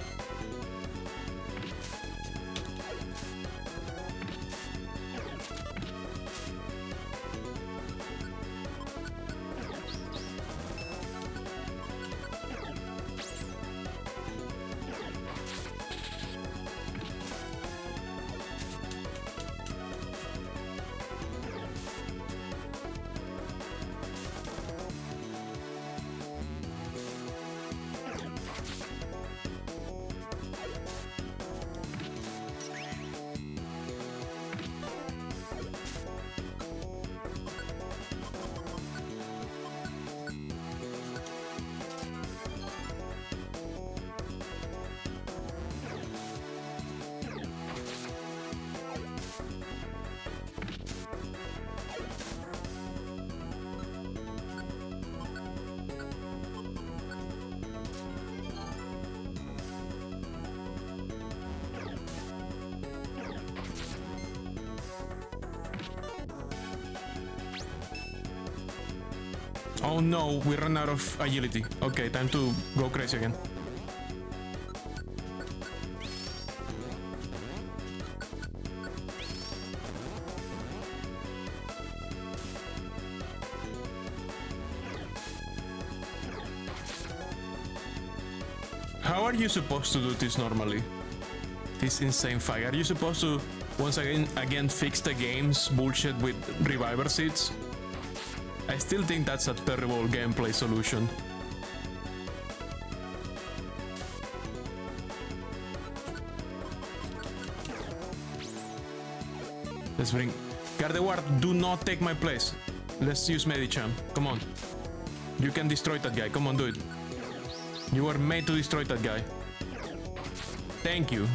Oh no, we ran out of agility. Okay, time to go crazy again. How are you supposed to do this normally? This insane fight. Are you supposed to once again fix the game's bullshit with reviver seeds? I still think that's a terrible gameplay solution. Let's bring... Gardevoir, do not take my place. Let's use Medicham. Come on. You can destroy that guy. Come on, do it. You were made to destroy that guy. Thank you.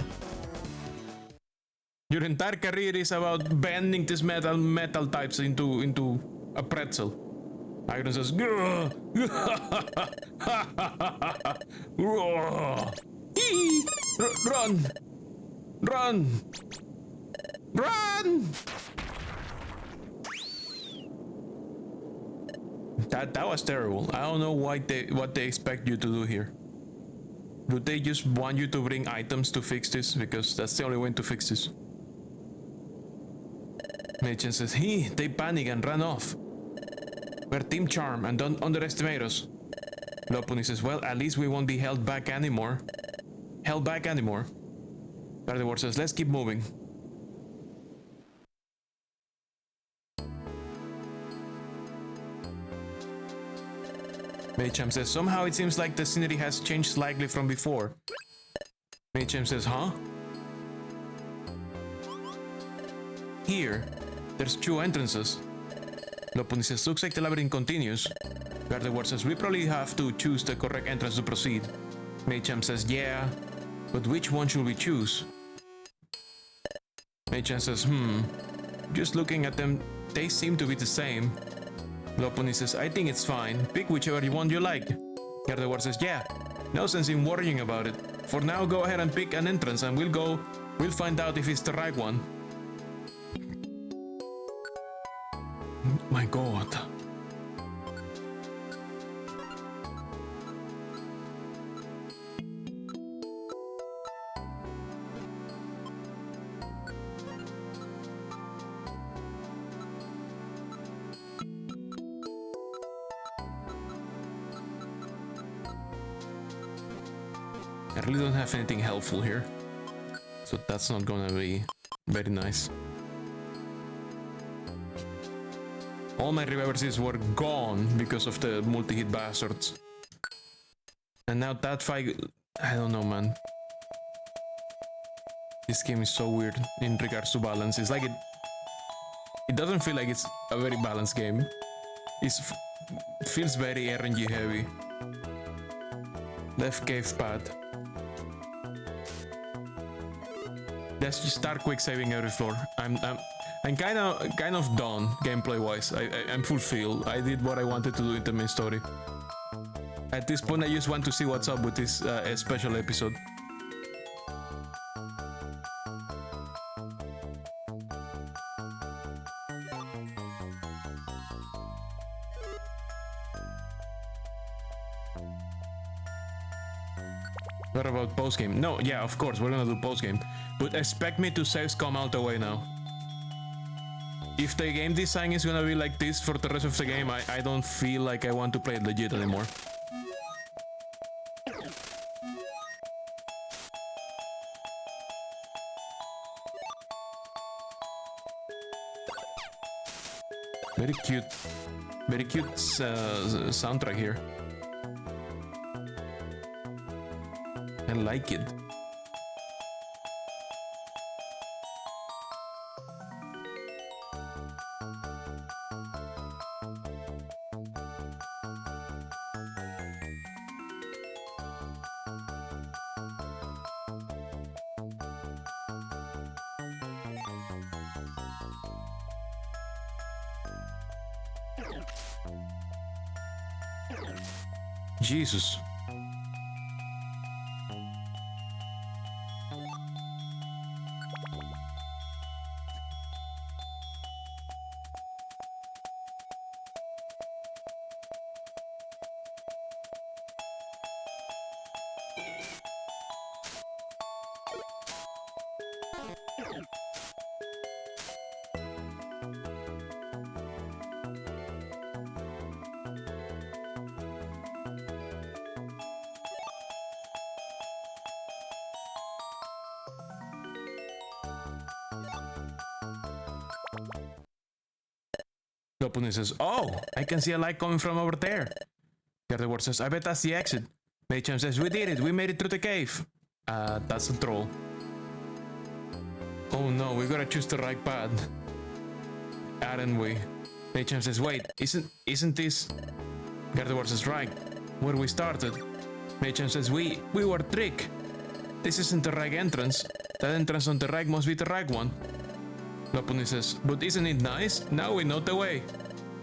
Your entire career is about bending these metal types into a pretzel. Iron says, "Grrr." Run! Run! Run! That was terrible. I don't know what they expect you to do here. Do they just want you to bring items to fix this? Because that's the only way to fix this. Machan says, they panic and run off. We're Team Charm and don't underestimate us. Lopunny says, well, at least we won't be held back anymore. Gardevoir says, let's keep moving. Machamp says, somehow it seems like the scenery has changed slightly from before. Machamp says, huh? Here, there's 2 entrances. Lopunny says, looks like the labyrinth continues. Gardevoir says, we probably have to choose the correct entrance to proceed. Machamp says, yeah, but which one should we choose? Machamp says, just looking at them, they seem to be the same. Lopunny says, I think it's fine. Pick whichever one you like. Gardevoir says, yeah, no sense in worrying about it. For now, go ahead and pick an entrance and we'll find out if it's the right one. My god. I really don't have anything helpful here, so that's not gonna be very nice. All my revives were gone because of the multi-hit bastards. And now that fight, I don't know, man. This game is so weird in regards to balance. It's like it doesn't feel like it's a very balanced game. It feels very RNG heavy. Left cave path. Let's just start quick saving every floor. I'm kind of done gameplay wise. I'm fulfilled. I did what I wanted to do in the main story. At this point, I just want to see what's up with this special episode. What about post-game? No, yeah, of course, we're gonna do post-game. But expect me to save come out the way now. If the game design is gonna be like this for the rest of the game, I don't feel like I want to play it legit anymore. Very cute soundtrack here. I like it. Jesus. Lopunny says, oh, I can see a light coming from over there. Gardevoir says, I bet that's the exit. Machamp says, we did it, we made it through the cave. That's a troll. Oh no, we gotta choose the right path. aren't we? Machamp says, wait, isn't this? Gardevoir says, right, where we started. Machamp says, we were tricked. This isn't the right entrance. That entrance on the right must be the right one. Lopunny says, but isn't it nice? Now we know the way.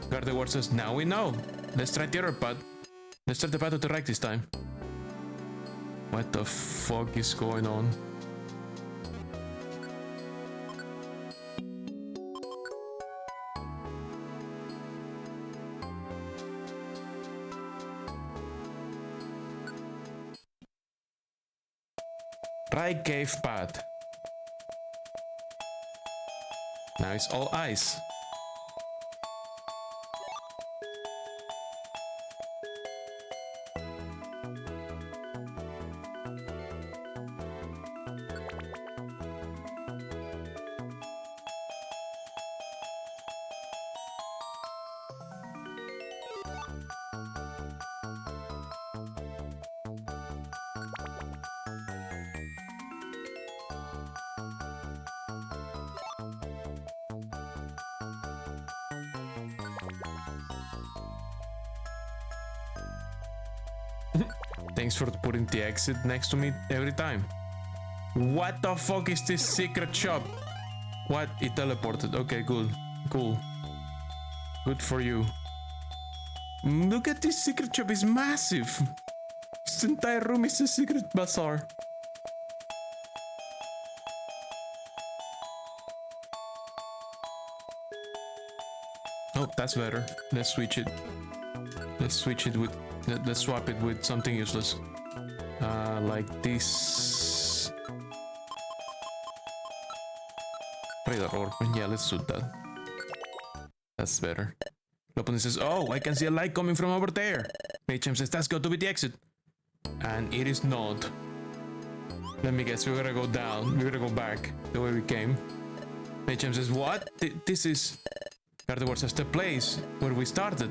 Gardevoir says, now we know. Let's try the other path. Let's try the path to the right this time. What the fuck is going on? Right cave path. Now it's all ice. Thanks for putting the exit next to me every time. What the fuck is this secret shop? What? It teleported. Okay, cool. Cool. Good for you. Look at this secret shop. It's massive. This entire room is a secret bazaar. Oh, that's better. Let's switch it. Let's switch it with... Let's swap it with something useless. Like this. Radar orb. Yeah, let's do that. That's better. Lopunny says, oh, I can see a light coming from over there. Machamp says, that's got to be the exit. And it is not. Let me guess, we're gonna go down. We're gonna go back the way we came. Machamp says, what? This is... Gardevoir says, the place where we started.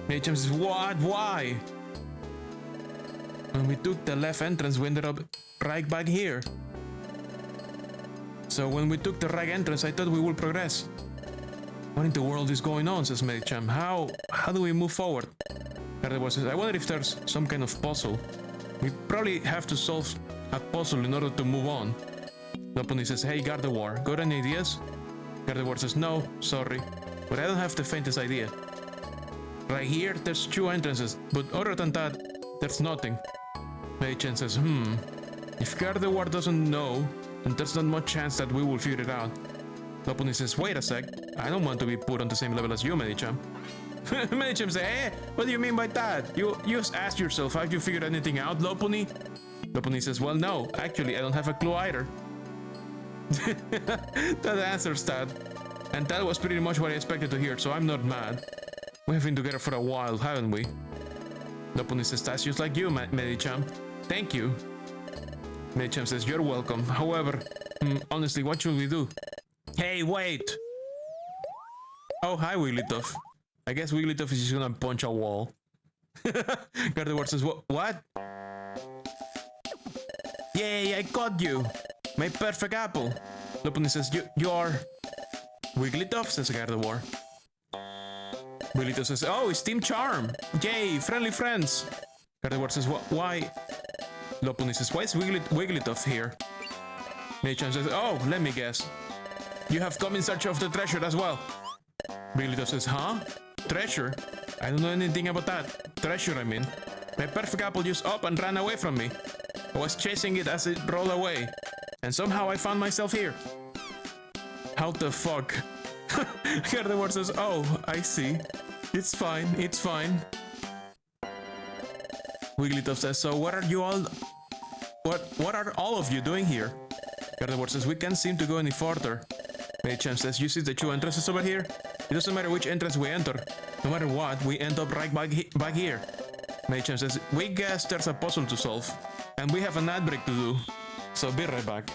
Machamp says, what? Why? When we took the left entrance, we ended up right back here. So when we took the right entrance, I thought we would progress. What in the world is going on, says Machamp. How do we move forward? Gardevoir says, I wonder if there's some kind of puzzle. We probably have to solve a puzzle in order to move on. Lopunny says, hey Gardevoir, got any ideas? Gardevoir says, no, sorry, but I don't have the faintest idea. Right here, there's 2 entrances, but other than that, there's nothing. Machamp says, if Gardevoir doesn't know, then there's not much chance that we will figure it out. Lopunny says, wait a sec, I don't want to be put on the same level as you, Machamp. Machamp says, eh? What do you mean by that? You just ask yourself, have you figured anything out, Lopunny? Lopunny says, well, no, actually, I don't have a clue either. That answers that. And that was pretty much what I expected to hear, so I'm not mad. We have been together for a while, haven't we? Lopunny says, that's just like you, Machamp. Thank you. Machamp says, you're welcome. However, honestly, what should we do? Hey, wait! Oh, hi, Wigglytuff. I guess Wigglytuff is just gonna punch a wall. Gardevoir says, what? Yay, I caught you! My perfect apple! Lopunny says, you're... Wigglytuff, says Gardevoir. Wigglytuff says, oh, it's Team Charm! Yay, friendly friends! Gardevoir says, why? Lopunny says, why is Wigglytuff here? Machamp says, oh, let me guess. You have come in search of the treasure as well. Wigglytuff says, huh? Treasure? I don't know anything about that. Treasure, I mean. My perfect apple just up and ran away from me. I was chasing it as it rolled away. And somehow I found myself here. How the fuck? Gardevoir says, oh, I see. It's fine, it's fine. Wigglytuff says, so what are you all... What are all of you doing here? Gardevoir says, we can't seem to go any further. Machamp says, you see the 2 entrances over here? It doesn't matter which entrance we enter. No matter what, we end up right back here. Machamp says, we guess there's a puzzle to solve. And we have an ad break to do. So be right back.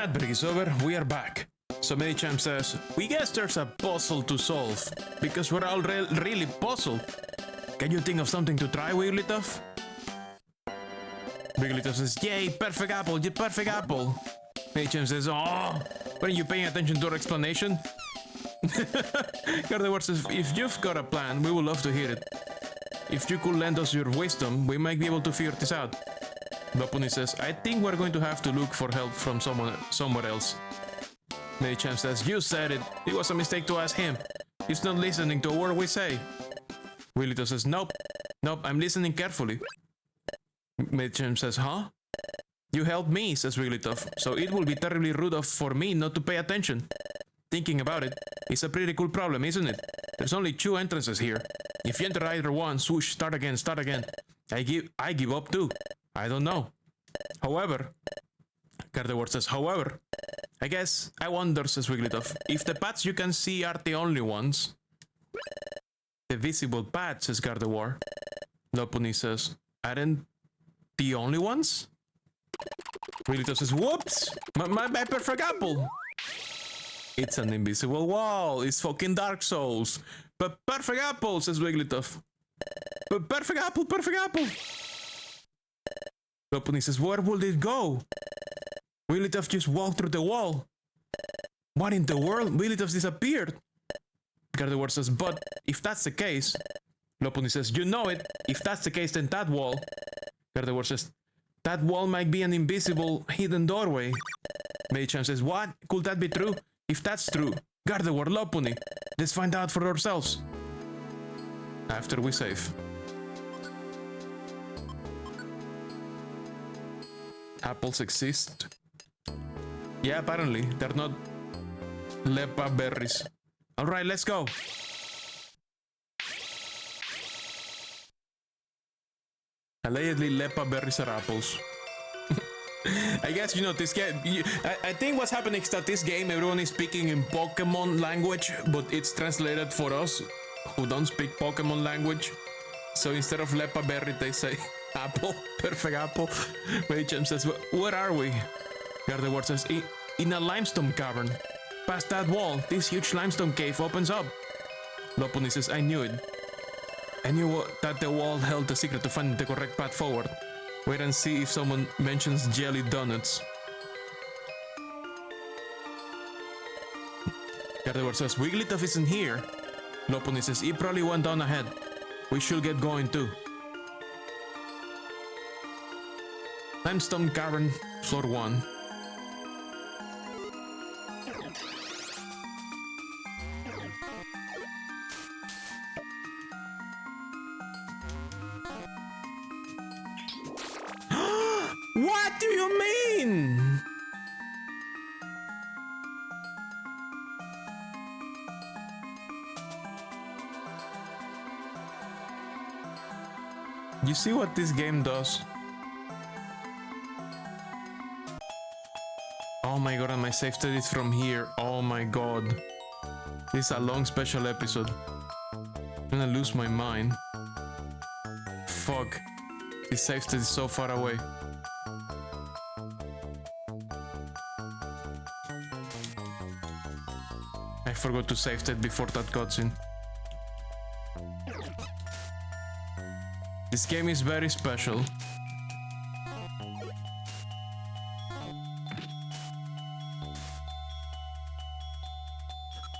Ad break is over, we are back. So Medicham says, we guess there's a puzzle to solve, because we're all really puzzled. Can you think of something to try, Wigglytuff? Wigglytuff says, yay, perfect apple, you perfect apple. Medicham says, oh, weren't you paying attention to our explanation? Gardevoir says, if you've got a plan, we would love to hear it. If you could lend us your wisdom, we might be able to figure this out. Lopunny says, I think we're going to have to look for help from somewhere else. Medicham says, you said it. It was a mistake to ask him. He's not listening to a word we say. Wigglytuff says, nope, I'm listening carefully. Medicham says, huh? You helped me, says Wigglytuff, so it will be terribly rude for me not to pay attention. Thinking about it, it's a pretty cool problem, isn't it? There's only 2 entrances here. If you enter either one, swoosh, start again. I give up too. I don't know. However, Gardevoir says, however, I wonder, says Wigglytuff, if the paths you can see are the only ones. The visible paths, says Gardevoir. Lopunny says, aren't the only ones? Wigglytuff says, whoops! My perfect apple! It's an invisible wall. It's fucking Dark Souls. But perfect apple, says Wigglytuff. But perfect apple! Lopunny says, where would it go? Wigglytuff just walked through the wall. What in the world? Wigglytuff disappeared. Gardevoir says, but if that's the case... Lopunny says, you know it. If that's the case, then that wall... Gardevoir says, that wall might be an invisible hidden doorway. Medicham says, what? Could that be true? If that's true, Gardevoir, Lopunny, let's find out for ourselves. After we save. Apples exist? Yeah, apparently. They're not Lepa berries. Alright, let's go. Allegedly, Lepa berries are apples. I guess, you know, this game... I think what's happening is that this game, everyone is speaking in Pokemon language, but it's translated for us, who don't speak Pokemon language. So instead of Lepa berry, they say apple. Perfect apple. Medicham says, where are we? Gardevoir says, in a limestone cavern. Past that wall, this huge limestone cave opens up. Lopunny says, I knew it. I knew that the wall held the secret to finding the correct path forward. Wait and see if someone mentions jelly donuts. Gardevoir says, Wigglytuff isn't here. Lopunny says, he probably went down ahead. We should get going too. Limestone Cavern, floor 1. What do you mean? You see what this game does? Oh my god, and my save state is from here. Oh my god. This is a long special episode. I'm gonna lose my mind. Fuck. This save state is so far away. I forgot to save that before that cutscene. This game is very special.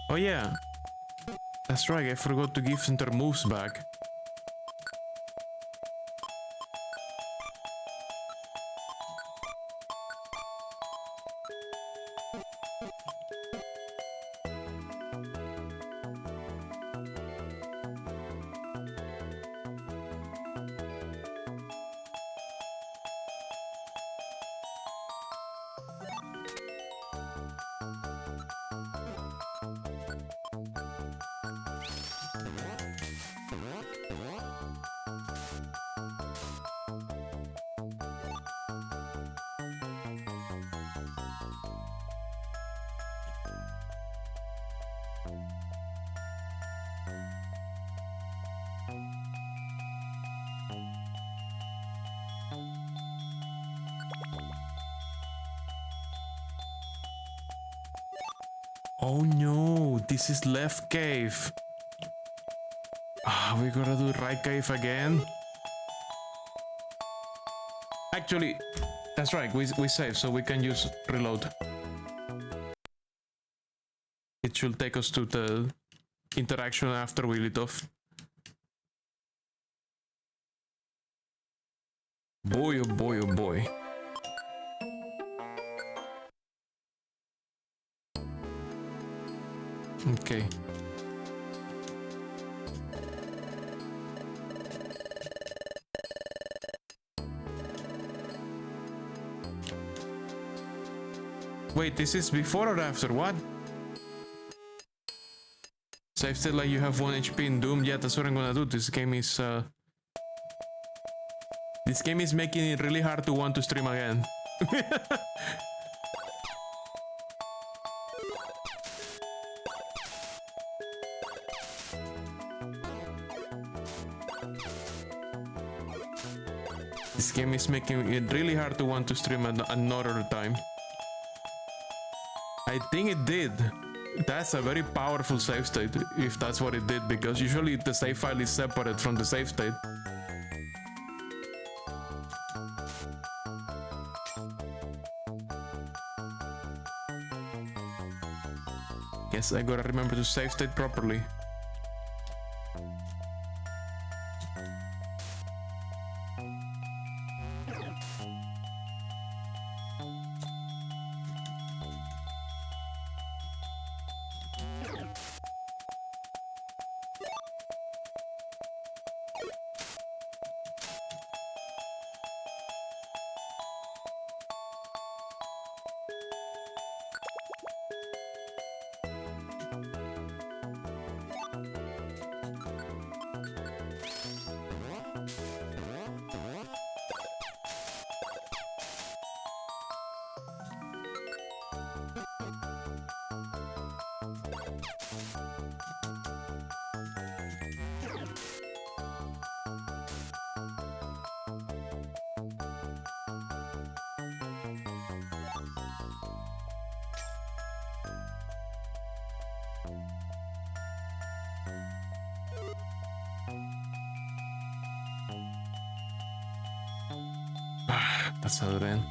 Oh yeah, that's right, I forgot to give Center moves back. Oh no, this is left cave. We gotta do right cave again. Actually, that's right, we save, so we can use reload. It should take us to the interaction after we lit off. Boy, oh boy, oh boy. Okay. Wait, this is before or after? What? Save state like you have 1 HP in Doom. Yeah, that's what I'm gonna do. This game is making it really hard to want to stream again. This game is making it really hard to want to stream another time. I think it did. That's a very powerful save state, if that's what it did, because usually the save file is separate from the save state. Yes, I gotta remember to save state properly. That's how it ends.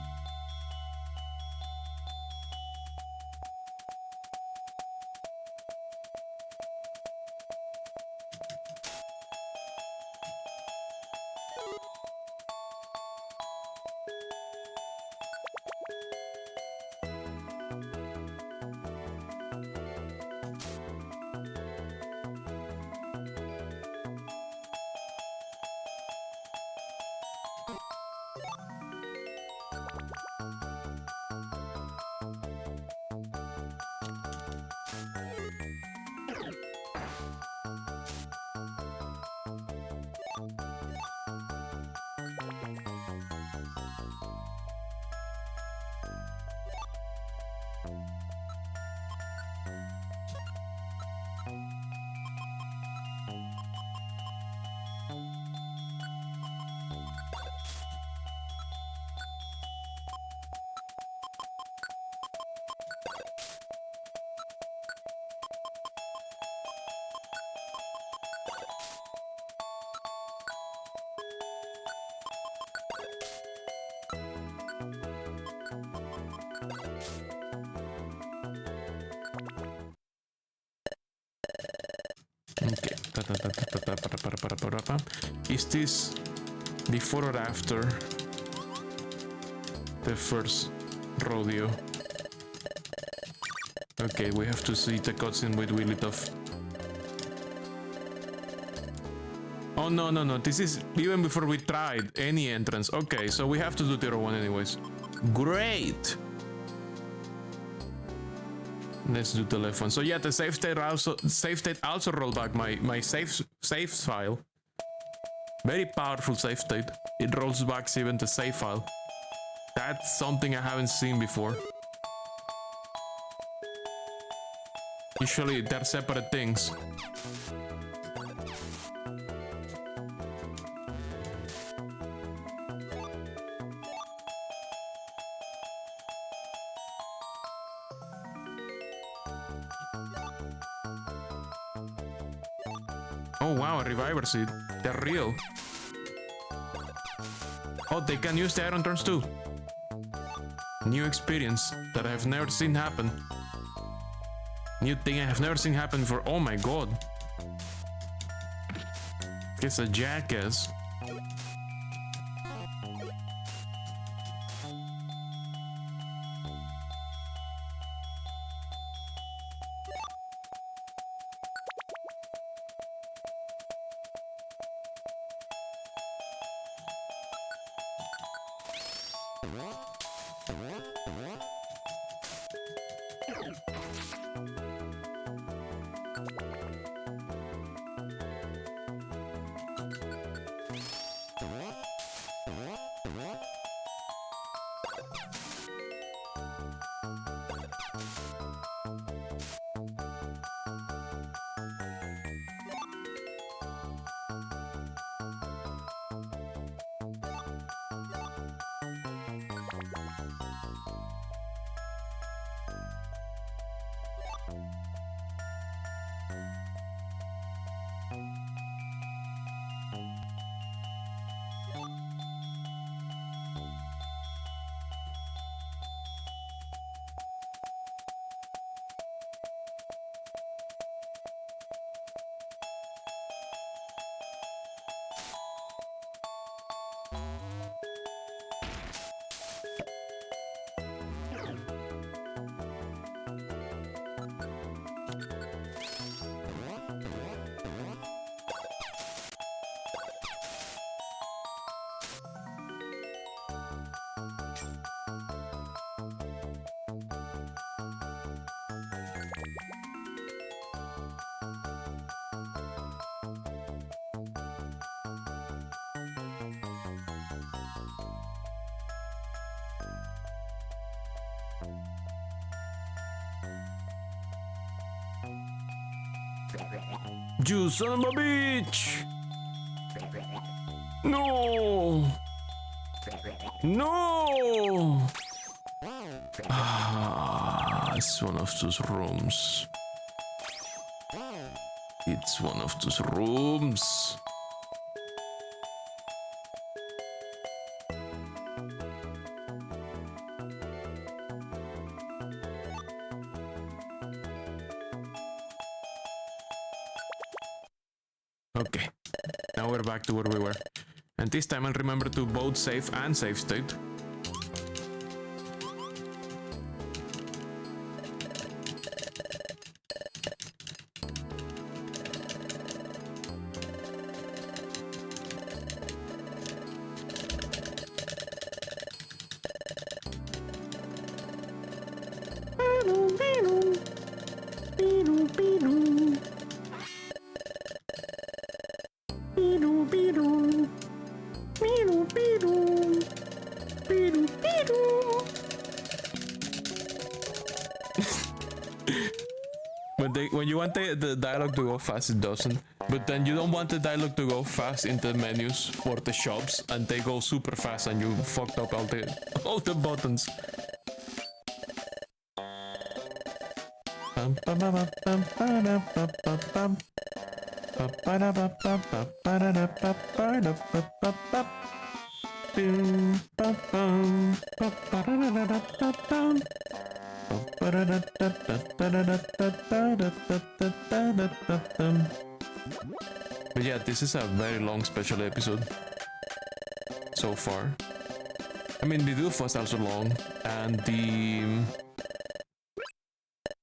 Okay. Is this before or after the first rodeo? Okay, we have to see the cutscene with Willitoff. Oh no, no, no. This is even before we tried any entrance. Okay, so we have to do tier 1 anyways. Great! Let's do the left one. So yeah, the save state also rolled back my save file. Very powerful save state. It rolls back even the save file. That's something I haven't seen before. Usually they're separate things. Oh wow, a reviver seed. They're real. Oh, they can use the iron turns too. New experience that I have never seen happen. New thing I have never seen happen before. Oh my god. It's a jackass. You son of a bitch! No! No! Ah, it's one of those rooms. It's one of those rooms. Okay, now we're back to where we were. And this time I'll remember to both save and save state. When you want the dialogue to go fast, it doesn't. But then you don't want the dialogue to go fast in the menus for the shops, and they go super fast, and you fucked up all the buttons. But yeah, this is a very long special episode so far. I mean, the Doof was also long, and the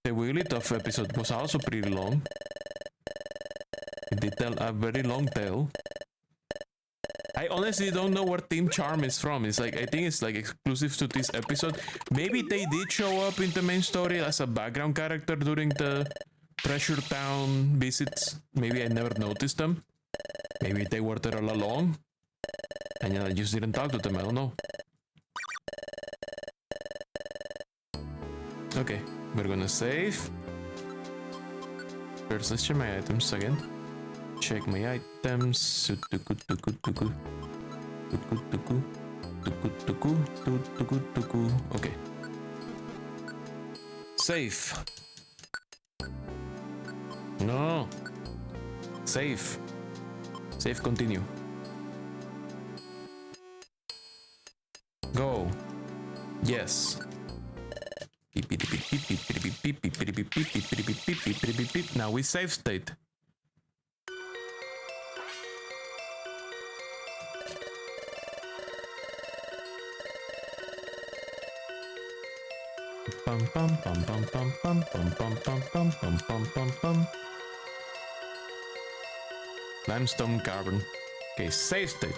Wigglytuff episode was also pretty long. It did tell a very long tale. I honestly don't know where Team Charm is from. It's like, I think it's like exclusive to this episode. Maybe they did show up in the main story as a background character during the Treasure Town visits. Maybe I never noticed them. Maybe they were there all along. And I just didn't talk to them, I don't know. Okay, we're gonna save. First, let's check my items again. Check my items. Okay. Save. Save. Save, continue. Go. Yes. Now we save state. Pum pum pum pum pum pum pum pum pum pum pum pum pum pum. Limestone cavern. Okay, save state.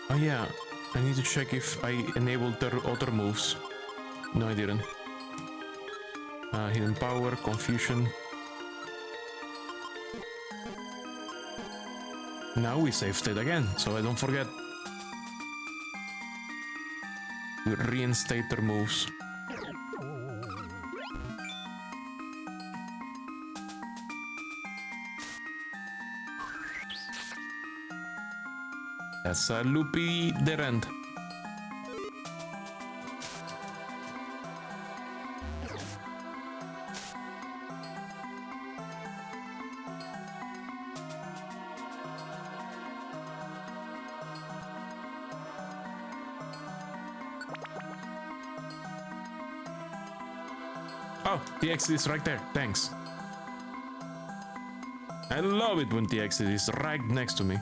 Oh yeah, I need to check if I enabled the other moves. No, I didn't. Hidden power, confusion. Now we save state again, so I don't forget. We reinstate their moves. That's a loopy dead end. Oh, the exit is right there. Thanks. I love it when the exit is right next to me.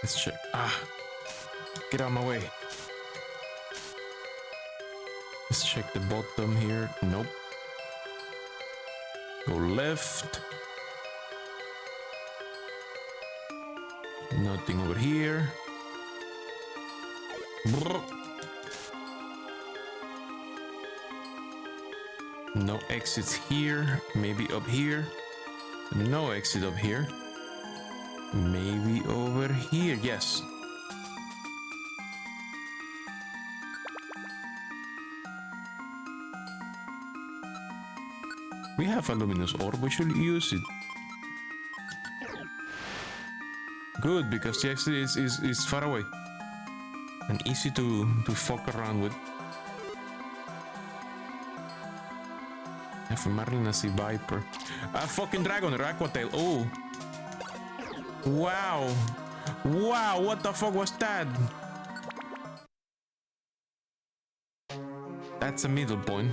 Let's check. Get out of my way. Let's check the bottom here. Nope. Go left. Nothing over here. Brr. No exits here. Maybe up here. No exit up here. Maybe over here. Yes. We have a luminous orb, we should use it. Good, because the exit is far away. And easy to fuck around with. Have a Marlin as a Viper. A fucking dragon or Aquatail. Oh. Wow. Wow, what the fuck was that? That's a middle point.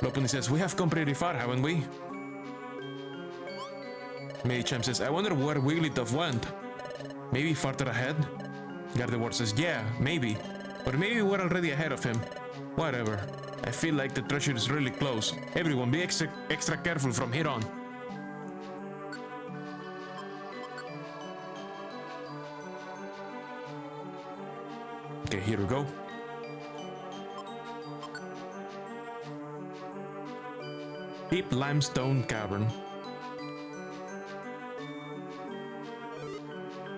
Lopuni says, we have come pretty far, haven't we? Medicham says, I wonder where Wigglytuff went. Maybe farther ahead? Gardevoir says, yeah, maybe. Or maybe we're already ahead of him. Whatever. I feel like the treasure is really close. Everyone, be extra careful from here on. Okay, here we go. Deep limestone cavern.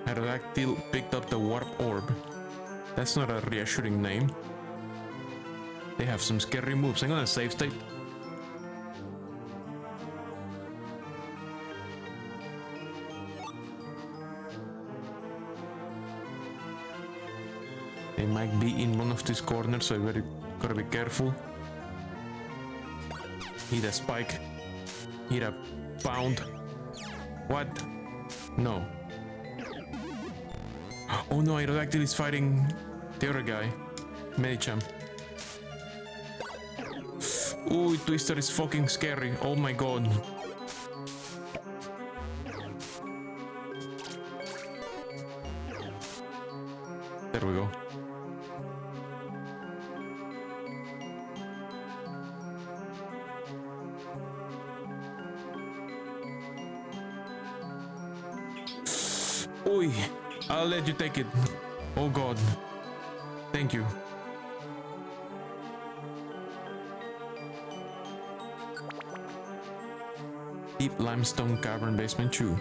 Aerodactyl picked up the warp orb. That's not a reassuring name. They have some scary moves. I'm gonna save state. They might be in one of these corners, so I gotta be careful. Eat a spike. Eat a pound. What? No. Oh no, Aerodactyl is fighting the other guy. Medicham. Ooh, Twister is fucking scary. Oh my god. There we go. Oi, I'll let you take it. Oh god. Thank you. Deep limestone cavern basement 2.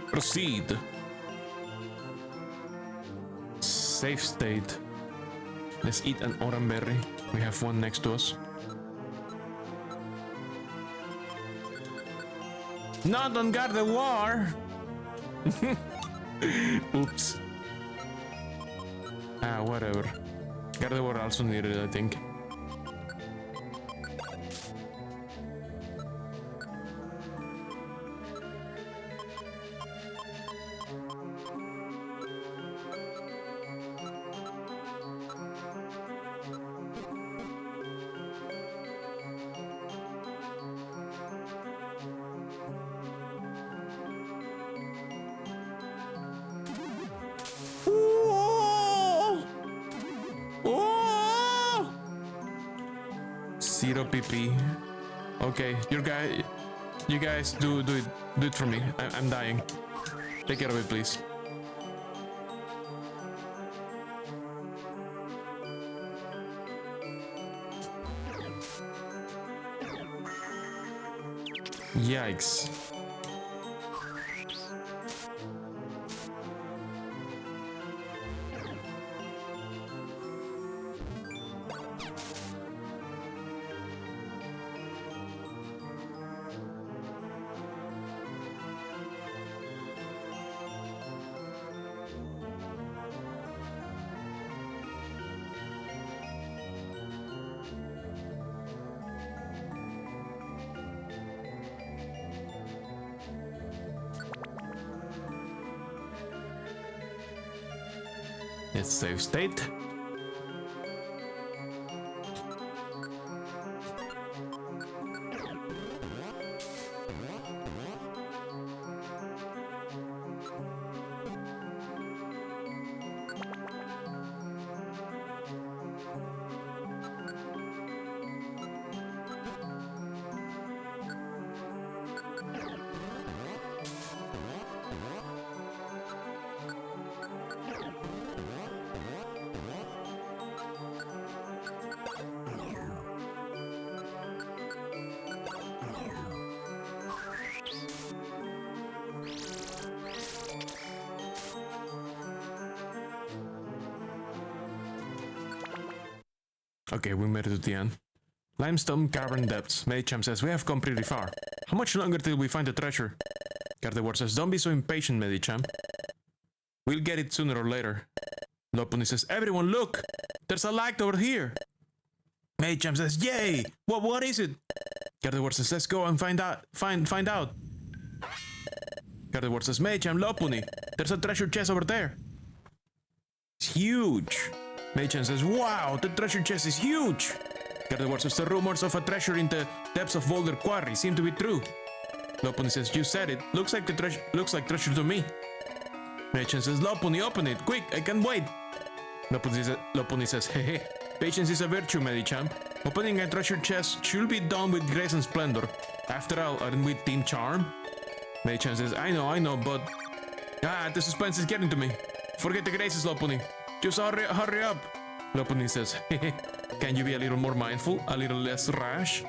Proceed. Safe state. Let's eat an autumn berry. We have one next to us. Not on Gardevoir! Oops. Ah, whatever. Gardevoir also needed it, I think. Zero PP. Okay, you guys do it for me. I'm dying. Take care of it, please. Yikes. It's save state. Okay, we made it to the end. Limestone cavern depths. Medicham says we have come pretty far. How much longer till we find the treasure? Gardevoir says don't be so impatient, Medicham. We'll get it sooner or later. Lopunny says everyone look! There's a light over here! Medicham says yay! What is it? Gardevoir says let's go and find out. Find out. Gardevoir says Medicham, Lopunny! There's a treasure chest over there! It's huge! Medicham says, wow, the treasure chest is huge! Gardevoir says the rumors of a treasure in the depths of Boulder Quarry seem to be true. Lopunny says, you said it. Looks like treasure to me. Medicham says, Lopunny, open it, quick, I can't wait. Lopunny says, hey, patience is a virtue, Medicham. Opening a treasure chest should be done with grace and splendor. After all, aren't we Team Charm? Medicham says, I know, but... the suspense is getting to me. Forget the graces, Lopunny. Just hurry up. Lopunny says, can you be a little more mindful? A little less rash?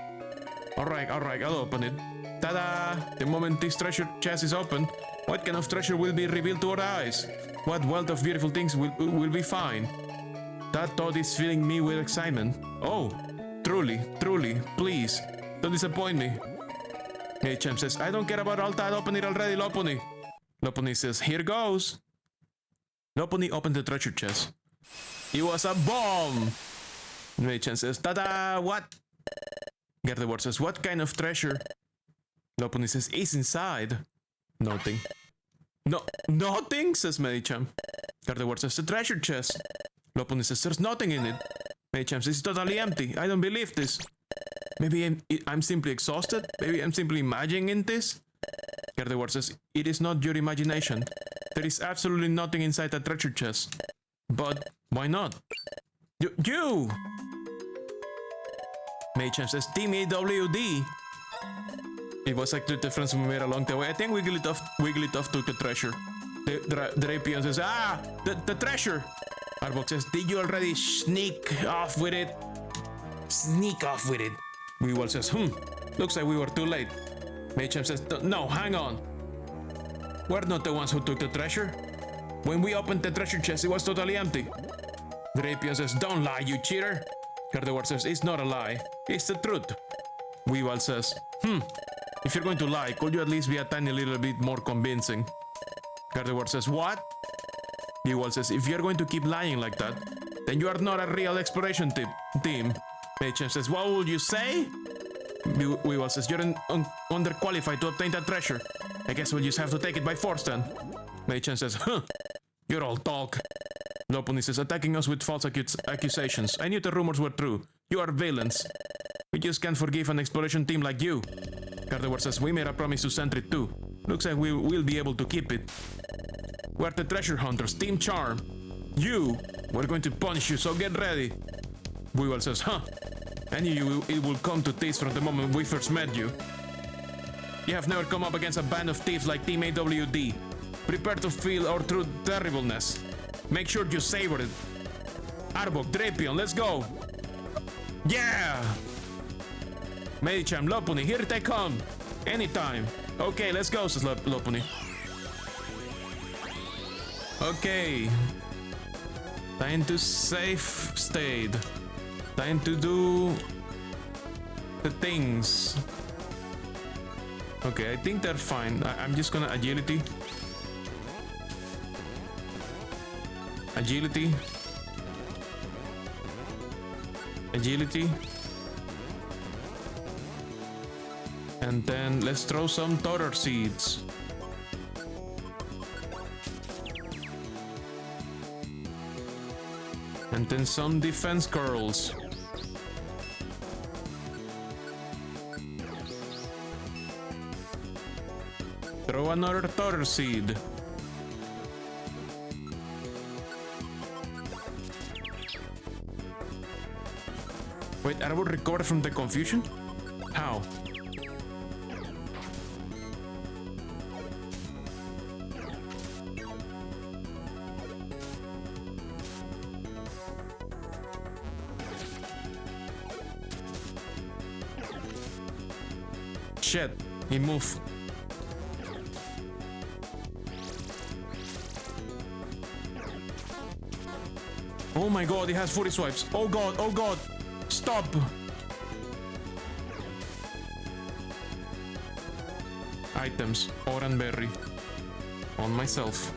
Alright, I'll open it. Ta-da! The moment this treasure chest is opened, what kind of treasure will be revealed to our eyes? What wealth of beautiful things will we find? That thought is filling me with excitement. Oh, truly, please, don't disappoint me. Medicham says, I don't care about all that, open it already, Lopunny. Lopunny says, here goes. Lopunny opened the treasure chest. It was a bomb! Medicham says, ta-da! What? Gardevoir says, what kind of treasure? Lopunny says, it's inside. Nothing. No, nothing, says Medicham. Gardevoir says, the treasure chest. Lopunny says, there's nothing in it. Medicham says, it's totally empty. I don't believe this. Maybe I'm simply exhausted? Maybe I'm simply imagining this? Gardevoir says, it is not your imagination. There is absolutely nothing inside that treasure chest. But why not? You! Maychamp says, Team AWD. It was actually the difference we made along the way. I think Wigglytuff took the treasure. The Drapion says, the treasure. Arbok says, did you already sneak off with it? Sneak off with it. Weevil says, looks like we were too late. Maychamp says, no, hang on. We're not the ones who took the treasure. When we opened the treasure chest, it was totally empty. Drapion says, don't lie, you cheater. Gardevoir says, it's not a lie, it's the truth. Weevil says, if you're going to lie, could you at least be a tiny little bit more convincing? Gardevoir says, what? Weevil says, if you're going to keep lying like that, then you are not a real exploration team. Maychamp says, what would you say? Weevil says, you're underqualified to obtain that treasure. I guess we'll just have to take it by force then. Maychamp says, you're all talk. Lopunny says, attacking us with false accusations. I knew the rumors were true. You are villains. We just can't forgive an exploration team like you. Gardevoir says, we made a promise to Sentry too. Looks like we will be able to keep it. We're the treasure hunters, Team Charm. We're going to punish you, so get ready. Weevil says, I knew it will come to this from the moment we first met you. You have never come up against a band of thieves like Team AWD. Prepare to feel our true terribleness. Make sure you savor it. Arbok, Drapion, let's go! Yeah! Medicham, Lopunny, here they come! Anytime! Okay, let's go, says Lopunny. Okay. Time to save state. Time to do the things. Okay, I think they're fine. I'm just gonna agility. Agility. Agility. And then let's throw some Todor seeds. And then some defense curls. Throw another Todor seed. Wait, I will recover from the confusion? How? Shit, he moved. Oh my god, he has 40 swipes. Oh god, oh god. Stop! Items, Oranberry. On myself.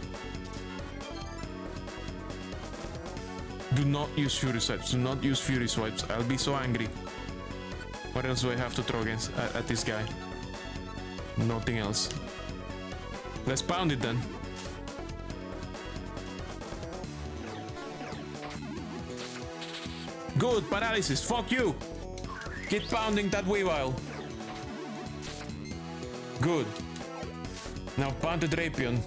Do not use Fury Swipes. Do not use Fury Swipes. I'll be so angry. What else do I have to throw against at this guy? Nothing else. Let's pound it then. Good, paralysis, fuck you! Keep pounding that Weavile. Good. Now pound the Drapion.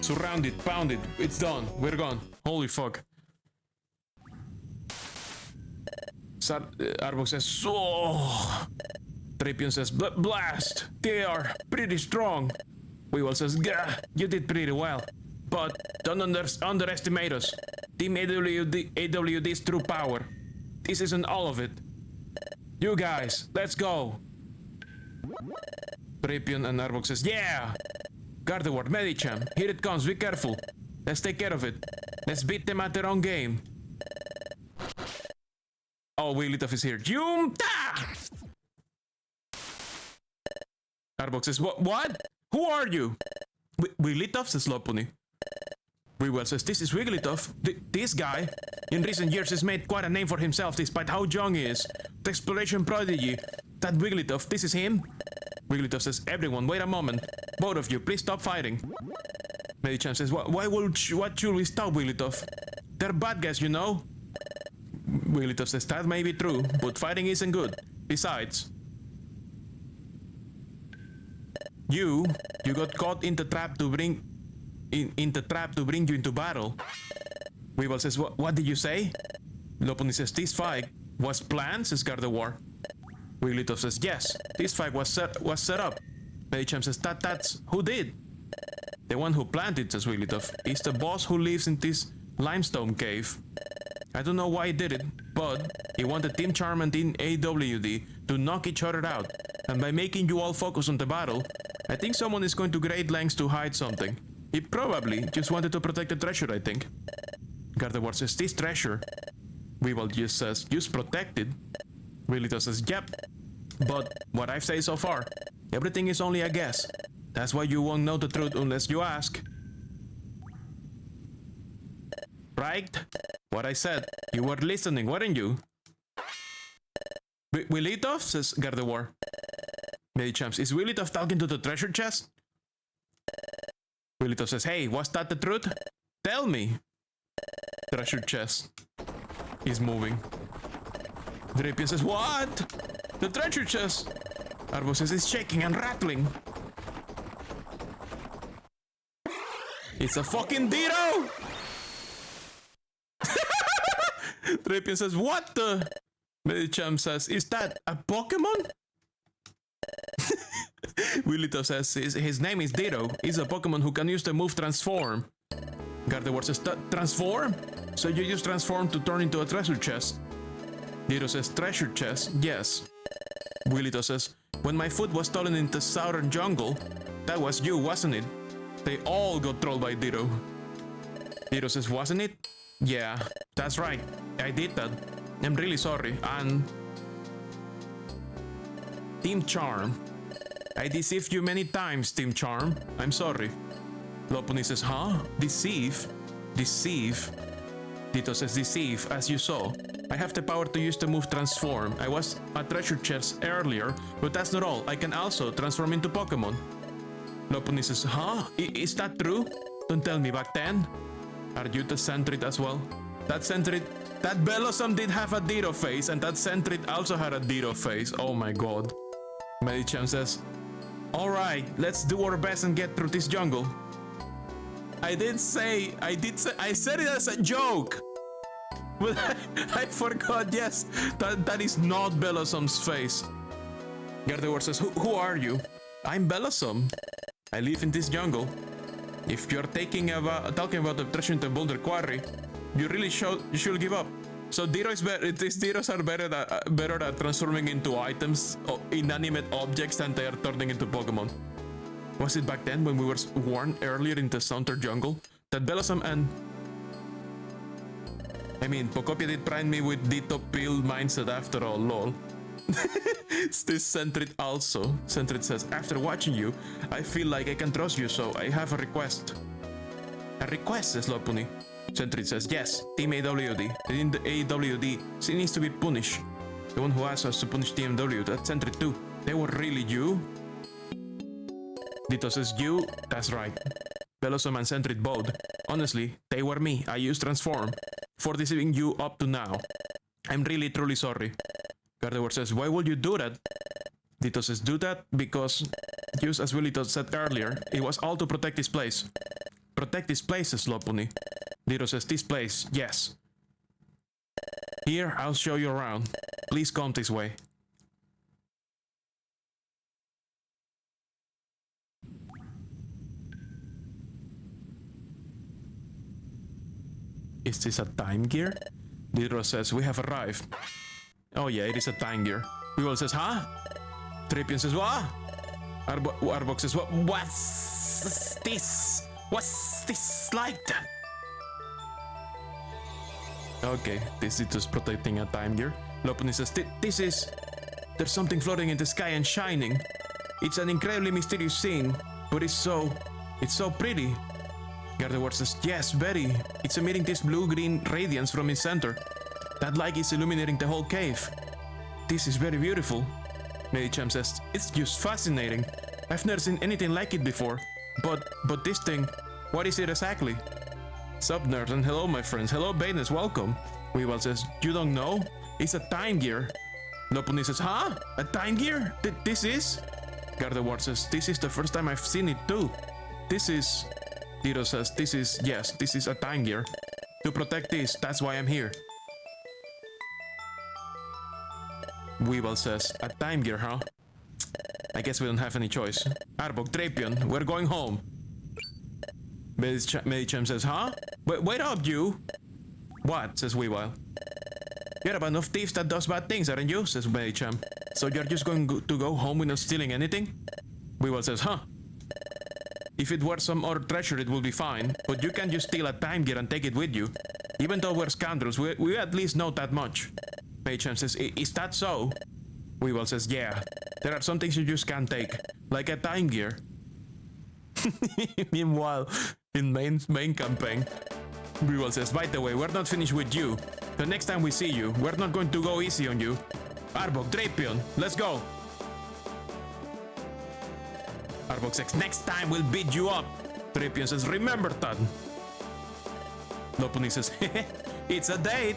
Surround it, pound it, it's done, we're gone. Holy fuck. Arbok says, oh. Drapion says, blast! They are pretty strong. Weavile says, gah, you did pretty well. But don't underestimate us. Team AWD's true power. This isn't all of it. You guys, let's go. Drapion and Arbok says, yeah! Gardevoir, Medicham, here it comes, be careful. Let's take care of it. Let's beat them at their own game. Oh, Wigglytuff is here. Jumta! Arbok says, what? Who are you? Wigglytuff, says Lopunny. Weavile says, this is Wigglytuff. This guy, in recent years, has made quite a name for himself despite how young he is. The exploration prodigy. That Wigglytuff, this is him? Wigglytuff says, everyone, wait a moment. Both of you, please stop fighting. Medicham says, what should we stop, Wigglytuff? They're bad guys, you know? Wigglytuff says, that may be true, but fighting isn't good. Besides, you got caught in the trap to bring you into battle. Weevil says, what did you say? Lopunny says, this fight was planned, says Gardevoir. Wigglytuff says, yes, this fight was set up. Medicham says, that's who did? The one who planned it, says Wigglytuff, is the boss who lives in this limestone cave. I don't know why he did it, but he wanted Team Charm and Team AWD to knock each other out. And by making you all focus on the battle, I think someone is going to great lengths to hide something. He probably just wanted to protect the treasure, I think. Gardevoir says, this treasure? Weevil just says, just protected. Wigglytuff says, yep. But what I've said so far, everything is only a guess. That's why you won't know the truth unless you ask. Right? What I said. You were listening, weren't you? Wigglytuff, says Gardevoir. Medicham, is Wigglytuff talking to the treasure chest? Wigglytuff says, hey, was that the truth? Tell me. Treasure chest is moving. Drapion says, what? The treasure chest! Arbok says, it's shaking and rattling. It's a fucking Ditto! Drapion says, what the? Medicham says, is that a Pokemon? Wigglytuff says, his name is Ditto. He's a Pokemon who can use the move Transform. Gardevoir says, transform? So you use Transform to turn into a treasure chest? Ditto says, treasure chest? Yes. Wigglytuff says, when my foot was stolen in the southern jungle, that was you, wasn't it? They all got trolled by Ditto. Ditto says, wasn't it? Yeah, that's right. I did that. I'm really sorry. And Team Charm. I deceived you many times, Team Charm. I'm sorry. Lopunny says, huh? Deceive? Deceive? Ditto says, deceive, as you saw. I have the power to use the move Transform. I was a treasure chest earlier, but that's not all. I can also transform into Pokemon. Lopunny says, huh? Is that true? Don't tell me back then. Are you the Sentret as well? That Bellossom did have a Ditto face, and that Sentret also had a Ditto face. Oh my god. Medicham says, alright, let's do our best and get through this jungle. I said it as a joke. But I forgot, yes, that is not Bellossom's face. Gardevoir says, who are you? I'm Bellossom. I live in this jungle. If you're talking about the treasure in the Boulder Quarry, you really should give up. So Ditto is better. These Dittos are better at transforming into items or inanimate objects than they are turning into Pokemon. Was it back then when we were warned earlier in the Southern Jungle that Bellossom and Pokopia did prime me with Ditto pill mindset after all, lol. It's this Sentret also. Sentret says, after watching you, I feel like I can trust you, so I have a request. A request, says Lopunny. Sentret says, yes, Team AWD. In the AWD, she needs to be punished. The one who asked us to punish TMW, that's Sentret too. They were really you? Ditto says, you? That's right. Bellossom and Sentret both. Honestly, they were me. I used Transform for deceiving you up to now. I'm really truly sorry. Gardevoir says, why would you do that? Ditto says, do that because, just as Wigglytuff said earlier, it was all to protect this place. Protect this place, says Lopunny. Ditto says, this place, yes. Here, I'll show you around. Please come this way. Is this a time gear? Ditto says, we have arrived. Oh yeah, it is a time gear. Weevil says, huh? Drapion says, what? Arbok says, what's this? What's this like? Okay, this is just protecting a time gear. Lopunny says, there's something floating in the sky and shining. It's an incredibly mysterious scene, but it's so pretty. Gardevoir says, yes, very. It's emitting this blue-green radiance from its center. That light is illuminating the whole cave. This is very beautiful. Medicham says, it's just fascinating. I've never seen anything like it before. But this thing, what is it exactly? Sup, nerds, and hello, my friends. Hello, Badeness, welcome. Weevil says, you don't know? It's a time gear. Lopunny says, huh? A time gear? This is? Gardevoir says, this is the first time I've seen it too. This is... Ditto says, this is a time gear. To protect this, that's why I'm here. Weevil says, a time gear, huh? I guess we don't have any choice. Arbok, Drapion, we're going home. Medicham says, huh? Wait up, you! What? Says Weevil. You're a band of thieves that does bad things, aren't you? Says Medicham. So you're just going to go home without stealing anything? Weevil says, huh? If it were some other treasure, it would be fine, but you can't just steal a time gear and take it with you. Even though we're scoundrels, we at least know that much. Medicham says, is that so? Weevil says, yeah. There are some things you just can't take, like a time gear. Meanwhile, in main campaign, Weevil says, by the way, we're not finished with you. The next time we see you, we're not going to go easy on you. Arbok, Drapion, let's go. Arbok says, next time we'll beat you up. Drapion says, remember that. Lopunny says, it's a date.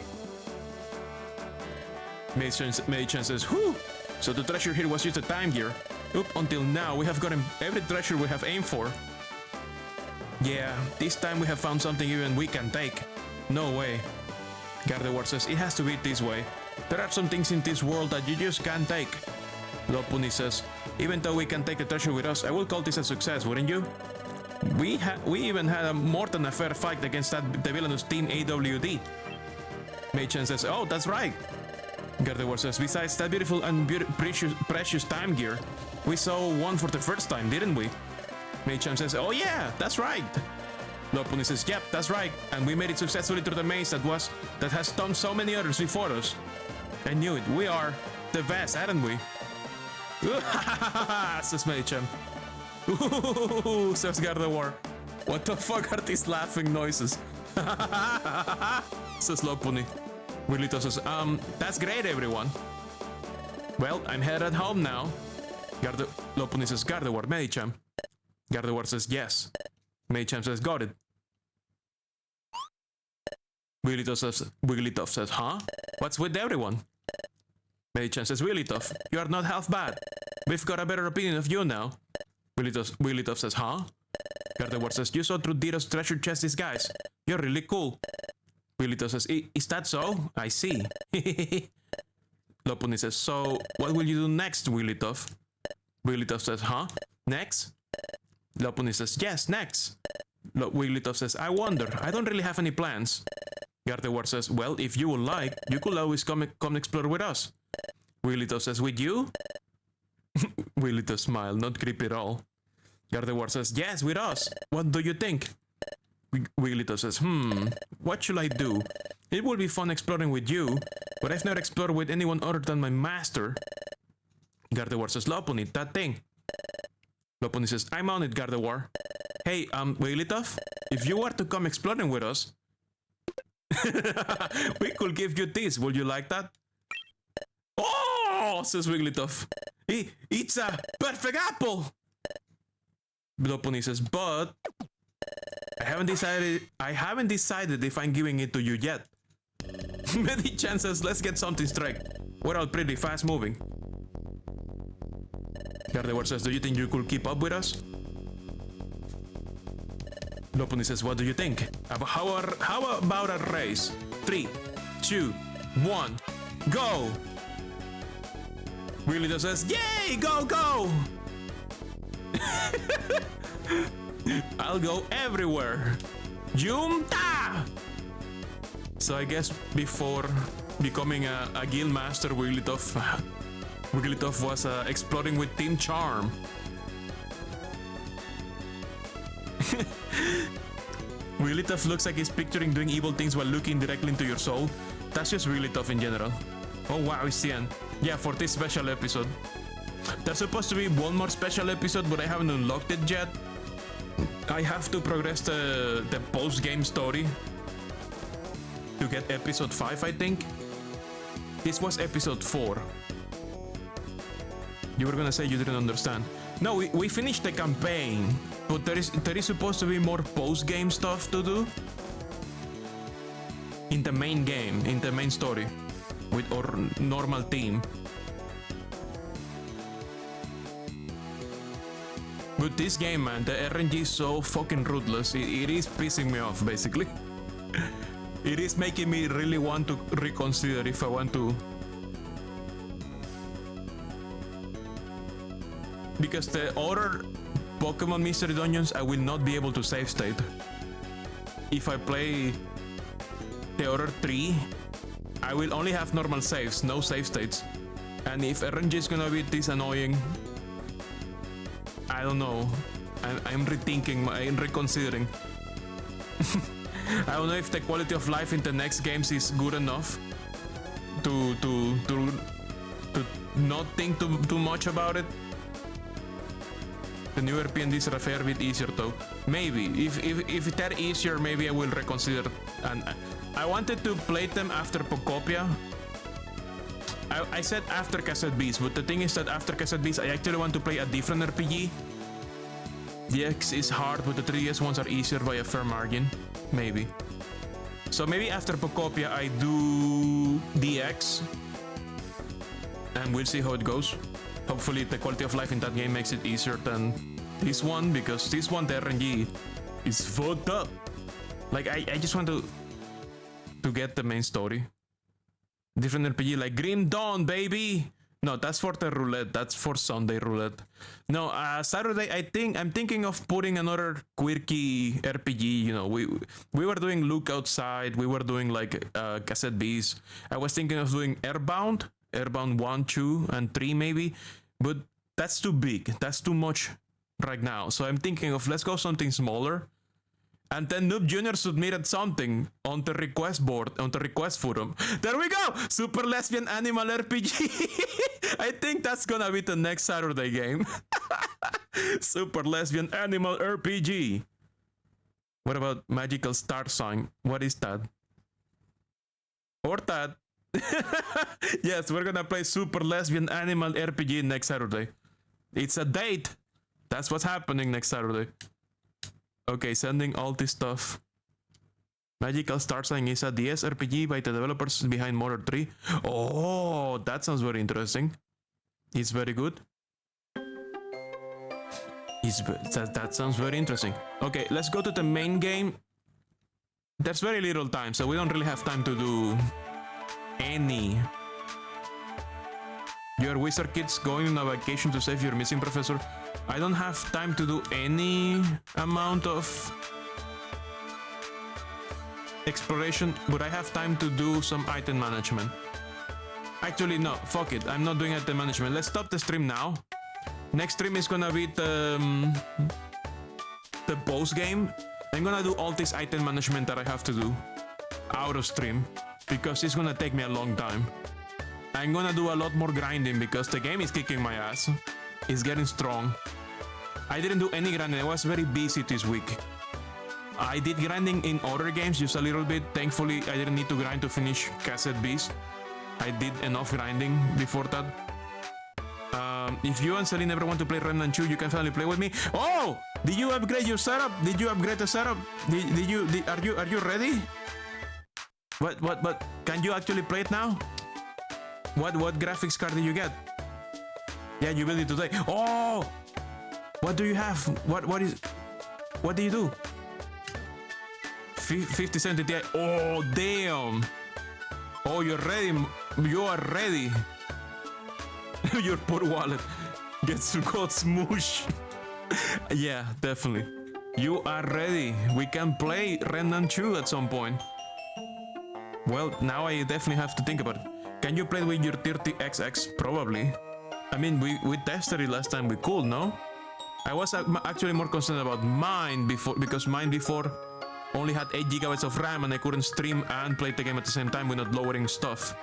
Mei-chan says, whew. So the treasure here was just a time gear. Up until now, we have gotten every treasure we have aimed for. Yeah, this time we have found something even we can take. No way. Gardevoir says, it has to be this way. There are some things in this world that you just can't take. Lopunny says, even though we can take the treasure with us, I will call this a success, wouldn't you? We even had a more than a fair fight against the villainous Team AWD. Mei-chan says, oh, that's right. Gardevoir says, besides that beautiful and precious time gear, we saw one for the first time, didn't we? Mei-chan says, oh yeah, that's right. Lopunny says, yep, that's right, and we made it successfully through the maze that has stumped so many others before us. I knew it, we are the best, aren't we? Says Mei-chan. Says Gardevoir. What the fuck are these laughing noises? Says Lopunny. Willito says, that's great, everyone. Well, I'm headed home now. Lopunny says, Gardevoir, Mei-chan. Gardevoir says, yes. Mei-chan says, got it. Wigglytuff says, huh? What's with everyone? Mei-chan says, Wigglytuff, you are not half bad. We've got a better opinion of you now. Wigglytuff says, huh? Gardevoir says, you saw through Dito's treasure chest disguise. You're really cool. Wigglytuff says, is that so? I see. Lopunny says, so what will you do next, Wigglytuff? Wigglytuff says, huh? Next? Lopunny says, yes, next. Wigglytuff says, I wonder. I don't really have any plans. Gardevoir says, well, if you would like, you could always come explore with us. Wigglytuff says, with you? Wigglytuff smiled, not creepy at all. Gardevoir says, yes, with us. What do you think? Wigglytuff says, what should I do? It will be fun exploring with you, but I've never explored with anyone other than my master. Gardevoir says, Lopunny, that thing. Lopunny says, I'm on it, Gardevoir. Hey, Wigglytuff, if you were to come exploring with us, we could give you this. Would you like that? Oh, says Wigglytuff. It's a perfect apple. Lopunny says, but I haven't decided if I'm giving it to you yet. Many chances, let's get something straight. We're all pretty fast moving. Gardevoir says, do you think you could keep up with us? Lopunny says, what do you think? How about a race? 3, 2, 1, go! Wigglytuff says, yay, go, go! I'll go everywhere. Jumta! So I guess before becoming a guild master, Wigglytuff was exploring with Team Charm. Wigglytuff looks like he's picturing doing evil things while looking directly into your soul. That's just Wigglytuff in general. Oh wow, it's the end. Yeah, for this special episode. There's supposed to be one more special episode, but I haven't unlocked it yet. I have to progress the post-game story to get episode 5, I think. This was episode 4. You were gonna say you didn't understand. No, we finished the campaign, but there is supposed to be more post-game stuff to do in the main game, in the main story, with our normal team. But this game, man, the RNG is so fucking ruthless. It is pissing me off, basically. It is making me really want to reconsider if I want to. Because the other Pokemon Mystery Dungeons, I will not be able to save state. If I play the other 3, I will only have normal saves, no save states. And if RNG is gonna be this annoying, I don't know. I'm rethinking, I'm reconsidering. I don't know if the quality of life in the next games is good enough to not think too much about it. The new RPGs are a fair bit easier though. Maybe if they're easier, maybe I will reconsider. And I wanted to play them after Pocopia. I said after Cassette Beast, but the thing is that after Cassette Beast, I actually want to play a different RPG. The X is hard, but the 3DS ones are easier by a fair margin. Maybe. So maybe after Pocopia, I do DX. And we'll see how it goes. Hopefully the quality of life in that game makes it easier than this one, because this one, the RNG, is fucked up. Like, I just want to get the main story. Different RPG like Grim Dawn, baby! No, that's for the roulette. That's for Sunday roulette. No, Saturday, I'm thinking of putting another quirky RPG. You know, we were doing Look Outside. We were doing like Cassette Beast. I was thinking of doing Airbound 1, 2, and 3 maybe. But that's too big. That's too much right now. So I'm thinking of let's go something smaller. And then Noob Jr. submitted something on the request board, on the request forum. There we go! Super Lesbian Animal RPG. I think that's gonna be the next Saturday game. Super Lesbian Animal RPG. What about Magical Star Sign? What is that? Or that? Yes, we're gonna play Super Lesbian Animal RPG next Saturday. It's a date. That's what's happening next Saturday. Okay, sending all this stuff. Magical Star Sign is a DS RPG by the developers behind Mother 3. Oh, that sounds very interesting. It's very good. That sounds very interesting. Okay, let's go to the main game. There's very little time, so we don't really have time to do any. Your wizard kids going on a vacation to save your missing professor. I don't have time to do any amount of exploration, but I have time to do some item management. Actually, no, fuck it. I'm not doing item management. Let's stop the stream now. Next stream is gonna be the post game. I'm gonna do all this item management that I have to do out of stream, because it's gonna take me a long time. I'm gonna do a lot more grinding because the game is kicking my ass. It's getting strong. I didn't do any grinding. I was very busy this week. I did grinding in other games just a little bit. Thankfully, I didn't need to grind to finish Cassette Beast. I did enough grinding before that. If you and Celine ever want to play Remnant 2, you can finally play with me. Oh! Did you upgrade your setup? Did you upgrade the setup? Are you ready? What? Can you actually play it now? What graphics card did you get? Yeah, you built it today. Oh! What do you have? What do you do? 5070 Ti. Oh, damn! Oh, you're ready. You are ready. Your poor wallet gets got smoosh. Yeah, definitely. You are ready. We can play Remnant 2 at some point. Well, now I definitely have to think about it. Can you play with your 30XX? Probably. I mean, we tested it last time. We could, no? I was actually more concerned about mine before, because mine before only had 8 GB of RAM and I couldn't stream and play the game at the same time without lowering stuff.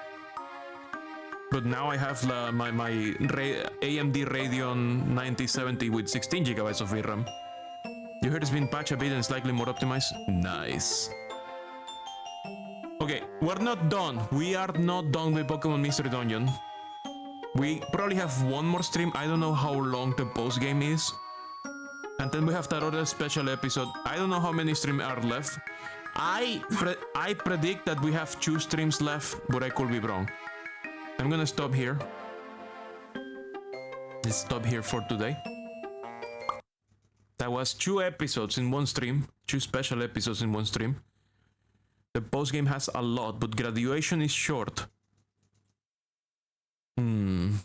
But now I have my AMD Radeon 9070 with 16 GB of VRAM. You heard it's been patched a bit and slightly more optimized? Nice. Okay, we're not done. We are not done with Pokemon Mystery Dungeon. We probably have one more stream. I don't know how long the post game is. And then we have that other special episode. I don't know how many streams are left. I predict that we have 2 streams left, but I could be wrong. I'm gonna stop here. Let's stop here for today. That was 2 episodes in one stream. 2 special episodes in one stream. The postgame has a lot, but graduation is short. You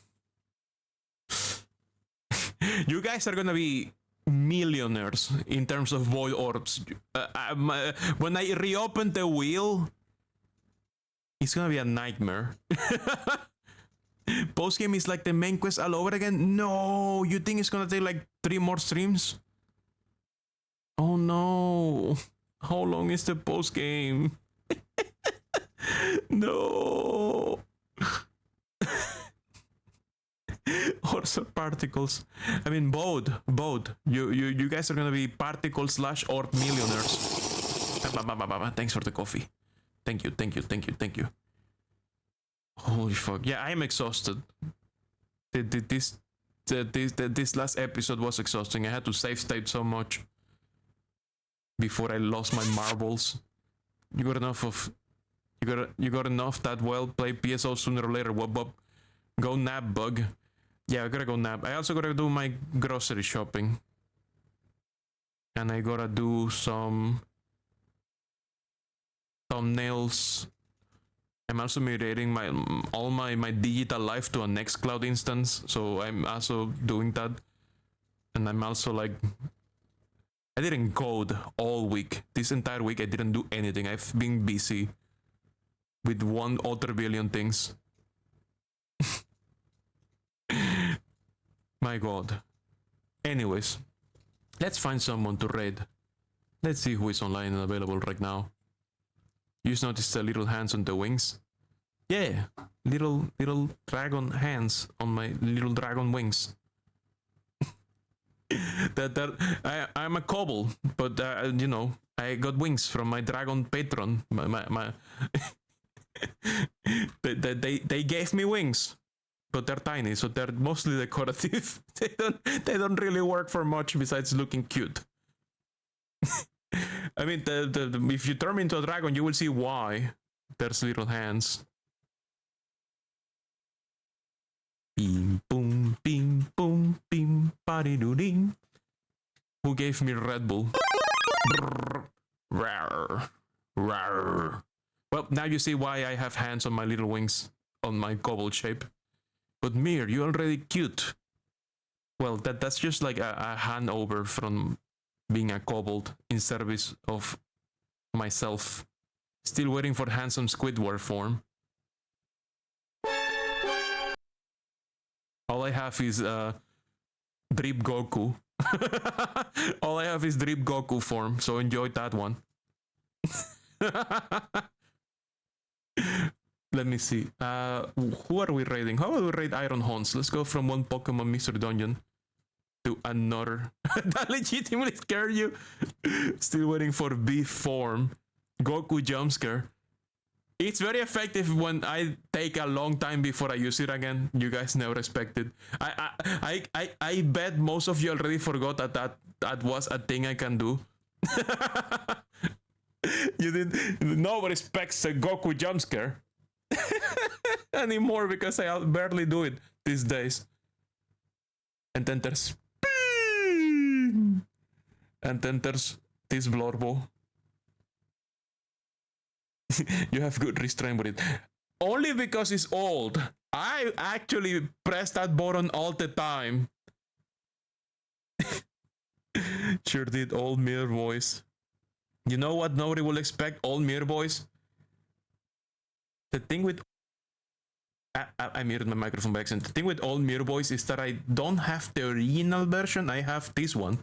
guys are gonna be millionaires in terms of void orbs. When I reopen the wheel, it's gonna be a nightmare. Postgame is like the main quest all over again? No, you think it's gonna take like 3 more streams? Oh no. How long is the postgame? No. Orb particles. I mean, both. You guys are gonna be particle / orb millionaires. Thanks for the coffee. Thank you. Holy fuck. Yeah, I'm exhausted. This last episode was exhausting. I had to save state so much before I lost my marbles. You got enough that well. Play PSO sooner or later. Whoop. Go nap, bug. Yeah, I gotta go nap. I also gotta do my grocery shopping. And I gotta do some thumbnails. I'm also migrating all my digital life to a Nextcloud instance, so I'm also doing that. And I'm also like, I didn't code all week. This entire week I didn't do anything. I've been busy with 1 other billion things. My god. Anyways, let's find someone to raid. Let's see who is online and available right now. You just noticed the little hands on the wings? Yeah, little dragon hands on my little dragon wings. I'm a cobble, but you know, I got wings from my dragon patron. My they gave me wings, but they're tiny, so they're mostly decorative. they don't really work for much besides looking cute. I mean, if you turn me into a dragon, you will see why there's little hands. Bing boom, bing, body doo ding. Who gave me Red Bull? Rawr, rawr. Well, now you see why I have hands on my little wings on my kobold shape. But Mir, you're already cute. Well, that's just like a handover from being a kobold in service of myself. Still waiting for handsome Squidward form. All I have is Drip Goku. All I have is Drip Goku form, so enjoy that one. Let me see. Who are we raiding? How about we raid Iron Haunts? Let's go from one Pokemon mystery dungeon to another. That legitimately scared you? Still waiting for B form. Goku jump scare. It's very effective when I take a long time before I use it again. You guys never expected. I bet most of you already forgot that was a thing I can do. You didn't. Nobody expects a Goku jump scare anymore because I barely do it these days. And then there's this Blorbo. You have good restraint with it. Only because it's old. I actually press that button all the time. Sure did, old mirror voice. You know what nobody will expect? Old mirror voice. The thing with... I muted my microphone by accident. The thing with old mirror voice is that I don't have the original version. I have this one.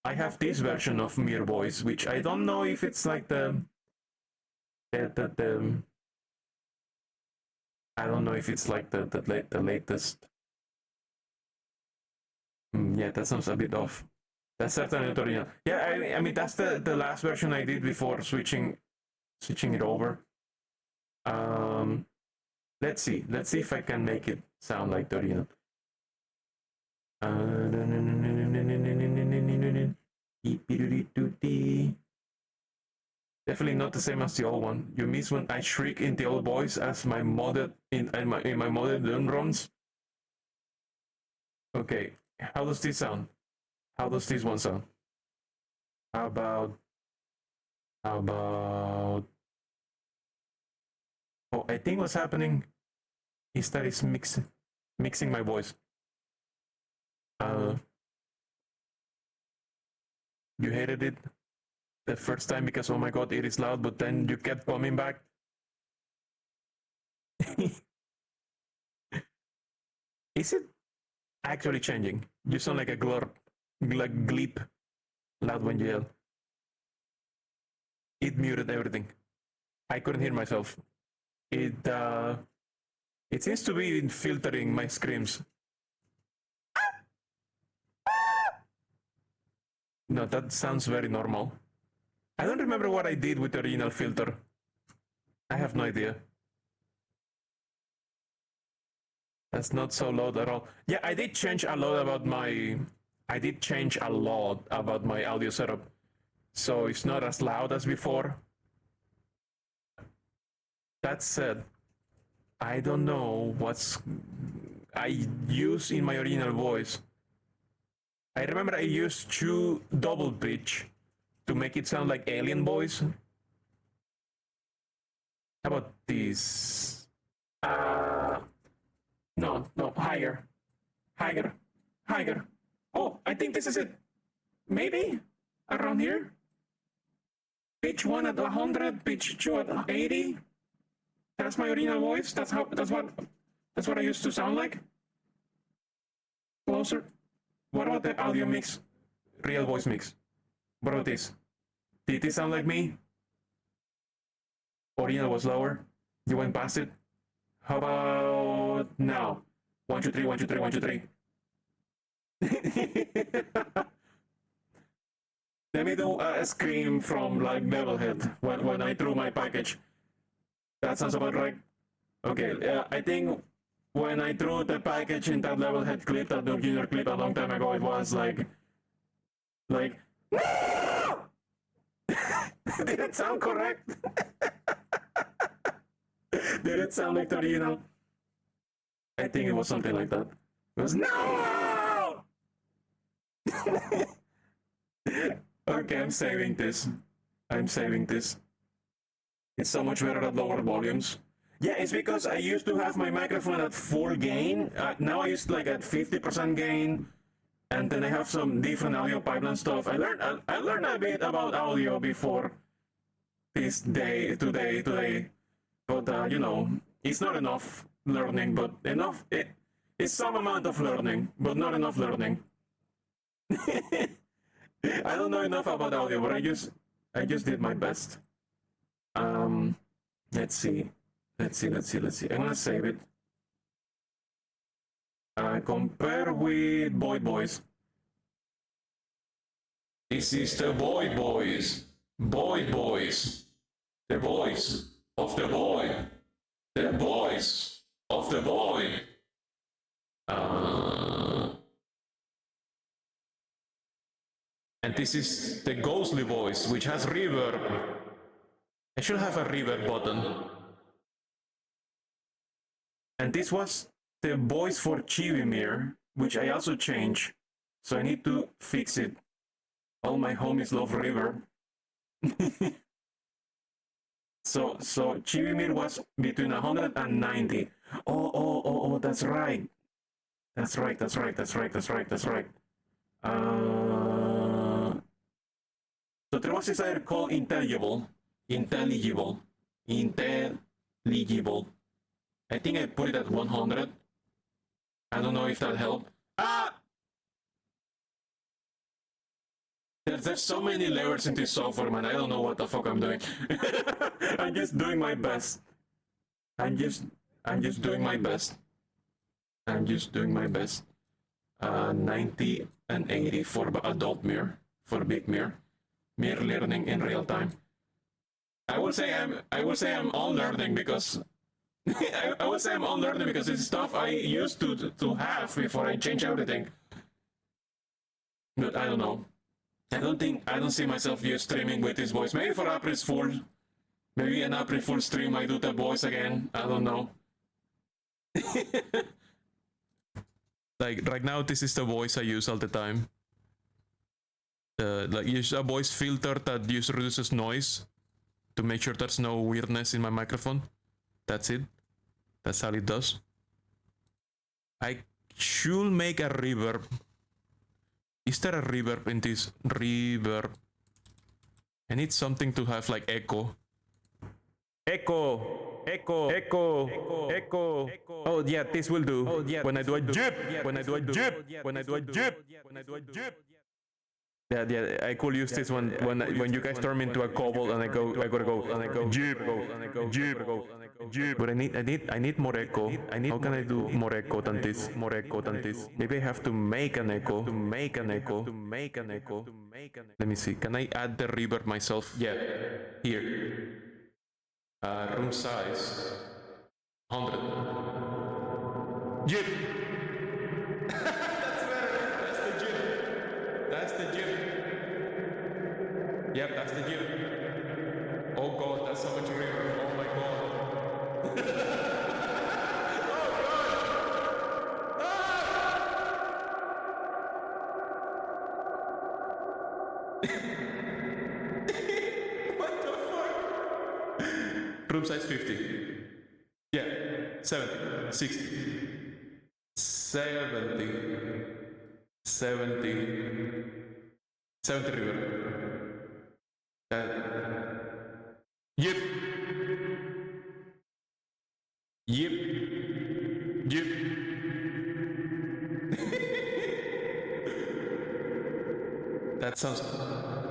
I have this version of Mirror Voice, which I don't know if it's like the I don't know if it's like the latest. Yeah, that sounds a bit off. That's certainly the original. Yeah, I mean that's the last version I did before switching it over. Let's see if I can make it sound like the original. Definitely not the same as the old one. You miss when I shriek in the old voice as my modded in my modded drum runs. Okay, how does this sound? How does this one sound? How about How about... Oh, I think what's happening is that it's mixing my voice. You hated it the first time because, oh my god, it is loud, but then you kept coming back. Is it actually changing? You sound like a glorp, like gleep, loud when you yell. It muted everything. I couldn't hear myself. It seems to be filtering my screams. No, that sounds very normal. I don't remember what I did with the original filter. I have no idea. That's not so loud at all. Yeah, I did change a lot about my... I did change a lot about my audio setup. So it's not as loud as before. That said, I don't know what's I use in my original voice. I remember I used 2 double pitch to make it sound like alien voice. How about this? No, higher. Oh, I think this is it. Maybe around here. Pitch 1 at 100, pitch 2 at 80. That's my original voice. That's what I used to sound like. Closer. What about the audio mix? Real voice mix. What about this? Did it sound like me? Original was lower. You went past it. How about now? 1, 2, 3, 1, 2, 3, 1, 2, 3. Let me do a scream from like Devilhead when I threw my package. That sounds about right. Okay, I think when I threw the package in that Levelhead clip, that Doug Jr. clip a long time ago, it was like, no! Did it sound correct? Did it sound like the original? I think it was something like that. It was no! Okay, I'm saving this. It's so much better at lower volumes. Yeah, it's because I used to have my microphone at full gain. Now I use like at 50% gain, and then I have some different audio pipeline stuff. I learned a bit about audio before today. But you know, it's not enough learning, but enough. It's some amount of learning, but not enough learning. I don't know enough about audio, but I just did my best. Let's see. I'm gonna save it. Compare with Boy Boys. This is the Boy Boys. Boy Boys. The voice of the boy. The voice of the boy. And this is the ghostly voice, which has reverb. I should have a reverb button. And this was the voice for Chivimir, which I also changed. So I need to fix it. All my homies love reverb. So Chivimir was between 190. Oh, that's right. That's right. So there was this other called intelligible. I think I put it at 100. I don't know if that helped. There's so many layers in this software, man. I don't know what the fuck I'm doing. I'm just doing my best. I'm just doing my best. 90 and 80 for adult mirror, for big mirror learning in real time. I will say I'm all learning because I would say I'm all learning because it's stuff I used to have before I change everything. But I don't know. I don't see myself just streaming with this voice. Maybe for April's Fool. Maybe an April Fool stream I do the voice again. I don't know. Like right now, this is the voice I use all the time. Like use a voice filter that reduces noise to make sure there's no weirdness in my microphone. That's it. That's all it does. I should make a reverb. Is there a reverb in this? Reverb. I need something to have like echo. Echo. Echo. Echo. Echo. Oh yeah, this will do. Oh yeah. When I do a jip. When I do a jip. When I do a jip. When I do a jip. Yeah, I could use this one when you guys turn me into a kobold and I gotta go jeep, jeep. But I need more echo. How can I do more echo than this? More echo than this? Maybe I have to make an echo. To make an echo. To make an echo. To make an echo. Let me see. Can I add the reverb myself? Yeah. Here. Room size 100. Jeep. That's the gym. Yep, that's the gym. Oh god, that's so much reverb. Oh my god. Oh god! Ah! What the fuck? Room size 50. Yeah, 70, 60, 70, 70. 70 river. Yep. Yep. Yep. That sounds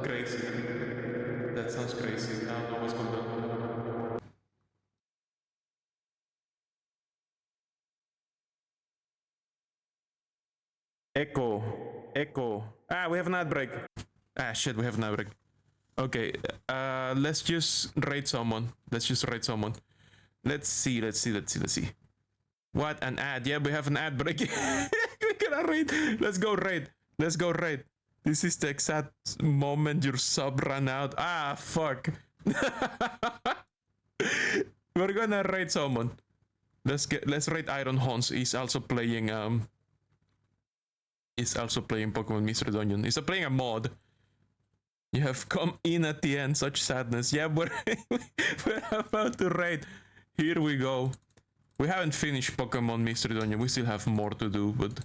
crazy. That sounds crazy. I don't know what's going on. Echo. Echo. Ah, we have an ad break. Ah, shit, we have an ad break. Okay, let's just raid someone. Let's see. What, an ad? Yeah, we have an ad break. We gonna raid. Let's go raid. This is the exact moment your sub ran out. Ah, fuck. We're gonna raid someone. Let's raid Iron Horns. He's also playing Pokemon Mystery Dungeon. He's playing a mod. You have come in at the end, such sadness. Yeah, we're about to raid. Here we go. We haven't finished Pokemon Mystery Dungeon. We still have more to do, but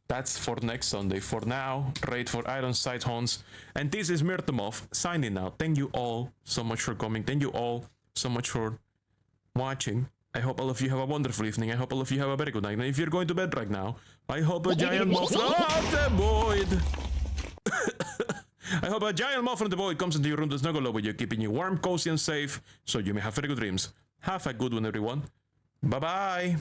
that's for next Sunday. For now, raid for Iron Sight Horns. And this is Moth signing out. Thank you all so much for coming. Thank you all so much for watching. I hope all of you have a wonderful evening. I hope all of you have a very good night. And if you're going to bed right now, I hope a giant moth from the void. I hope a giant moth from the void comes into your room to snuggle over you, keeping you warm, cozy, and safe, so you may have very good dreams. Have a good one, everyone. Bye-bye.